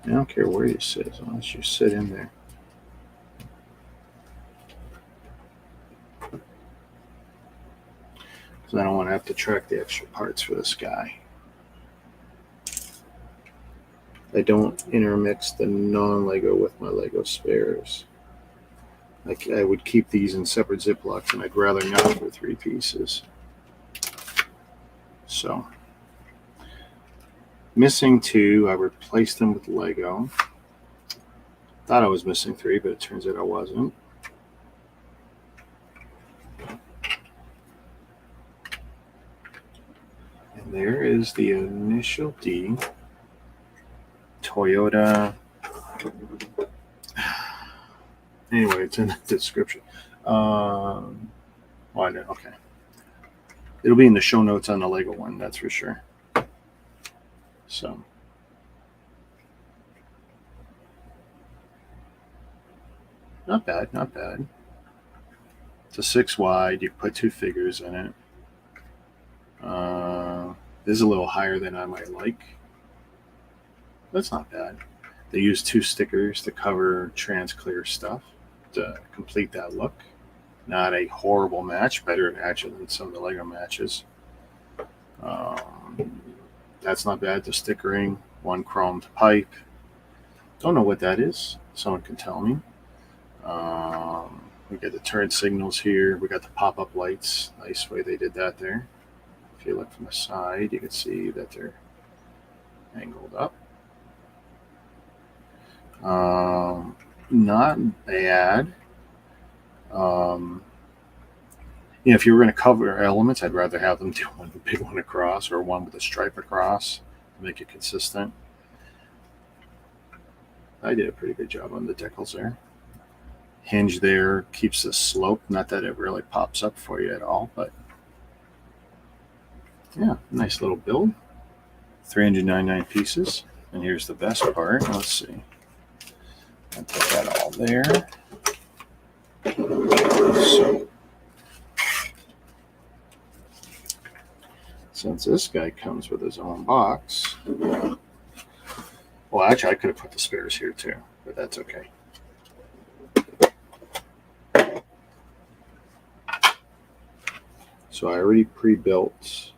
I don't care where you sit, as long as you sit in there. Because I don't want to have to track the extra parts for this guy. I don't intermix the non-Lego with my Lego spares. Like, I would keep these in separate Ziplocs, and I'd rather not for 3 pieces. So, missing 2, I replaced them with Lego. Thought I was missing 3, but it turns out I wasn't. And there is the initial D. Toyota. Anyway, it's in the description. Well, I know. Okay. It'll be in the show notes on the Lego one, that's for sure. So. Not bad, not bad. It's a 6 wide. You put 2 figures in it. This is a little higher than I might like. That's not bad. They use 2 stickers to cover trans clear stuff to complete that look. Not a horrible match. Better actually than some of the Lego matches. That's not bad. The stickering. 1 chromed pipe. Don't know what that is. Someone can tell me. We got the turn signals here. We got the pop-up lights. Nice way they did that there. If you look from the side, you can see that they're angled up. Not bad. If you were going to cover elements, I'd rather have them do one big one across or one with a stripe across to make it consistent. I did a pretty good job on the decals there. Hinge there keeps the slope. Not that it really pops up for you at all, but yeah, nice little build. 399 pieces. And here's the best part. Let's see. I'll put that all there. So, since this guy comes with his own box, well, actually, I could have put the spares here too, but that's okay. So I already pre-built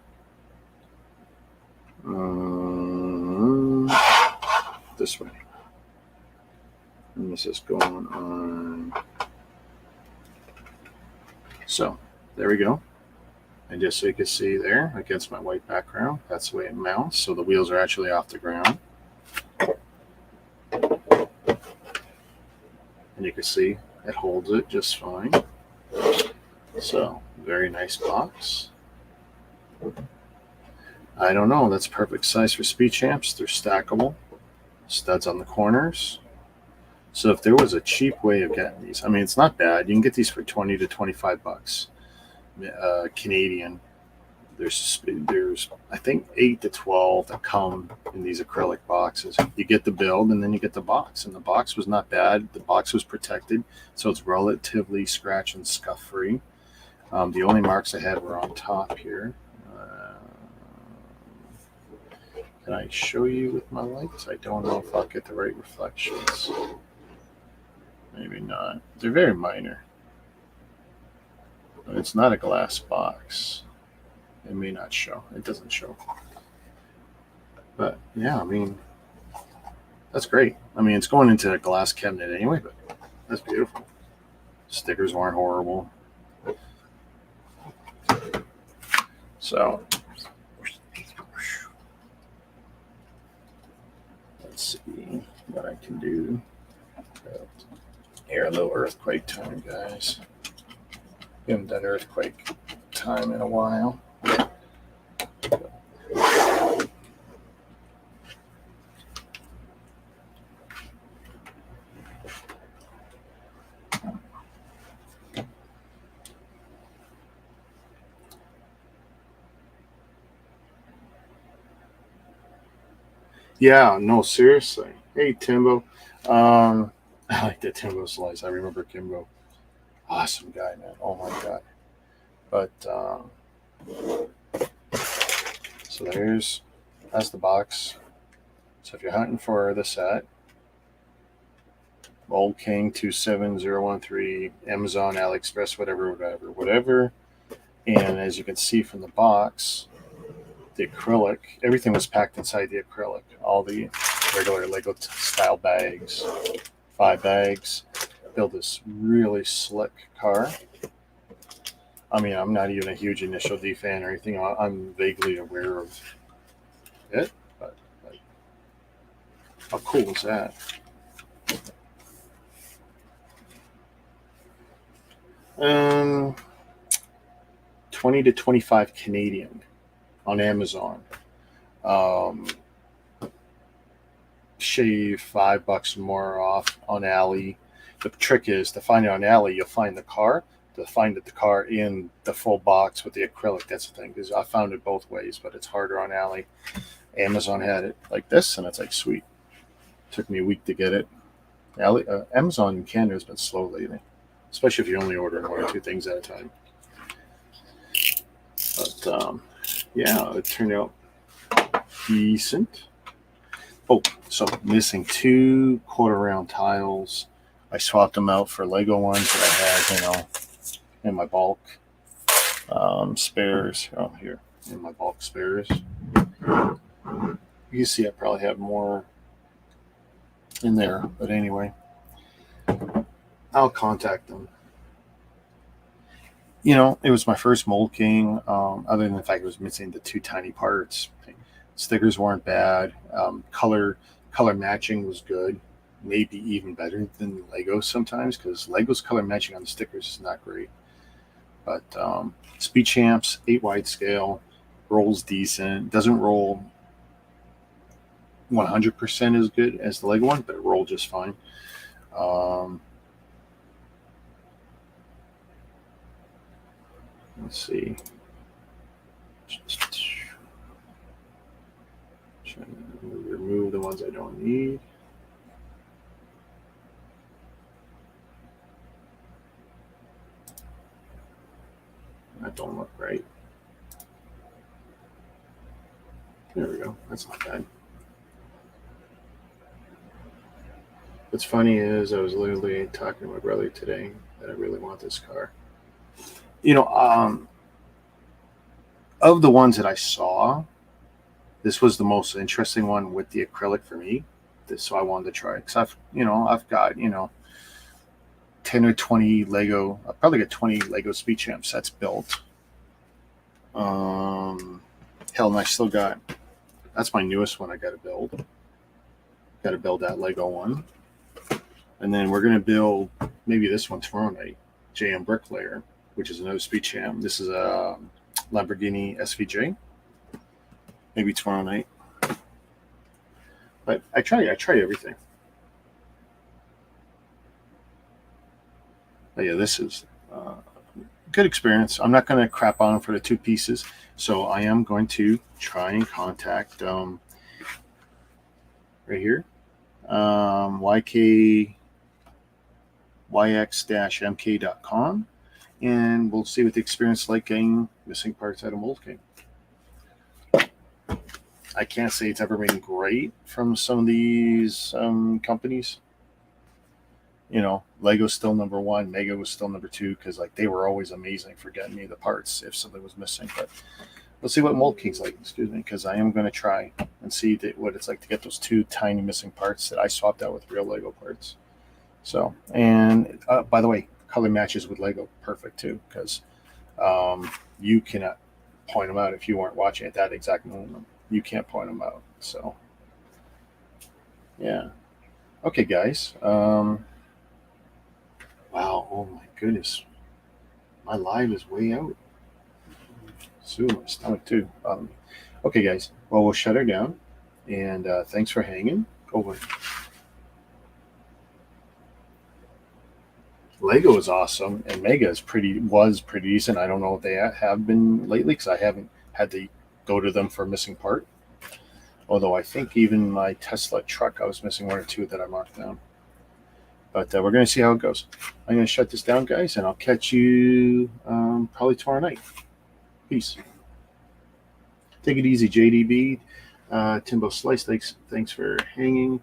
this way. And this is going on. So there we go. And just so you can see there against my white background, that's the way it mounts. So the wheels are actually off the ground. And you can see it holds it just fine. So very nice box. I don't know. That's perfect size for Speed Champs. They're stackable. Studs on the corners. So if there was a cheap way of getting these, I mean, it's not bad. You can get these for 20 to 25 bucks Canadian. There's I think 8 to 12 that come in these acrylic boxes. You get the build and then you get the box. And the box was not bad. The box was protected, so it's relatively scratch and scuff free. The only marks I had were on top here. Can I show you with my lights? I don't know if I'll get the right reflections. Maybe not. They're very minor. But it's not a glass box. It may not show. It doesn't show. But yeah, I mean, that's great. I mean, it's going into a glass cabinet anyway, but that's beautiful. Stickers weren't horrible. So let's see what I can do. Here, a little earthquake time, guys. We haven't done earthquake time in a while. Yeah, no, seriously. Hey, Timbo. I like the Timbo slice. I remember Kimbo. Awesome guy, man. Oh my god. But so that's the box. So if you're hunting for the set, Mould King 27013, Amazon, AliExpress, whatever. And as you can see from the box, the acrylic, everything was packed inside the acrylic. All the regular Lego style bags, 5 bags. Build this really slick car. I mean, I'm not even a huge Initial D fan or anything. I'm vaguely aware of it, but like, how cool is that? Um, 20 to 25 Canadian on Amazon. Um, shave $5 more off on Ali. The trick is to find it on Ali. You'll find the car. To find the car in the full box with the acrylic, that's the thing. Because I found it both ways, but it's harder on Ali. Amazon had it like this, and it's like sweet. Took me a week to get it. Amazon in Canada has been slow lately, especially if you're only ordering 1 or 2 things at a time. But yeah, it turned out decent. Oh, so missing 2 quarter-round tiles. I swapped them out for Lego ones that I had, in my bulk spares. Oh, here in my bulk spares. You see, I probably have more in there, but anyway, I'll contact them. It was my first Mould King. Other than the fact it was missing the 2 tiny parts, stickers weren't bad. Color matching was good, maybe even better than Lego sometimes, because Lego's color matching on the stickers is not great. But Speed Champs 8 wide scale rolls decent. Doesn't roll 100% as good as the Lego one, but it rolled just fine. Let's see. Trying to remove the ones I don't need. That don't look right. There we go. That's not bad. What's funny is I was literally talking to my brother today that I really want this car. Of the ones that I saw, this was the most interesting one with the acrylic for me. So I wanted to try it because I've got 10 or 20 Lego. I'll probably get 20 Lego Speed Champ sets built. Hell, and I still got. That's my newest one I got to build. Got to build that Lego one. And then we're going to build maybe this one tomorrow night, JM Bricklayer, which is another Speed Champ. This is a Lamborghini SVJ. Maybe tomorrow night. But I try everything. But yeah, this is good experience. I'm not going to crap on for the 2 pieces. So I am going to try and contact right here, yx-mk.com, and we'll see what the experience is like getting missing parts out of Mould King. I can't say it's ever been great from some of these companies. Lego's still number 1. Mega was still number 2 because they were always amazing for getting me the parts if something was missing. But we'll see what Mould King's like. Excuse me, because I am going to try and see what it's like to get those 2 tiny missing parts that I swapped out with real Lego parts. So, and by the way, color matches with Lego perfect too, because you cannot point them out if you weren't watching at that exact moment. You can't point them out. So, yeah. Okay, guys. Wow. Oh my goodness. My live is way out. So my stomach too. Okay, guys. Well, we'll shut her down. And thanks for hanging. Over. Lego is awesome, and Mega was pretty decent. I don't know if they have been lately because I haven't had to go to them for a missing part. Although I think even my Tesla truck, I was missing one or two that I marked down. But we're going to see how it goes. I'm going to shut this down, guys, and I'll catch you probably tomorrow night. Peace. Take it easy, JDB. Timbo Slice, thanks for hanging.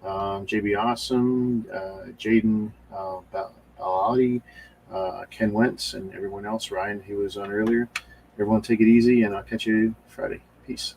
JB Awesome, Jaden Baladi, Ken Wentz, and everyone else. Ryan, he was on earlier. Everyone take it easy, and I'll catch you Friday. Peace.